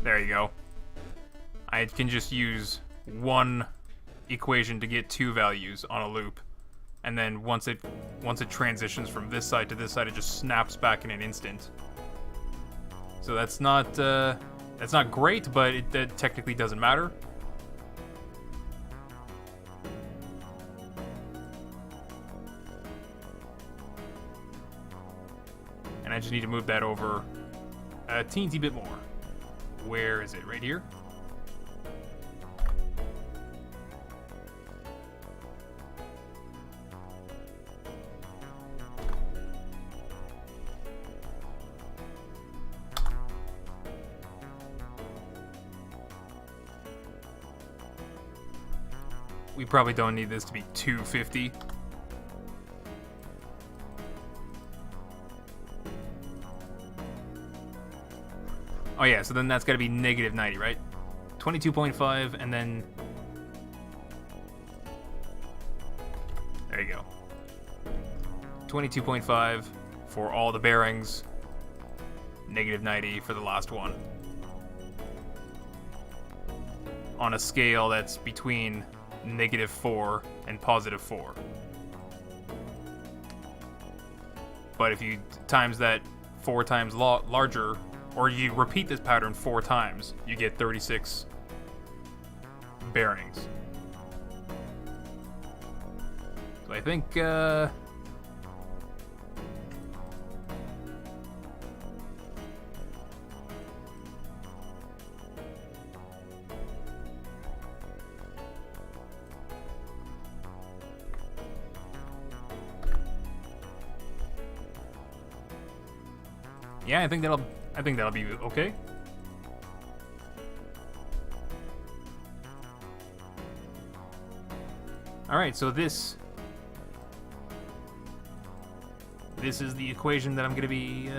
there you go. I can just use 1 equation to get 2 values on a loop. And then once it transitions from this side to this side, it just snaps back in an instant. So that's not great, but that technically doesn't matter. And I just need to move that over a teensy bit more. Where is it? Right here? We probably don't need this to be 250. Oh yeah, so then that's got to be negative 90, right? 22.5, and then... There you go. 22.5 for all the bearings. Negative 90 for the last one. On a scale that's between -4 and +4. But if you times that 4 times larger, or you repeat this pattern 4 times, you get 36 bearings. So I think, yeah, I think that'll be okay. All right, so this is the equation that I'm going to be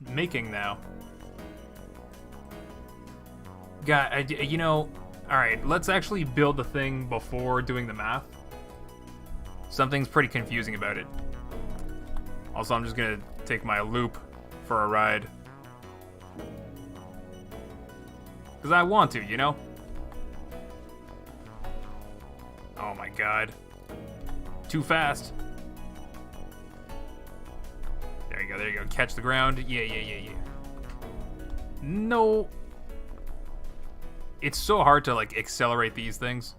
making now. God, you know, all right, let's actually build the thing before doing the math. Something's pretty confusing about it. Also, I'm just going to take my loop for a ride. Because I want to, you know? Oh my god. Too fast. There you go, there you go. Catch the ground. Yeah. No. It's so hard to, like, accelerate these things.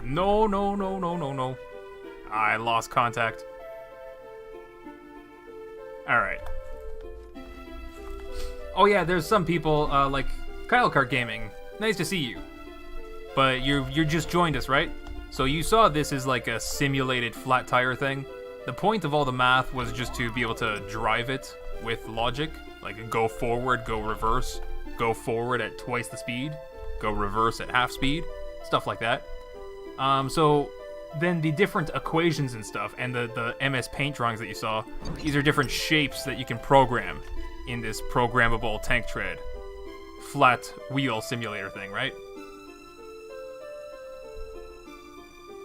No. I lost contact. Alright. Oh yeah, there's some people, like Kyle Kart Gaming. Nice to see you. But you just joined us, right? So you saw this as like a simulated flat tire thing. The point of all the math was just to be able to drive it with logic. Like go forward, go reverse, go forward at twice the speed, go reverse at half speed, stuff like that. So then the different equations and stuff, and the MS Paint drawings that you saw, these are different shapes that you can program in this programmable tank tread flat wheel simulator thing, right?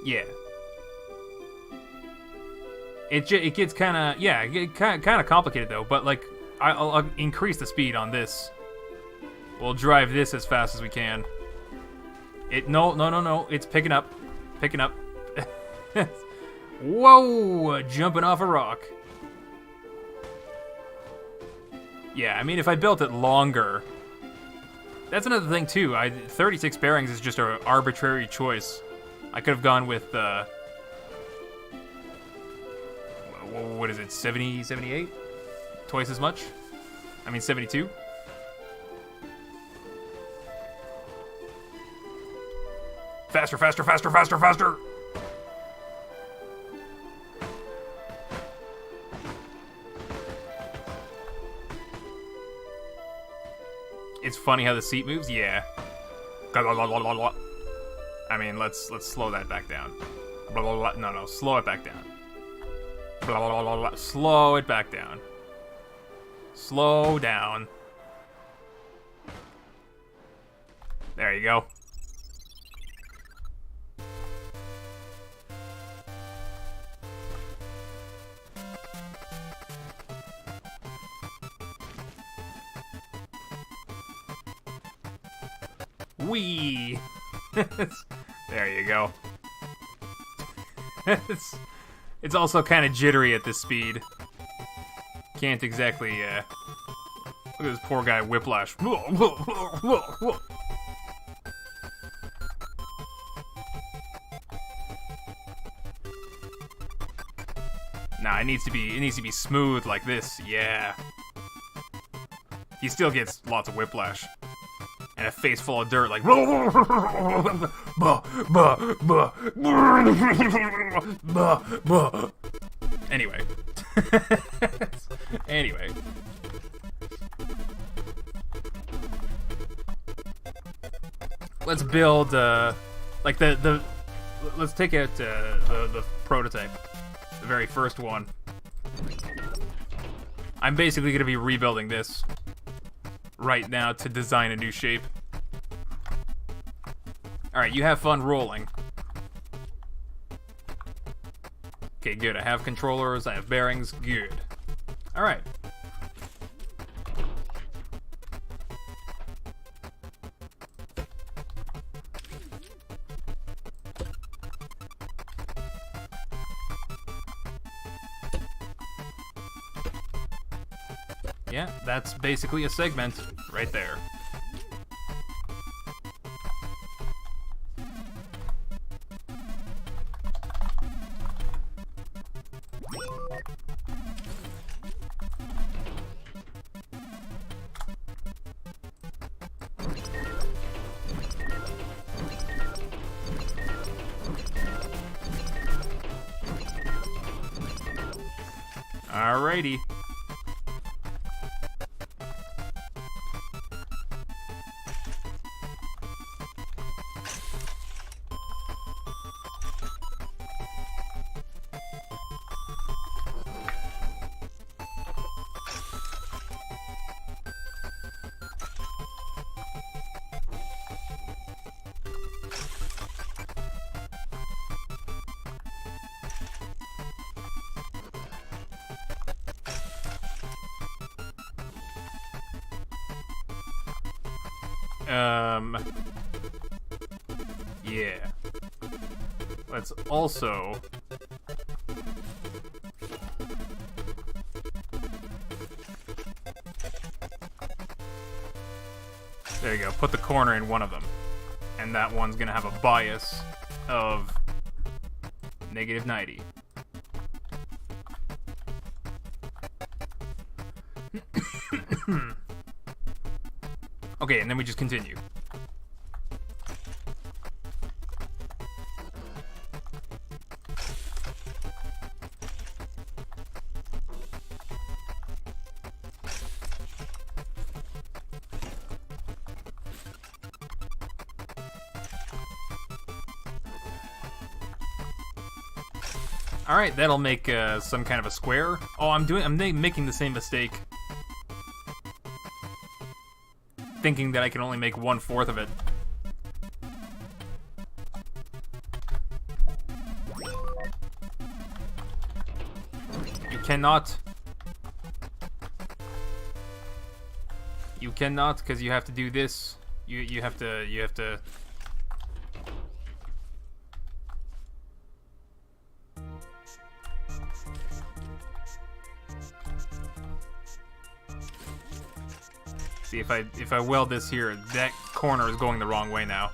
Yeah. It gets kind of complicated though, but like I'll increase the speed on this. We'll drive this as fast as we can. No, it's picking up. Whoa, jumping off a rock. Yeah, I mean, if I built it longer, that's another thing too. 36 bearings is just an arbitrary choice. I could have gone with, what is it, 70, 78? Twice as much? I mean, 72? Faster! It's funny how the seat moves, yeah. I mean, let's slow that back down. No, slow it back down. Slow it back down. Slow down. There you go. Whee! There you go. It's also kind of jittery at this speed. Can't exactly, look at this poor guy whiplash. Nah, it needs to be smooth like this, yeah. He still gets lots of whiplash. And a face full of dirt, like anyway. let's build like the let's take out the prototype, the very first one. I'm basically gonna be rebuilding this right now to design a new shape. All right, you have fun rolling. Okay, good. I have controllers. I have bearings. Good. All right. Yeah, that's basically a segment right there. Alrighty. Yeah. Let's also... There you go, put the corner in one of them. And that one's gonna have a bias of -90. Okay, and then we just continue. All right, that'll make some kind of a square. Oh, I'm making the same mistake, thinking that I can only make 1/4 of it. You cannot. You cannot, because you have to do this. You have to. See, if I weld this here, that corner is going the wrong way now.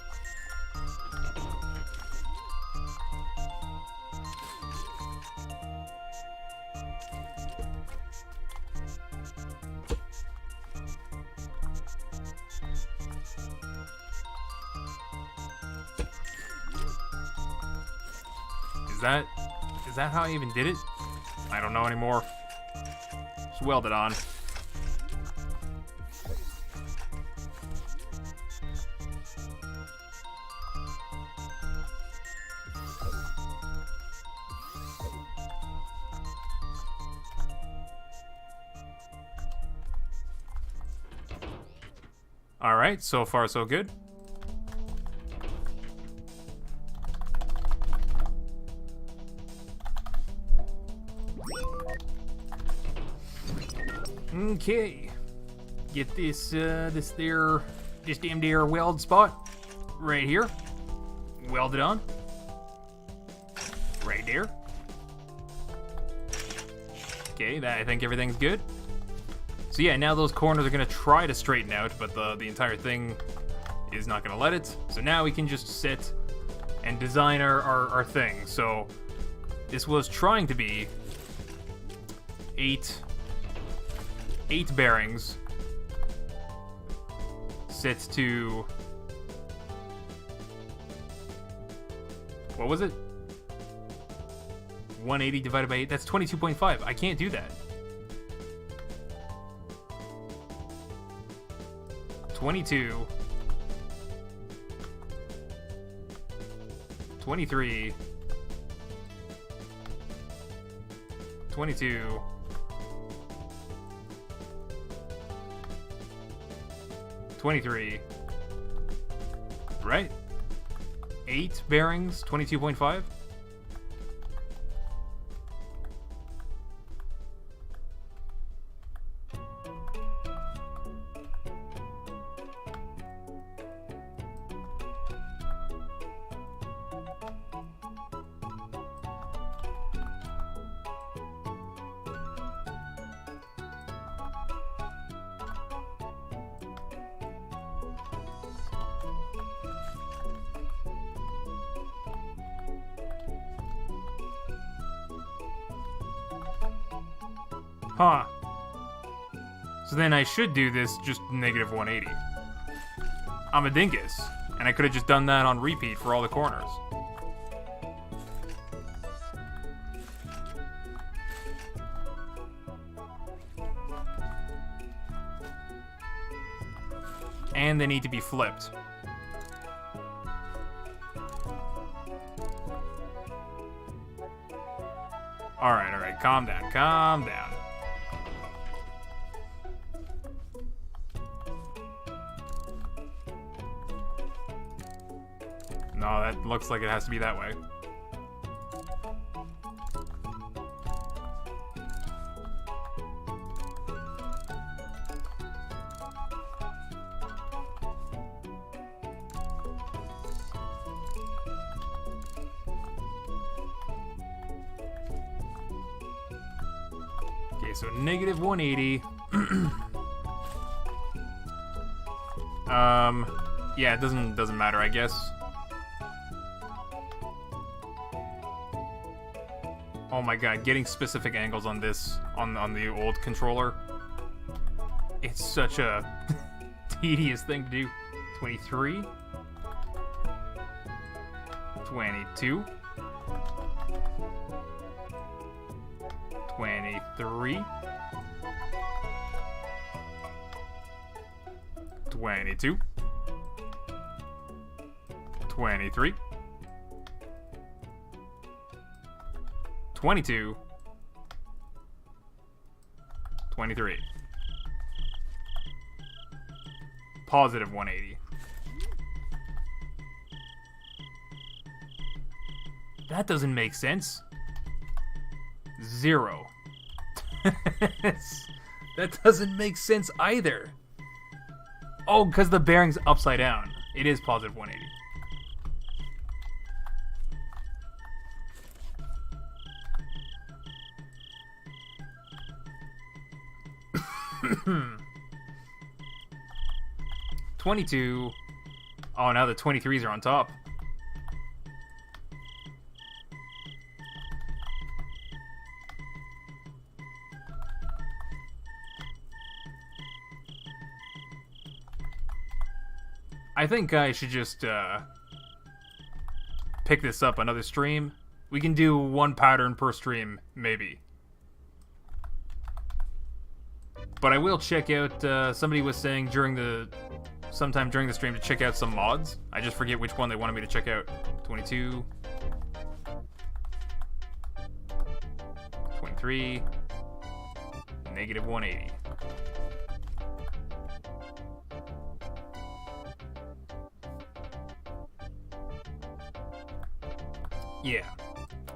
Is that how I even did it? I don't know anymore. Just weld it on. Alright, so far so good. Okay. Get this damn dear weld spot right here. Weld it on. Right there. Okay, I think everything's good. So yeah, now those corners are gonna try to straighten out, but the entire thing is not gonna let it. So now we can just sit and design our thing. So this was trying to be eight bearings set to, what was it? 180 divided by 8, that's 22.5. I can't do that. 22 23. 22. 23. Right? 8 bearings, 22.5. Huh. So then I should do this just negative 180. I'm a dingus, and I could have just done that on repeat for all the corners. And they need to be flipped. Alright, calm down, calm down. No, that looks like it has to be that way. Okay, so negative 180. Yeah, it doesn't matter, I guess. Oh my god, getting specific angles on this, on the old controller, it's such a tedious thing to do. 23. 22. 23. 22. 23. 22. 23. Positive 180. That doesn't make sense. 0. That doesn't make sense either. Oh, because the bearing's upside down. It is positive 180. Hmm. 22. Oh, now the 23s are on top. I think I should just pick this up another stream. We can do one pattern per stream, maybe. But I will check out, somebody was saying sometime during the stream to check out some mods. I just forget which one they wanted me to check out. 22. 23. Negative 180. Yeah.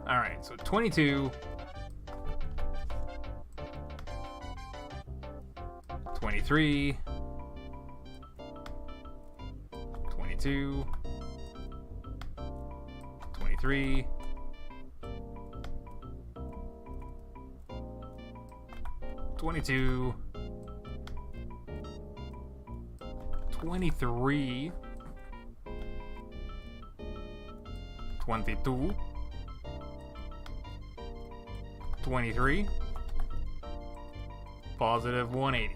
Alright, so 22. 23. 22. 23. 22. 23. 22. 23. Positive 180.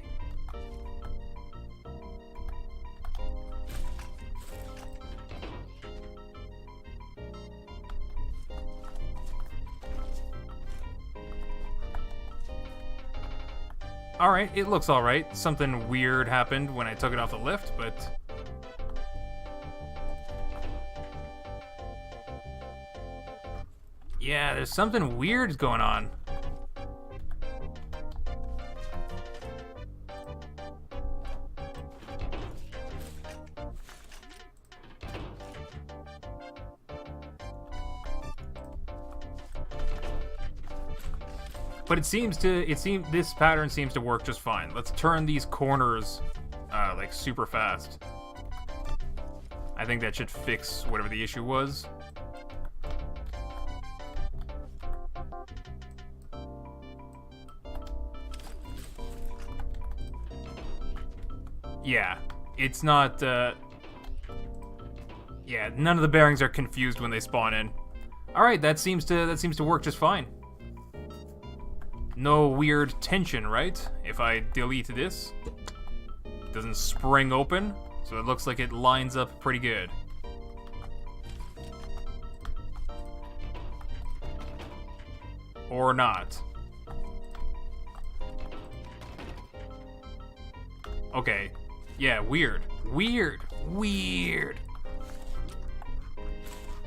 Alright, it looks alright. Something weird happened when I took it off the lift, but... Yeah, there's something weird going on. But this pattern seems to work just fine. Let's turn these corners like super fast. I think that should fix whatever the issue was. Yeah, it's not, yeah, none of the bearings are confused when they spawn in. Alright, that seems to work just fine. No weird tension, right? If I delete this, it doesn't spring open, so it looks like it lines up pretty good. Or not. Okay. Yeah, weird. Weird.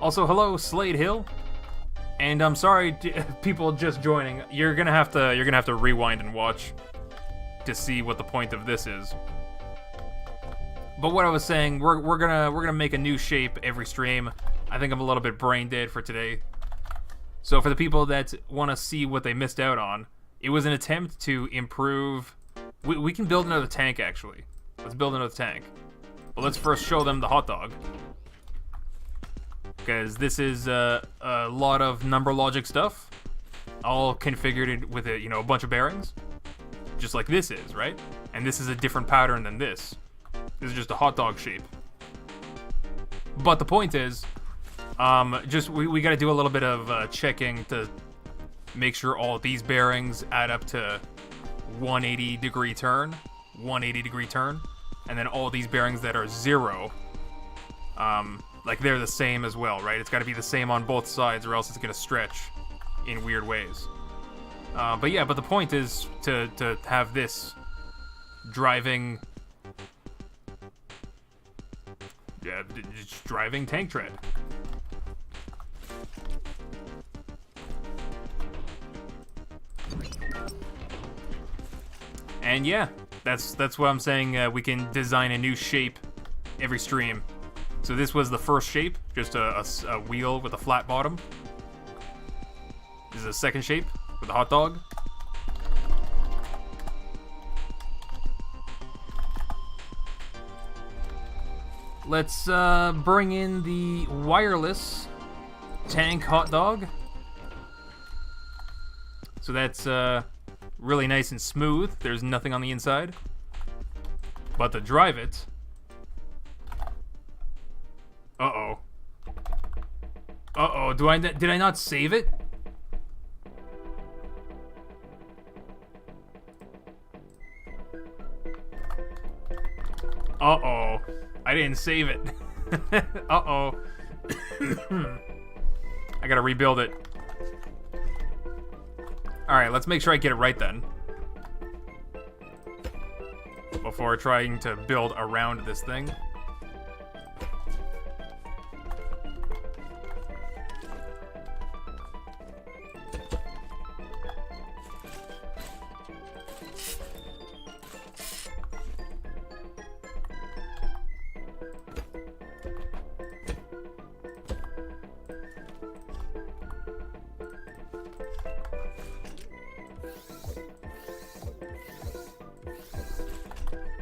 Also, hello, Slade Hill. And I'm sorry, people just joining. You're gonna have to rewind and watch to see what the point of this is. But what I was saying, we're gonna make a new shape every stream. I think I'm a little bit brain dead for today. So for the people that want to see what they missed out on, it was an attempt to improve. We can build another tank actually. Let's build another tank. But let's first show them the hot dog. Because this is a lot of number logic stuff, all configured with a bunch of bearings, just like this is, right? And this is a different pattern than this. This is just a hot dog shape. But the point is, we got to do a little bit of checking to make sure all these bearings add up to 180 degree turn, and then all these bearings that are 0. Like they're the same as well, right? It's got to be the same on both sides, or else it's gonna stretch in weird ways. But the point is to have this driving tank tread. And yeah, that's what I'm saying. We can design a new shape every stream. So this was the first shape, just a wheel with a flat bottom. This is the second shape with a hot dog. Let's bring in the wireless tank hot dog. So that's really nice and smooth. There's nothing on the inside. But to drive it... Uh-oh. Uh-oh, did I not save it? Uh-oh. I didn't save it. Uh-oh. I gotta rebuild it. Alright, let's make sure I get it right then. Before trying to build around this thing.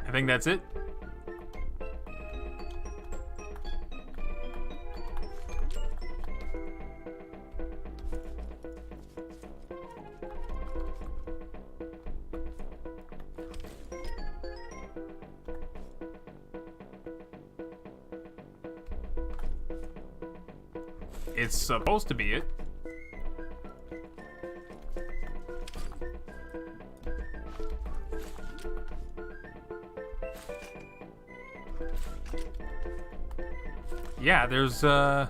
I think that's it. It's supposed to be it. Yeah, there's, Oh.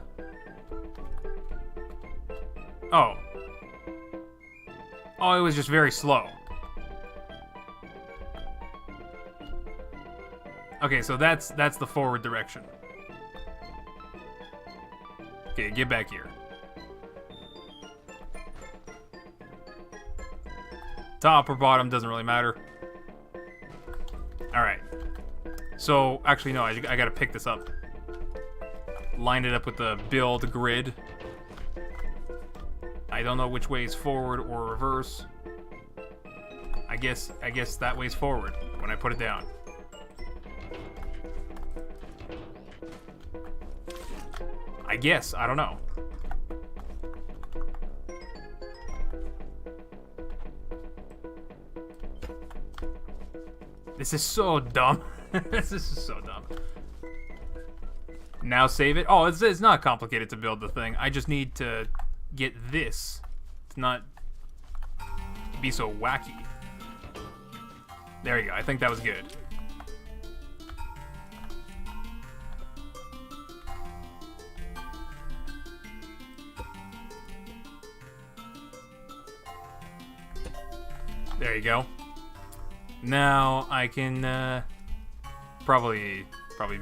Oh, it was just very slow. Okay, so that's the forward direction. Okay, get back here. Top or bottom, doesn't really matter. Alright. So, actually, no, I gotta pick this up. Line it up with the build grid. I don't know which way is forward or reverse. I guess that way's forward when I put it down. I guess, I don't know. This is so dumb. This is so dumb. Now save it. Oh, it's not complicated to build the thing. I just need to get this to not be so wacky. There you go. I think that was good. There you go. Now I can probably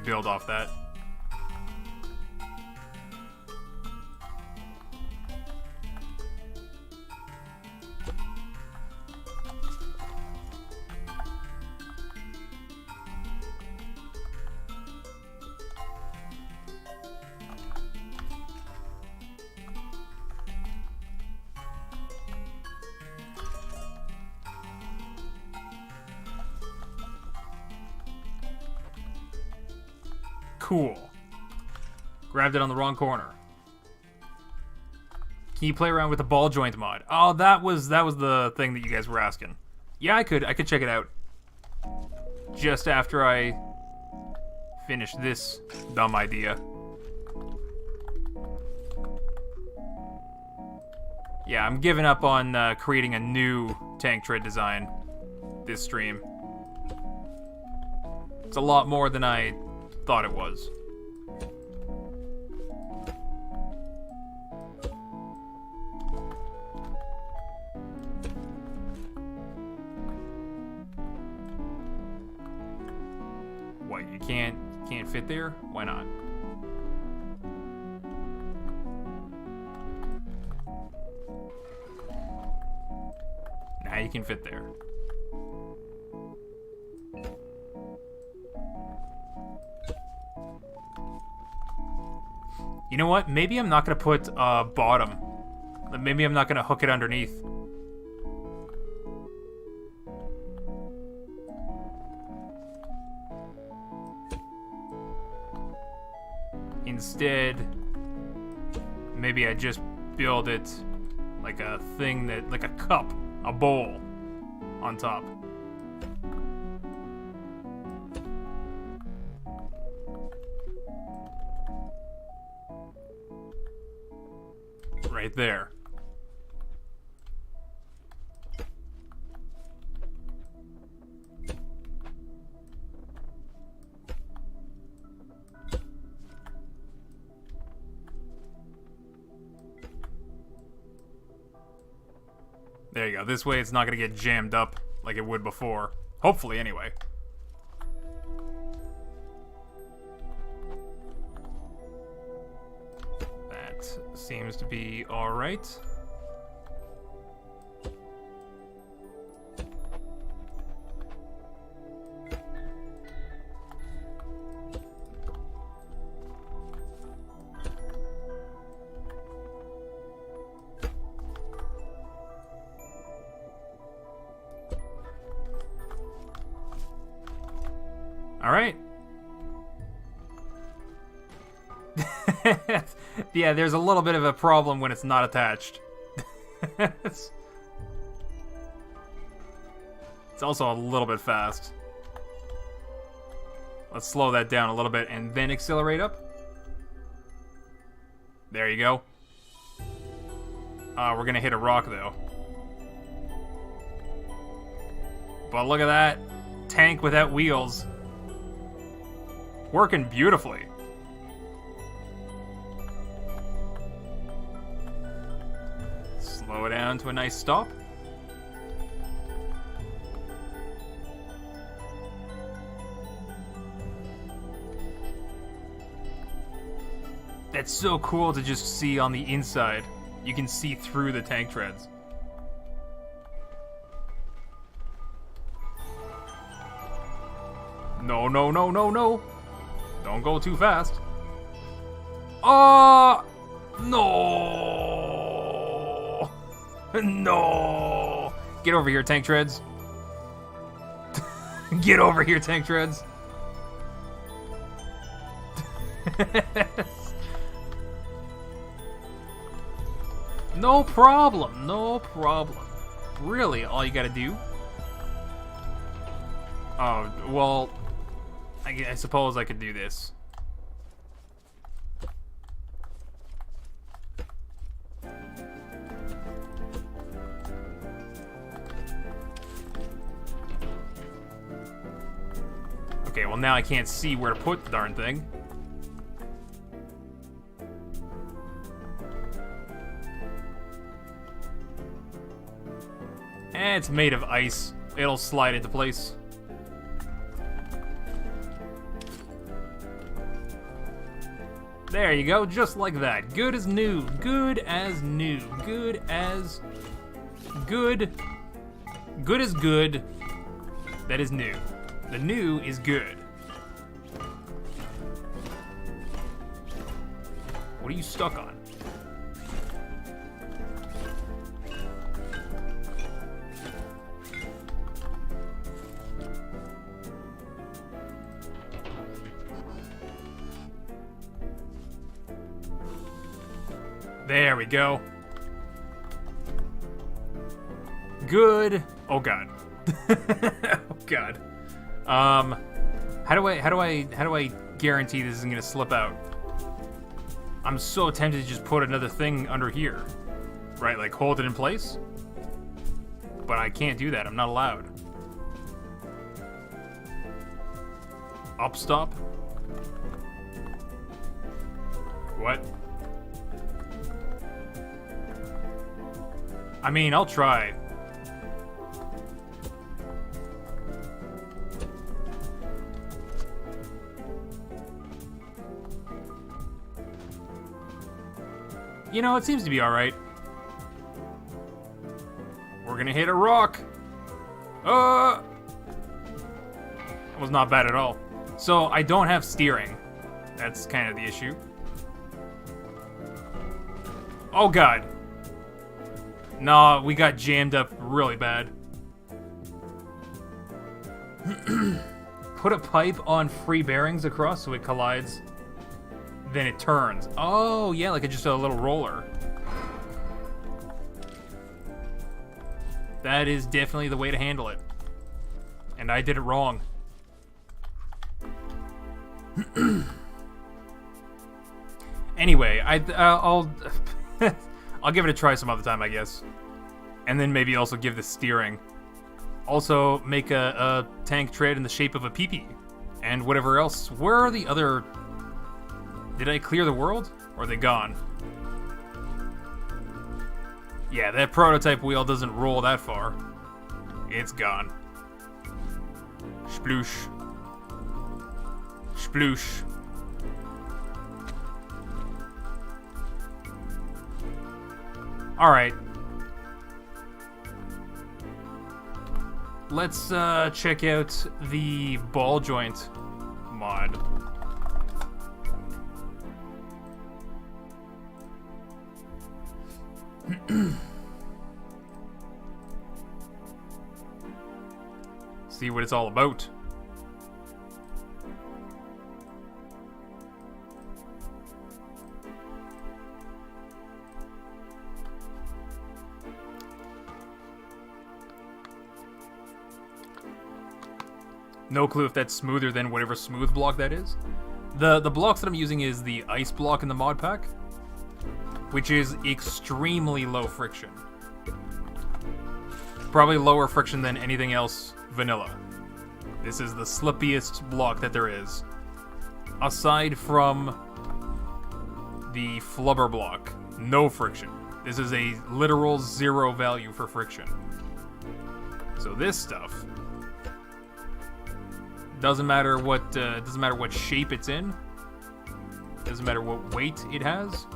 build off that. Cool. Grabbed it on the wrong corner. Can you play around with the ball joint mod? Oh, that was the thing that you guys were asking. Yeah, I could check it out. Just after I finish this dumb idea. Yeah, I'm giving up on creating a new tank tread design this stream. It's a lot more than I thought it was. What, you can't fit there? Why not? Now you can fit there. You know what? Maybe I'm not going to put bottom. Maybe I'm not going to hook it underneath. Instead, maybe I just build it like a thing that, like a cup, a bowl on top. Right there. There you go. This way it's not going to get jammed up like it would before. Hopefully, anyway. That seems to be all right. All right. Yeah, there's a little bit of a problem when it's not attached. It's also a little bit fast. Let's slow that down a little bit and then accelerate up. There you go. We're gonna hit a rock though. But look at that. Tank without wheels. Working beautifully. Slow it down to a nice stop. That's so cool to just see on the inside. You can see through the tank treads. No, no, no, no, no. Don't go too fast. No. No. Get over here, tank treads. Get over here, tank treads. No problem, no problem. Really, all you gotta do? Oh, well, I suppose I could do this. Okay, well now I can't see where to put the darn thing. It's made of ice. It'll slide into place. There you go, just like that. Good as new. Good as new. Good as... Good. Good as good. That is new. The new is good. What are you stuck on? There we go. Good. Oh god. Oh god. How do I guarantee this isn't gonna slip out? I'm so tempted to just put another thing under here. Right, like hold it in place? But I can't do that, I'm not allowed. Up stop? What? I mean, I'll try. You know, it seems to be alright. We're gonna hit a rock. That was not bad at all. So, I don't have steering. That's kind of the issue. Oh god. No, we got jammed up really bad. Put a pipe on free bearings across so it collides. Then it turns. Oh, yeah, like just a little roller. That is definitely the way to handle it. And I did it wrong. Anyway, I'll I'll give it a try some other time, I guess. And then maybe also give the steering. Also, make a tank tread in the shape of a peepee. And whatever else. Where are the other... Did I clear the world? Or are they gone? Yeah, that prototype wheel doesn't roll that far. It's gone. Sploosh. Sploosh. Alright. Let's check out the ball joint mod. See what it's all about. No clue if that's smoother than whatever smooth block that is. The blocks that I'm using is the ice block in the mod pack, which is extremely low friction. Probably lower friction than anything else vanilla. This is the slippiest block that there is. Aside from the flubber block, no friction. This is a literal zero value for friction. So this stuff doesn't matter what shape it's in. Doesn't matter what weight it has.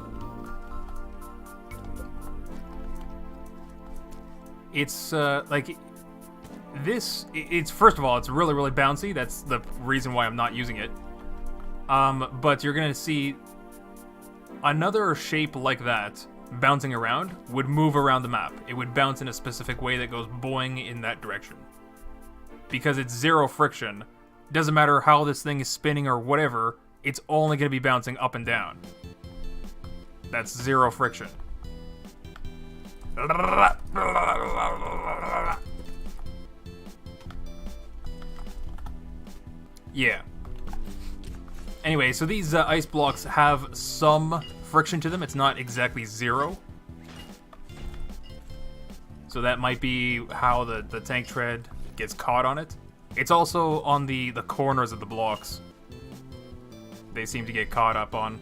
It's like this, it's first of all, it's really, really bouncy. That's the reason why I'm not using it. But you're gonna see another shape like that bouncing around would move around the map. It would bounce in a specific way that goes boing in that direction. Because it's zero friction. Doesn't matter how this thing is spinning or whatever, it's only gonna be bouncing up and down. That's zero friction. Yeah. Anyway, so these ice blocks have some friction to them. It's not exactly zero. So that might be how the tank tread gets caught on it. It's also on the corners of the blocks. They seem to get caught up on.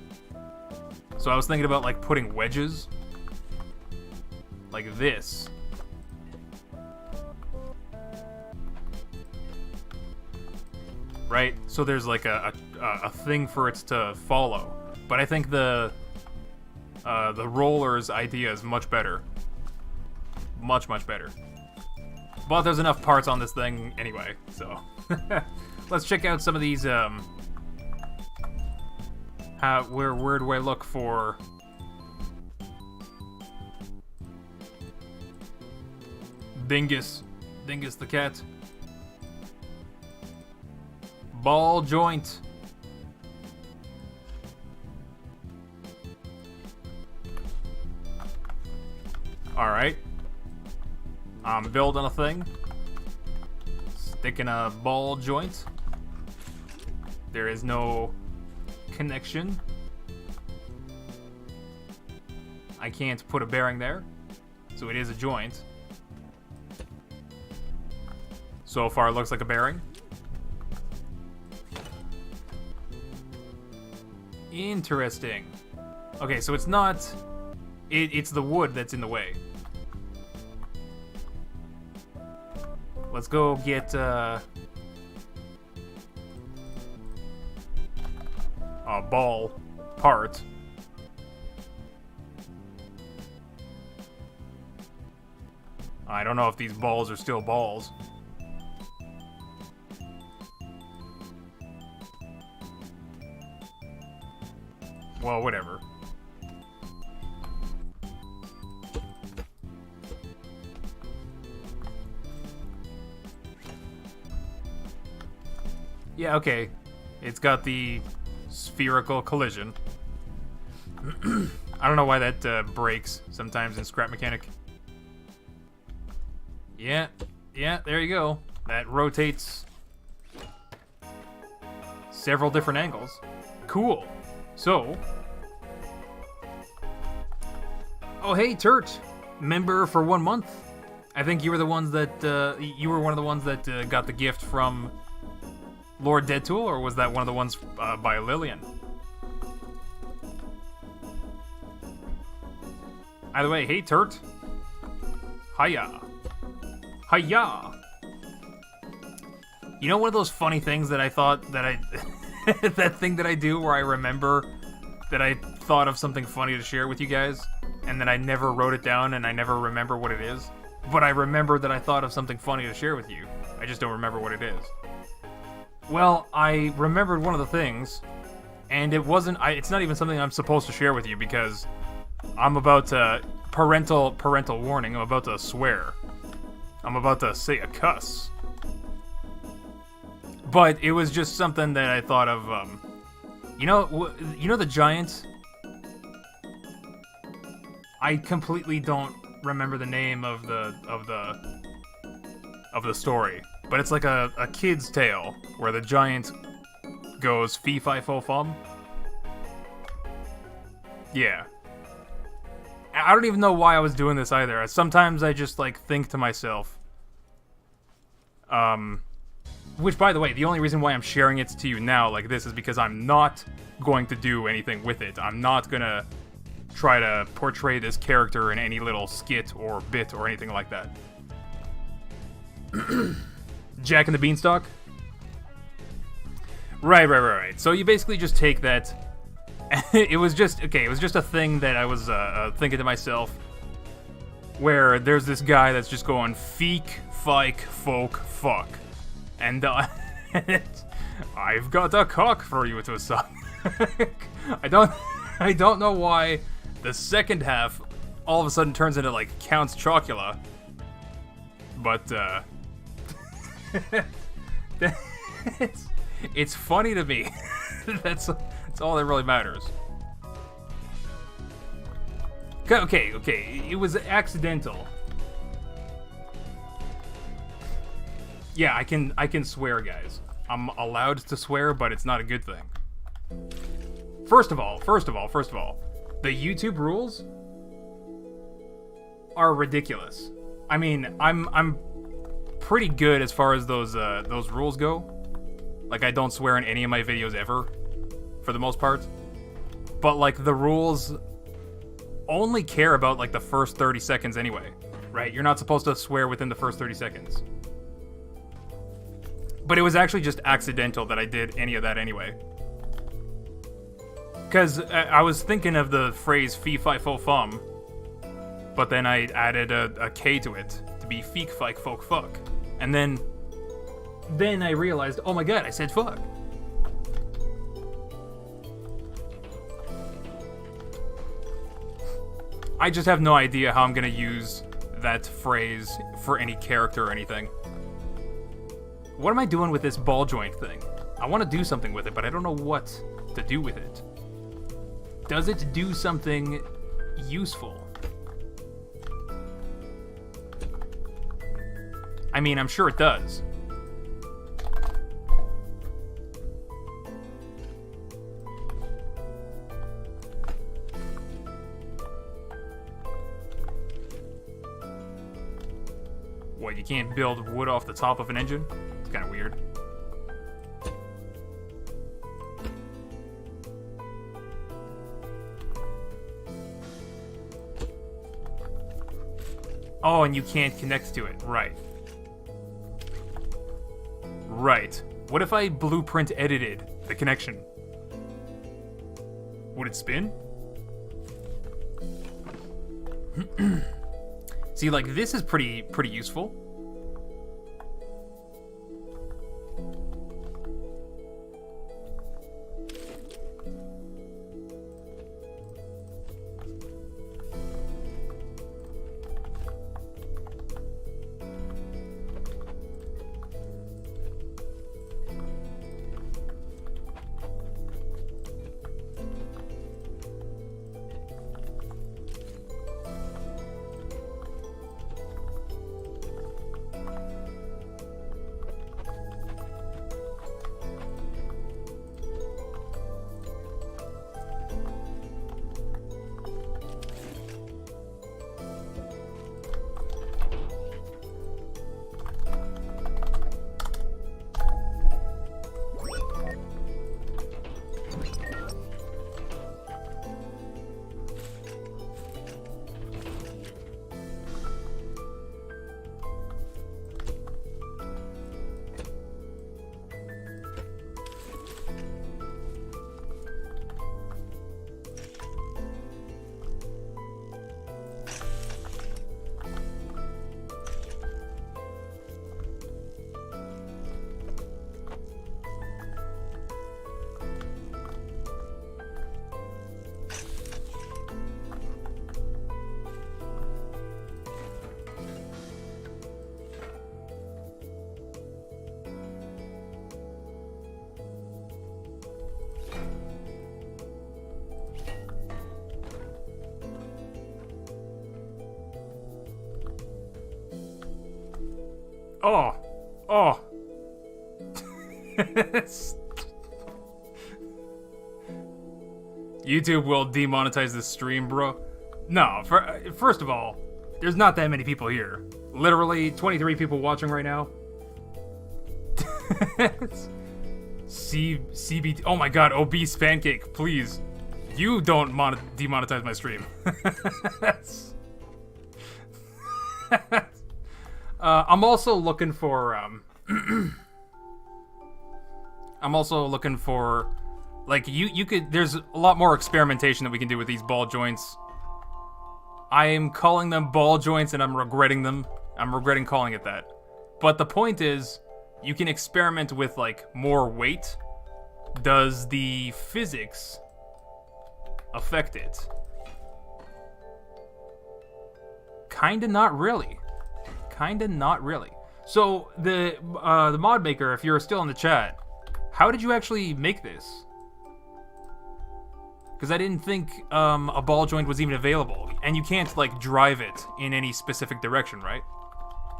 So I was thinking about like putting wedges. Like this. Right? So there's like a thing for it to follow. But I think the roller's idea is much better. Much, much better. But there's enough parts on this thing anyway, so. Let's check out some of these, where do I look for... Dingus the cat. Ball joint. Alright. I'm building a thing. Sticking a ball joint. There is no connection. I can't put a bearing there. So it is a joint. So far it looks like a bearing. Interesting. Okay, so it's not... It's the wood that's in the way. Let's go get a ball part. I don't know if these balls are still balls. Well, whatever. Yeah, okay. It's got the spherical collision. I don't know why that breaks sometimes in Scrap Mechanic. Yeah, there you go. That rotates several different angles. Cool. So... Oh, hey, Turt. Member for 1 month. I think you were the ones that, you were one of the ones that got the gift from Lord Deadtool, or was that one of the ones by Lillian? Either way, hey, Turt. Hiya. Hiya. You know one of those funny things that I thought that I... that thing that I do where I remember that I thought of something funny to share with you guys, and then I never wrote it down and I never remember what it is? But I remember that I thought of something funny to share with you. I just don't remember what it is. Well, I remembered one of the things, and it wasn't... it's not even something I'm supposed to share with you because I'm about to... Parental warning, I'm about to swear. I'm about to say a cuss. But it was just something that I thought of, you know the giant? I completely don't remember the name of the story. But it's like a kid's tale where the giant goes fee fi fo fum. Yeah. I don't even know why I was doing this either. Sometimes I just like think to myself, which, by the way, the only reason why I'm sharing it to you now like this is because I'm not going to do anything with it. I'm not gonna try to portray this character in any little skit or bit or anything like that. Jack and the Beanstalk? Right. So you basically just take that... it was just a thing that I was thinking to myself. where there's this guy that's just going feek, fike, folk, fuck. And I've got a cock for you to suck. I don't know why the second half all of a sudden turns into like Count's Chocula. But it's funny to me. That's all that really matters. Okay, it was accidental. Yeah, I can swear, guys. I'm allowed to swear, but it's not a good thing. First of all, the YouTube rules are ridiculous. I mean, I'm pretty good as far as those rules go. Like, I don't swear in any of my videos ever, for the most part. But like the rules only care about like the first 30 seconds anyway, right? You're not supposed to swear within the first 30 seconds. But it was actually just accidental that I did any of that anyway. Because I was thinking of the phrase fee, fi, fo, fum, but then I added a K to it to be feek, fike, folk, fuck. And then I realized, oh my god, I said fuck. I just have no idea how I'm gonna use that phrase for any character or anything. What am I doing with this ball joint thing? I want to do something with it, but I don't know what to do with it. Does it do something useful? I mean, I'm sure it does. What, you can't build wood off the top of an engine? It's kind of weird. Oh, and you can't connect to it. Right. Right. What if I blueprint edited the connection? Would it spin? See, like, this is pretty useful. Oh. YouTube will demonetize this stream, bro. No, first of all, there's not that many people here. Literally 23 people watching right now. CBT. Oh my god, obese pancake, please. You don't demonetize my stream. I'm also looking for like you could, there's a lot more experimentation that we can do with these ball joints. I am calling them ball joints and I'm regretting them. I'm regretting calling it that. But the point is, you can experiment with, like, more weight. Does the physics affect it? Kinda not really. Kinda not really. So, the mod maker, if you're still in the chat, how did you actually make this? Because I didn't think a ball joint was even available. And you can't, like, drive it in any specific direction, right?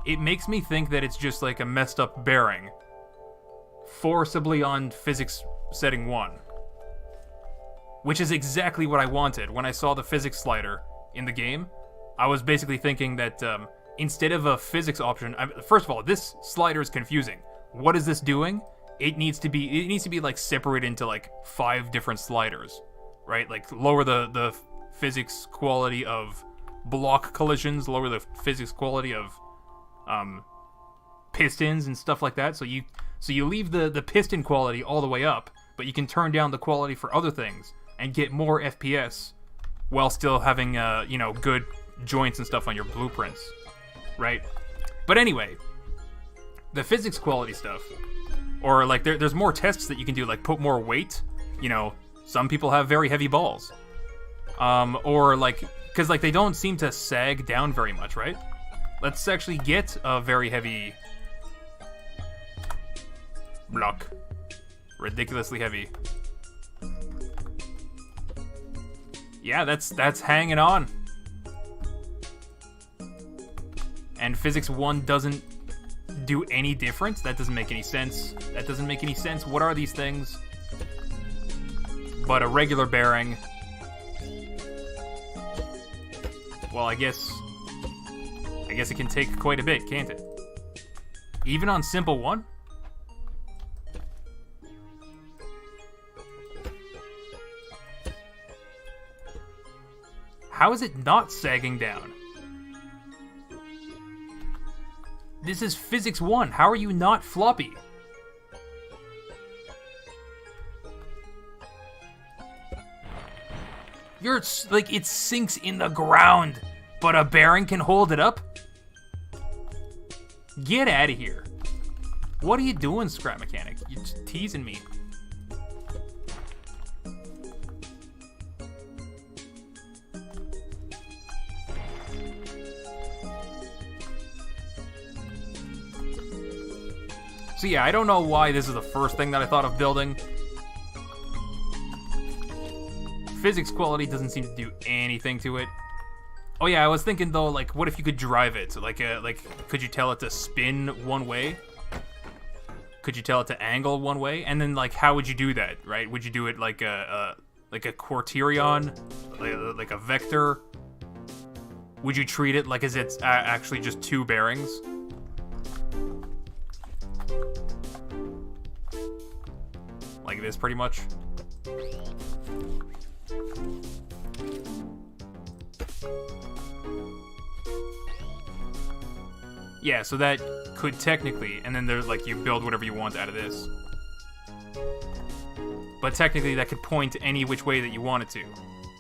It makes me think that it's just, like, a messed up bearing. Forcibly on physics setting 1. Which is exactly what I wanted. When I saw the physics slider in the game, I was basically thinking that instead of a physics option... first of all, this slider is confusing. What is this doing? It needs to be like separated into like 5 different sliders, right? Like lower the physics quality of block collisions, lower the physics quality of pistons and stuff like that. So you leave the piston quality all the way up, but you can turn down the quality for other things and get more FPS while still having good joints and stuff on your blueprints, right? But anyway, the physics quality stuff, or like there's more tests that you can do, like put more weight. Some people have very heavy balls, or like because like they don't seem to sag down very much, right? Let's actually get a very heavy block, ridiculously heavy. Yeah, that's hanging on. And physics 1 doesn't do any difference? That doesn't make any sense. That doesn't make any sense. What are these things? But a regular bearing. Well, I guess it can take quite a bit, can't it? Even on simple 1? How is it not sagging down? This is physics 1. How are you not floppy? Like, it sinks in the ground, but a bearing can hold it up? Get out of here. What are you doing, Scrap Mechanic? You're just teasing me. So yeah, I don't know why this is the first thing that I thought of building. Physics quality doesn't seem to do anything to it. Oh yeah, I was thinking though, like, what if you could drive it? Like, could you tell it to spin one way? Could you tell it to angle one way? And then, like, how would you do that, right? Would you do it like a quaternion, like a vector? Would you treat it like as it's actually just 2 bearings? Like this, pretty much. Yeah, so that could technically, and then there's like you build whatever you want out of this. But technically that could point any which way that you want it to.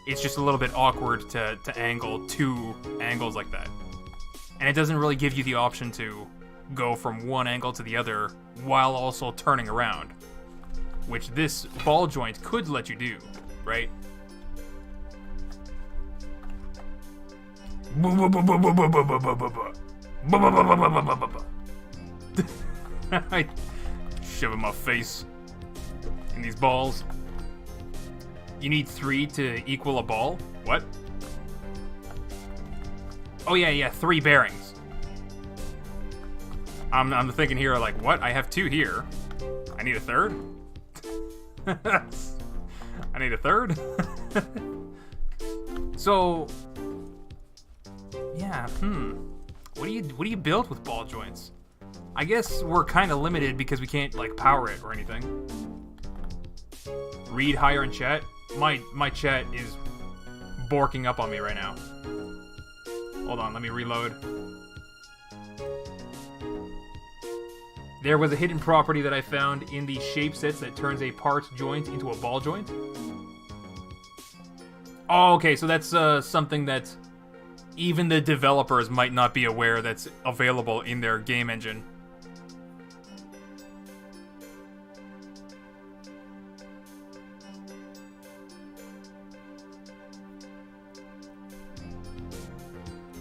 It's just a little bit awkward to angle 2 angles like that. And it doesn't really give you the option to go from one angle to the other while also turning around. Which this ball joint could let you do, right? I shove in my face in these balls. You need 3 to equal a ball? What? Oh yeah, 3 bearings. I'm thinking here, like, what? I have 2 here. I need a 3rd? I need a 3rd? So, yeah, What do you build with ball joints? I guess we're kind of limited because we can't, like, power it or anything. Read higher in chat. My chat is borking up on me right now. Hold on, let me reload. There was a hidden property that I found in the shape sets that turns a part joint into a ball joint. Oh, okay, so that's something that even the developers might not be aware that's available in their game engine.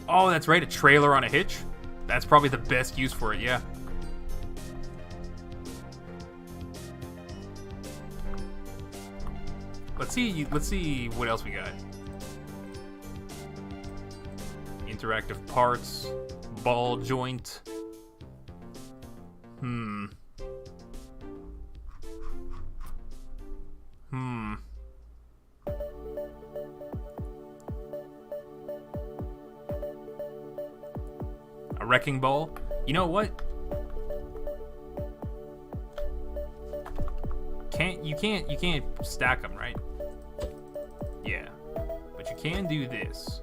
Oh, that's right, a trailer on a hitch? That's probably the best use for it, yeah. Let's see what else we got. Interactive parts, ball joint. A wrecking ball. You know what? You can't stack them, right? Yeah. But you can do this.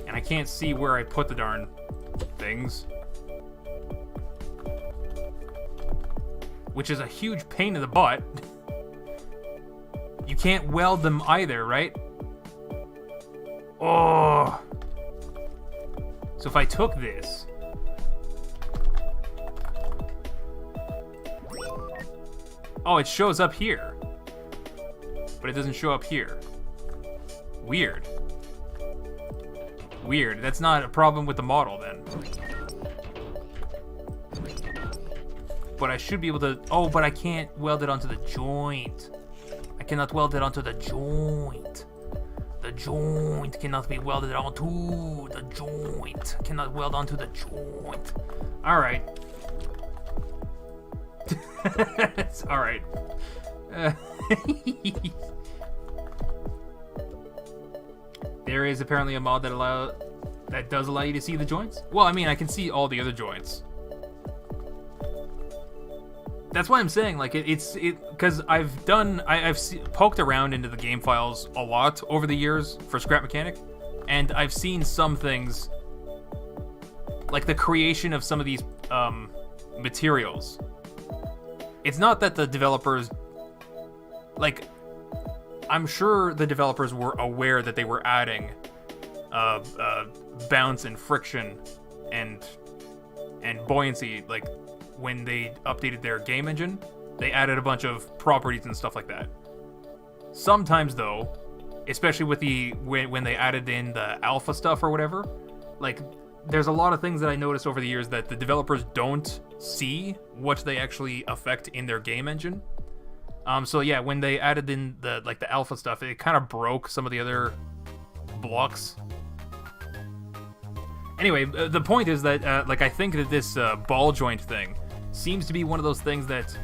And I can't see where I put the darn things. Which is a huge pain in the butt. You can't weld them either, right? Oh. So if I took this. Oh, it shows up here. But it doesn't show up here. Weird. Weird. That's not a problem with the model then. But I should be able to... Oh, but I can't weld it onto the joint. I cannot weld it onto the joint. The joint cannot be welded onto the joint. Cannot weld onto the joint. Alright. It's alright. There is apparently a mod that does allow you to see the joints. Well, I mean, I can see all the other joints. That's why I'm saying, like, because I've poked around into the game files a lot over the years for Scrap Mechanic, and I've seen some things, like the creation of some of these materials. It's not that the developers, like, I'm sure the developers were aware that they were adding bounce and friction and buoyancy, like, when they updated their game engine, they added a bunch of properties and stuff like that. Sometimes, though, especially with when they added in the alpha stuff or whatever, like, there's a lot of things that I noticed over the years that the developers don't see what they actually affect in their game engine. So yeah, when they added in the alpha stuff, it kind of broke some of the other blocks. Anyway, the point is that I think that this ball joint thing seems to be one of those things that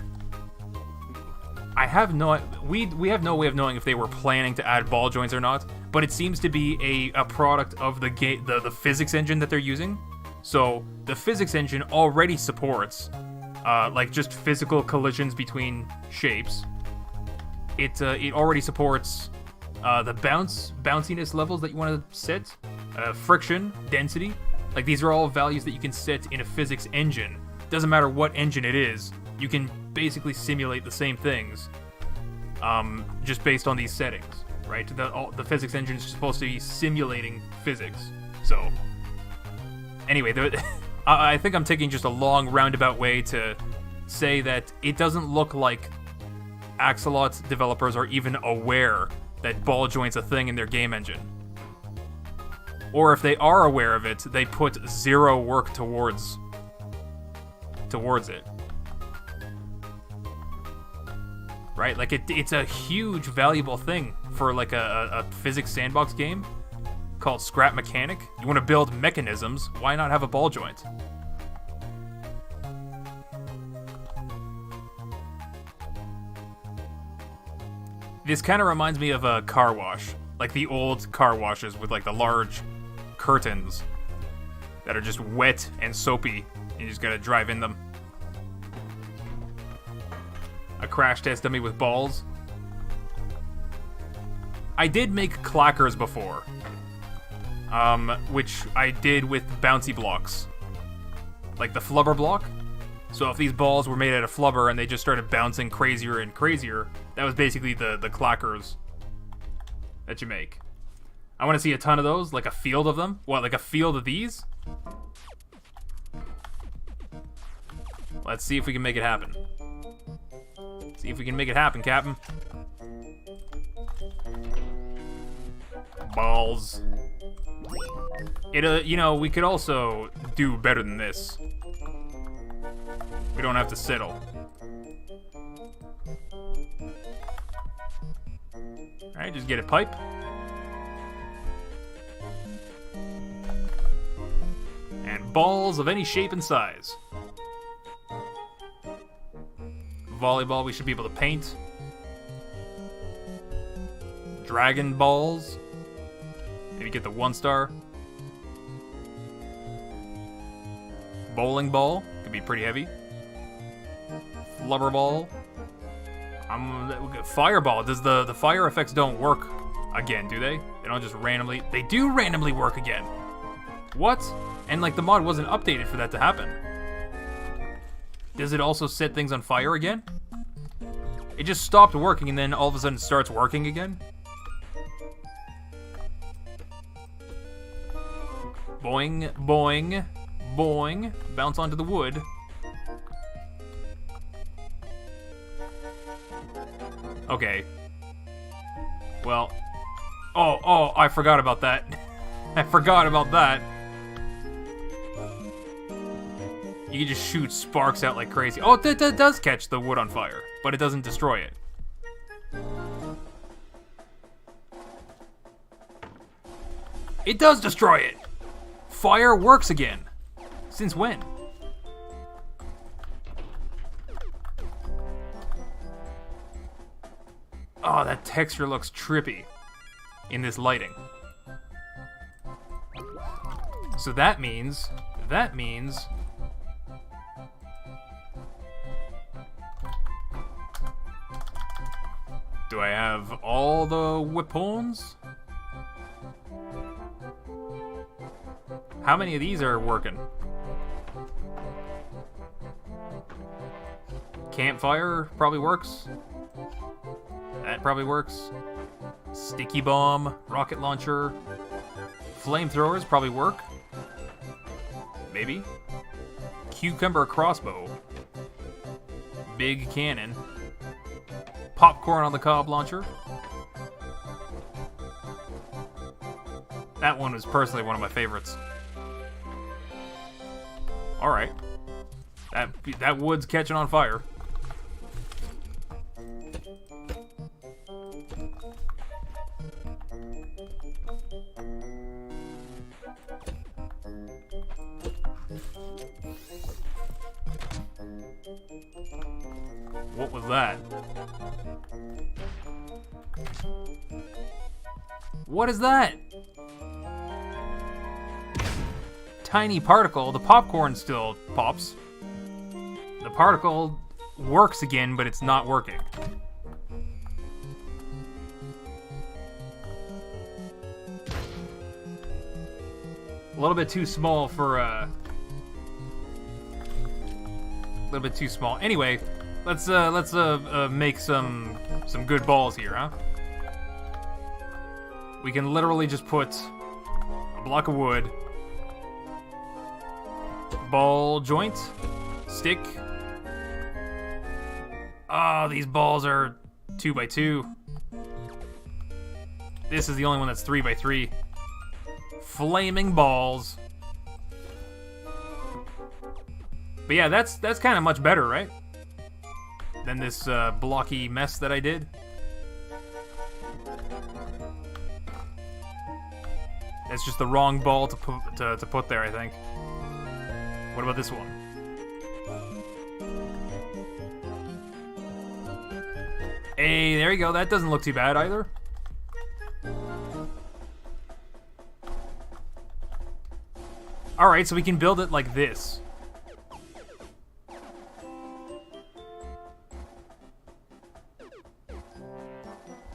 we have no way of knowing if they were planning to add ball joints or not, but it seems to be a product of the physics engine that they're using. So the physics engine already supports like just physical collisions between shapes. It already supports the bounciness levels that you want to set, friction, density. Like, these are all values that you can set in a physics engine. Doesn't matter what engine it is, you can basically simulate the same things, just based on these settings, right? The physics engine is supposed to be simulating physics. So, anyway, I think I'm taking just a long roundabout way to say that it doesn't look like Axolot's developers are even aware that ball joint's a thing in their game engine. Or if they are aware of it, they put zero work towards it. Right? Like, it's a huge, valuable thing for, like, a physics sandbox game called Scrap Mechanic. You want to build mechanisms, why not have a ball joint? This kind of reminds me of a car wash. Like the old car washes with, like, the large curtains that are just wet and soapy, and you just gotta drive in them. A crash test dummy with balls. I did make clackers before, which I did with bouncy blocks. like the flubber block. So if these balls were made out of flubber and they just started bouncing crazier and crazier, that was basically the clackers that you make. I want to see a ton of those, like a field of them. What, like a field of these? Let's see if we can make it happen. See if we can make it happen, Captain. Balls. You know, we could also do better than this. We don't have to settle. Alright, just get a pipe. And balls of any shape and size. Volleyball we should be able to paint. Dragon balls. Maybe get the 1-star. Bowling ball could be pretty heavy. Flubber ball. Fireball. Does the fire effects don't work again, do they? They don't just randomly... They do randomly work again. What? And like the mod wasn't updated for that to happen. Does it also set things on fire again? It just stopped working and then all of a sudden starts working again? Boing, boing, boing. Bounce onto the wood. Okay. Well. Oh, I forgot about that. I forgot about that. You can just shoot sparks out like crazy. Oh, that does catch the wood on fire, but it doesn't destroy it. It does destroy it! Fire works again. Since when? Oh, that texture looks trippy in this lighting. So that means... Do I have all the weapons? How many of these are working? Campfire probably works. That probably works. Sticky bomb, rocket launcher, flamethrowers probably work. Maybe. Cucumber crossbow. Big cannon. Popcorn on the cob launcher. That one was personally one of my favorites. Alright. That wood's catching on fire. What was that? What is that? Tiny particle. The popcorn still pops. The particle works again, but it's not working. A little bit too small for a little bit too small. Anyway, let's make some good balls here, huh? We can literally just put a block of wood, ball joint, stick. Oh, these balls are 2x2. This is the only one that's 3x3. Flaming balls. But yeah, that's kind of much better, right? Than this blocky mess that I did. It's just the wrong ball to put there, I think. What about this one? Hey, there you go. That doesn't look too bad either. Alright, so we can build it like this.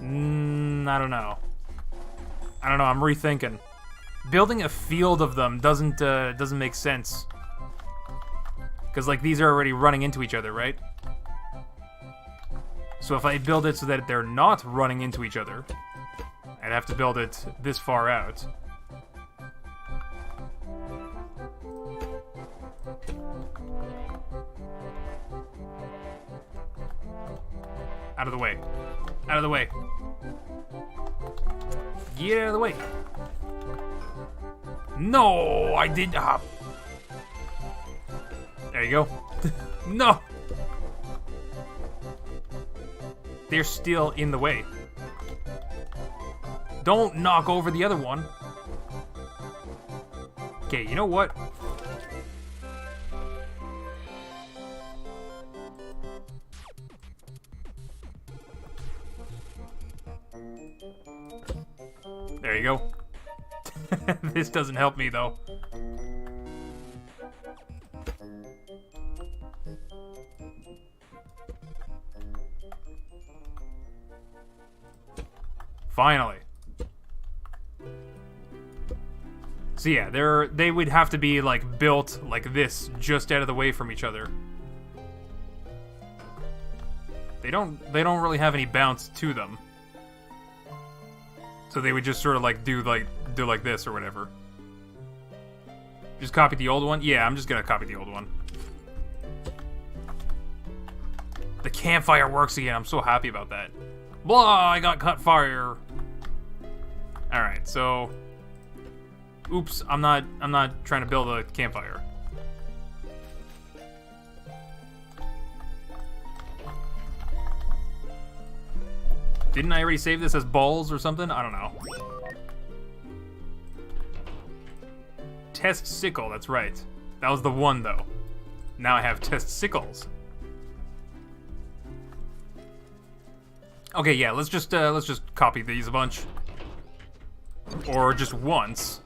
I don't know. I'm rethinking. Building a field of them doesn't make sense. Because, like, these are already running into each other, right? So if I build it so that they're not running into each other, I'd have to build it this far out. Out of the way. Out of the way. Get out of the way. No, I did. There you go. No. They're still in the way. Don't knock over the other one. Okay, you know what? There you go. This doesn't help me, though. Finally. So yeah, they would have to be like built like this, just out of the way from each other. They don't really have any bounce to them. So they would just sort of like do like this or whatever. Just copy the old one? Yeah, I'm just gonna copy the old one. The campfire works again. I'm so happy about that. Blah, I got cut fire. Alright, so oops, I'm not trying to build a campfire. Didn't I already save this as balls or something? I don't know. Test sickle, that's right. That was the one though. Now I have test sickles. Okay, yeah, let's just copy these a bunch. Or just once.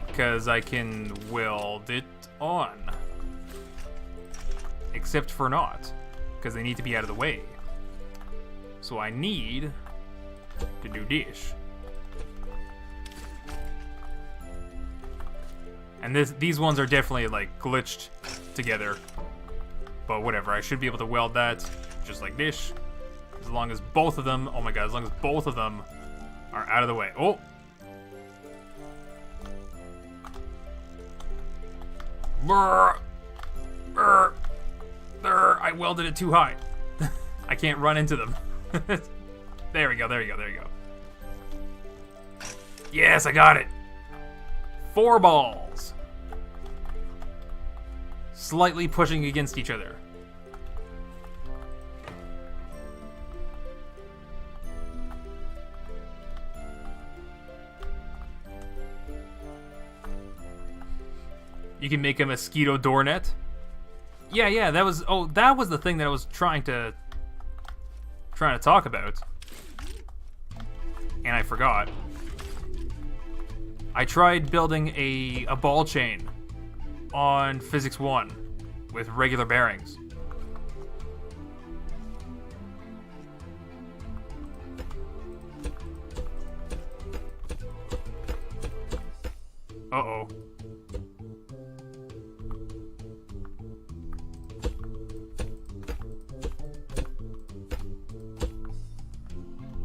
Because I can weld it on. Except for not. Because they need to be out of the way. So I need to do this. And these ones are definitely like glitched together. But whatever, I should be able to weld that just like this. As long as both of them, oh my god, as long as both of them are out of the way. Oh! Brr! Brr! Brr! I welded it too high. I can't run into them. There we go, there you go, there you go. Yes, I got it! 4 balls. Slightly pushing against each other. You can make a mosquito door net. Yeah, that was the thing that I was trying to talk about. And I forgot. I tried building a ball chain on Physics 1 with regular bearings. Uh-oh.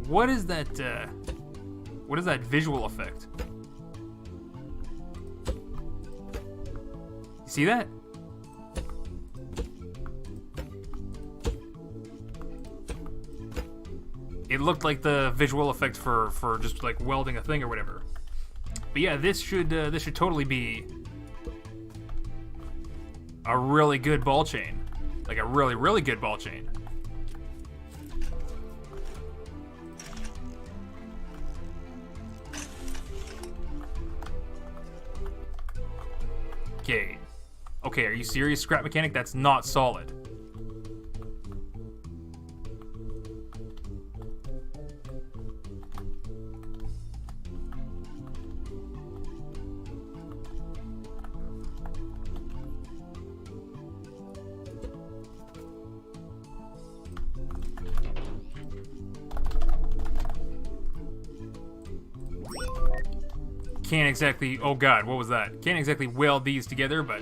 What is that visual effect? You see that? It looked like the visual effect for just like welding a thing or whatever. But yeah, this should totally be a really good ball chain. Like a really, really good ball chain. Okay, are you serious, scrap mechanic? That's not solid. Can't exactly, oh god, what was that? Can't exactly weld these together, but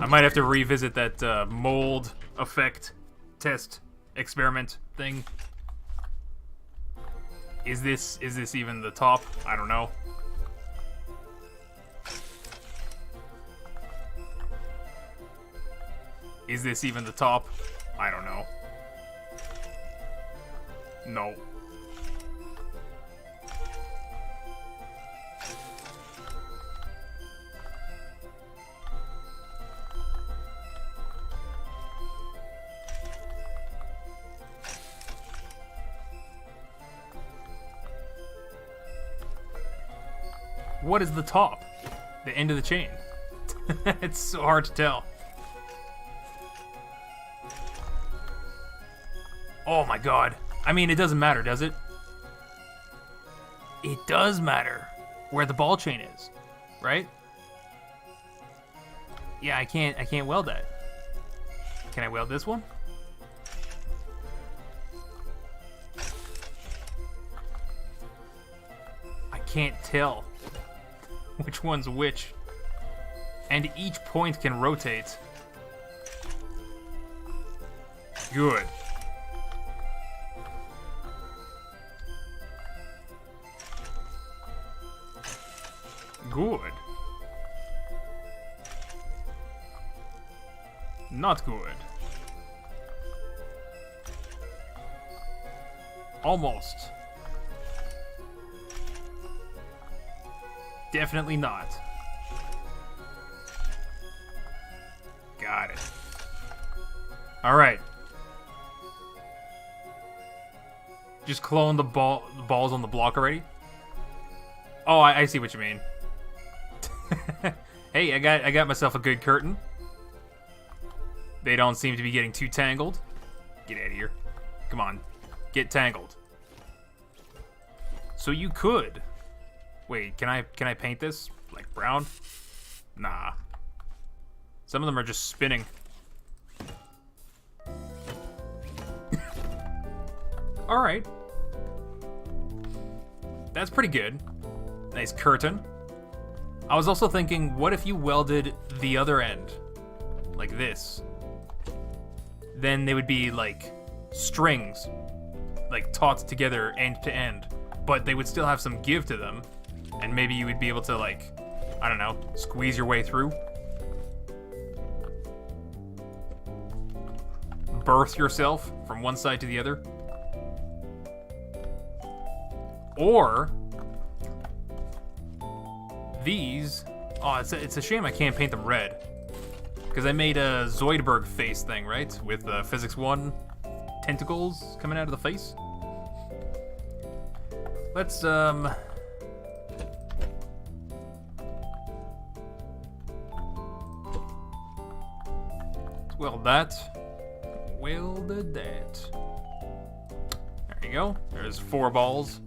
I might have to revisit that mold effect test experiment thing. Is this even the top? I don't know. Is this even the top? I don't know. No. What is the top? The end of the chain. It's so hard to tell. Oh my god. I mean, it doesn't matter, does it? It does matter where the ball chain is, right? Yeah, I can't weld that. Can I weld this one? I can't tell which one's which. And each point can rotate. Good. Good. Not good. Almost. Definitely not. Got it. Alright. Just clone the balls on the block already? Oh, I see what you mean. Hey, I got myself a good curtain. They don't seem to be getting too tangled. Get out of here. Come on. Get tangled. So you could. Wait, can I paint this? Like brown? Nah. Some of them are just spinning. Alright. That's pretty good. Nice curtain. I was also thinking, what if you welded the other end? Like this. Then they would be like strings. Like taut together end to end. But they would still have some give to them. And maybe you would be able to, like, I don't know, squeeze your way through. Birth yourself from one side to the other. Or these. Oh, it's a shame I can't paint them red. Because I made a Zoidberg face thing, right? With Physics 1 tentacles coming out of the face. Let's weld that. Welded that. There you go. There's 4 balls.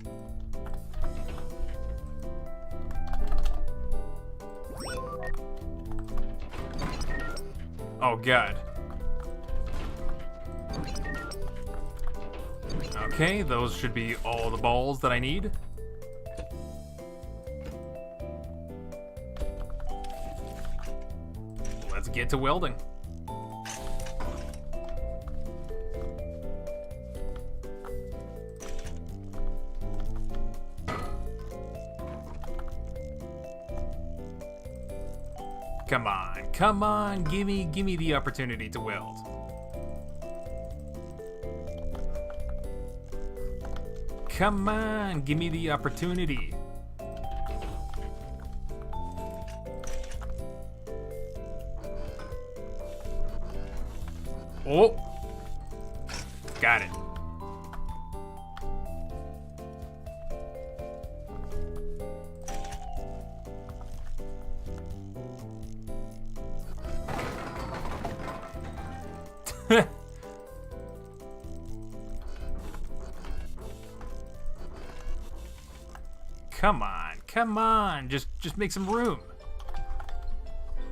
Oh god. Okay, those should be all the balls that I need. Let's get to welding. Come on, give me the opportunity to weld. Come on, give me the opportunity. Oh, got it. Come on, just make some room.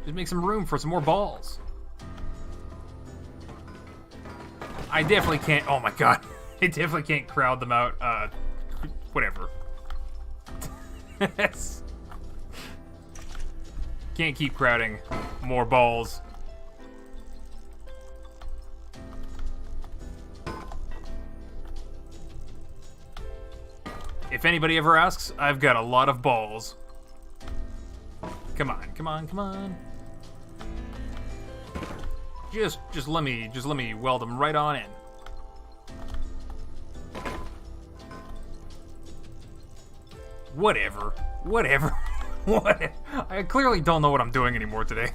Just make some room for some more balls. I definitely can't, oh my god. I definitely can't crowd them out, whatever. Can't keep crowding more balls. If anybody ever asks, I've got a lot of balls. Come on, come on, come on. Just let me weld them right on in. Whatever. What? I clearly don't know what I'm doing anymore today.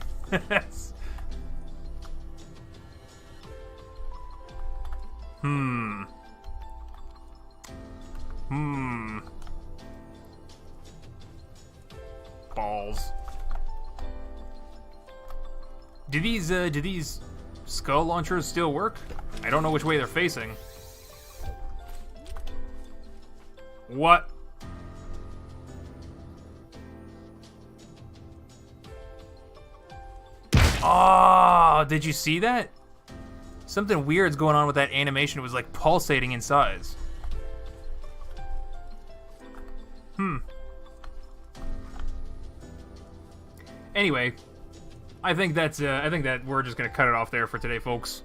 Balls. Do these skull launchers still work? I don't know which way they're facing. What? Oh, did you see that? Something weird's going on with that animation. It was like pulsating in size. Anyway, I think that we're just gonna cut it off there for today, folks.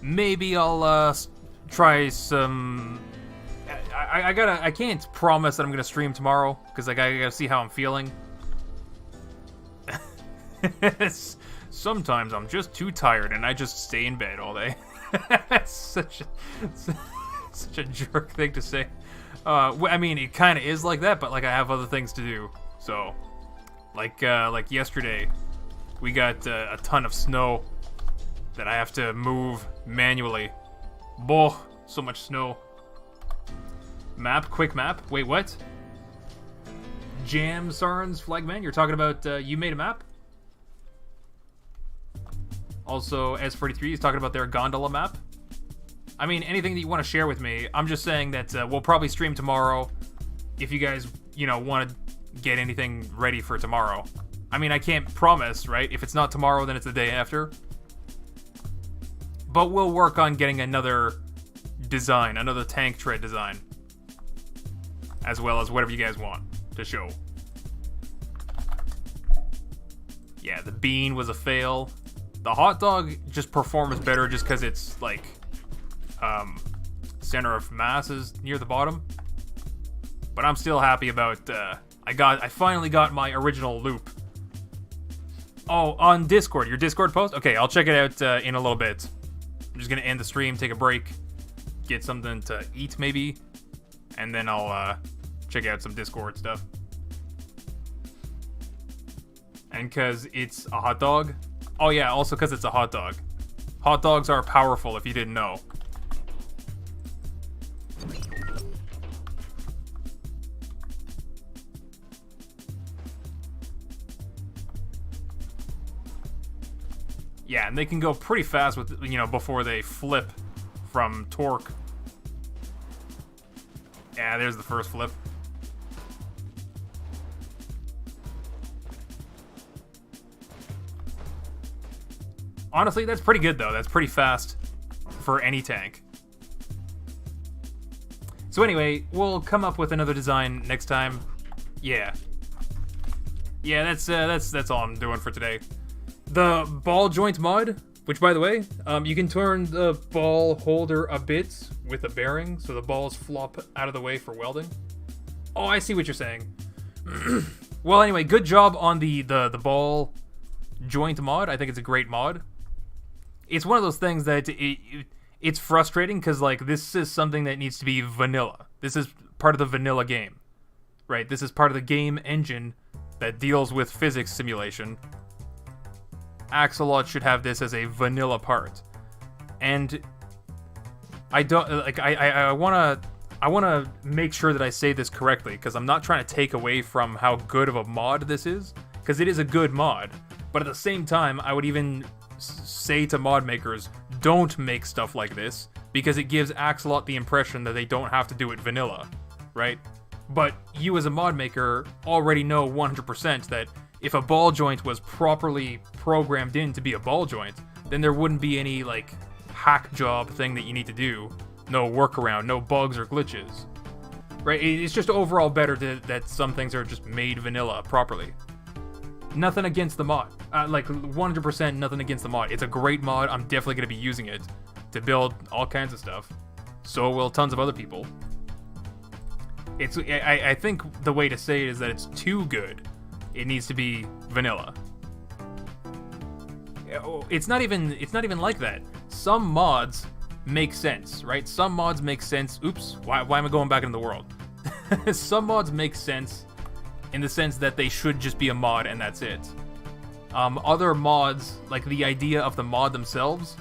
Maybe I'll try some. I can't promise that I'm gonna stream tomorrow because I gotta see how I'm feeling. Sometimes I'm just too tired and I just stay in bed all day. such a jerk thing to say. I mean, it kind of is like that, but like I have other things to do. So, like yesterday, we got a ton of snow that I have to move manually. Boh, so much snow. Quick map. Wait, what? Jam Sarns Flagman, you're talking about you made a map? Also, S43 is talking about their gondola map. I mean, anything that you want to share with me. I'm just saying that we'll probably stream tomorrow if you guys, want to get anything ready for tomorrow. I mean, I can't promise, right? If it's not tomorrow, then it's the day after. But we'll work on getting another design, another tank tread design. As well as whatever you guys want to show. Yeah, the bean was a fail. The hot dog just performs better just because it's like center of mass is near the bottom. But I'm still happy about I finally got my original loop. Oh, on Discord, your Discord post? Okay, I'll check it out in a little bit. I'm just gonna end the stream, take a break, get something to eat maybe, and then I'll check out some Discord stuff. And because it's a hot dog. Oh yeah, also because it's a hot dog. Hot dogs are powerful if you didn't know. Yeah, and they can go pretty fast with, before they flip from torque. Yeah, there's the first flip. Honestly, that's pretty good, though. That's pretty fast for any tank. So anyway, we'll come up with another design next time. Yeah. Yeah, that's all I'm doing for today. The ball joint mod, which, by the way, you can turn the ball holder a bit with a bearing, so the balls flop out of the way for welding. Oh, I see what you're saying. Well, anyway, good job on the ball joint mod. I think it's a great mod. It's one of those things that it's frustrating because, like, this is something that needs to be vanilla. This is part of the vanilla game, right? This is part of the game engine that deals with physics simulation. Axolot should have this as a vanilla part. And I don't, like, I want to make sure that I say this correctly because I'm not trying to take away from how good of a mod this is, because it is a good mod. But at the same time, I would even say to mod makers, don't make stuff like this, because it gives Axolot the impression that they don't have to do it vanilla, right? But you as a mod maker already know 100% that if a ball joint was properly programmed in to be a ball joint, then there wouldn't be any, like, hack job thing that you need to do. No workaround, no bugs or glitches. right? It's just overall better that some things are just made vanilla properly. Nothing against the mod. Like, 100% nothing against the mod. It's a great mod. I'm definitely going to be using it to build all kinds of stuff. So will tons of other people. I think the way to say it is that it's too good. It needs to be vanilla. It's not even like that. Some mods make sense, right? Some mods make sense. Oops, why am I going back into the world? Some mods make sense in the sense that they should just be a mod and that's it. Other mods, like the idea of the mod themselves,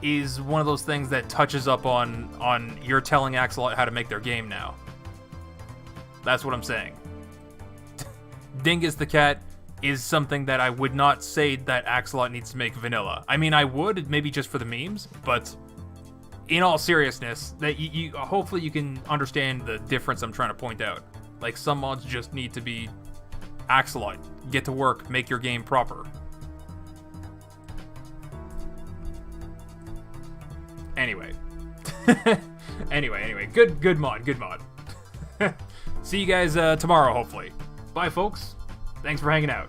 is one of those things that touches up on you're telling Axolot how to make their game now. That's what I'm saying. Dingus the cat is something that I would not say that Axolot needs to make vanilla. I mean, I would, maybe just for the memes, but in all seriousness, that you hopefully you can understand the difference I'm trying to point out. Like, some mods just need to be Axolot, get to work, make your game proper. Anyway. anyway. Good mod. See you guys tomorrow, hopefully. Bye, folks. Thanks for hanging out.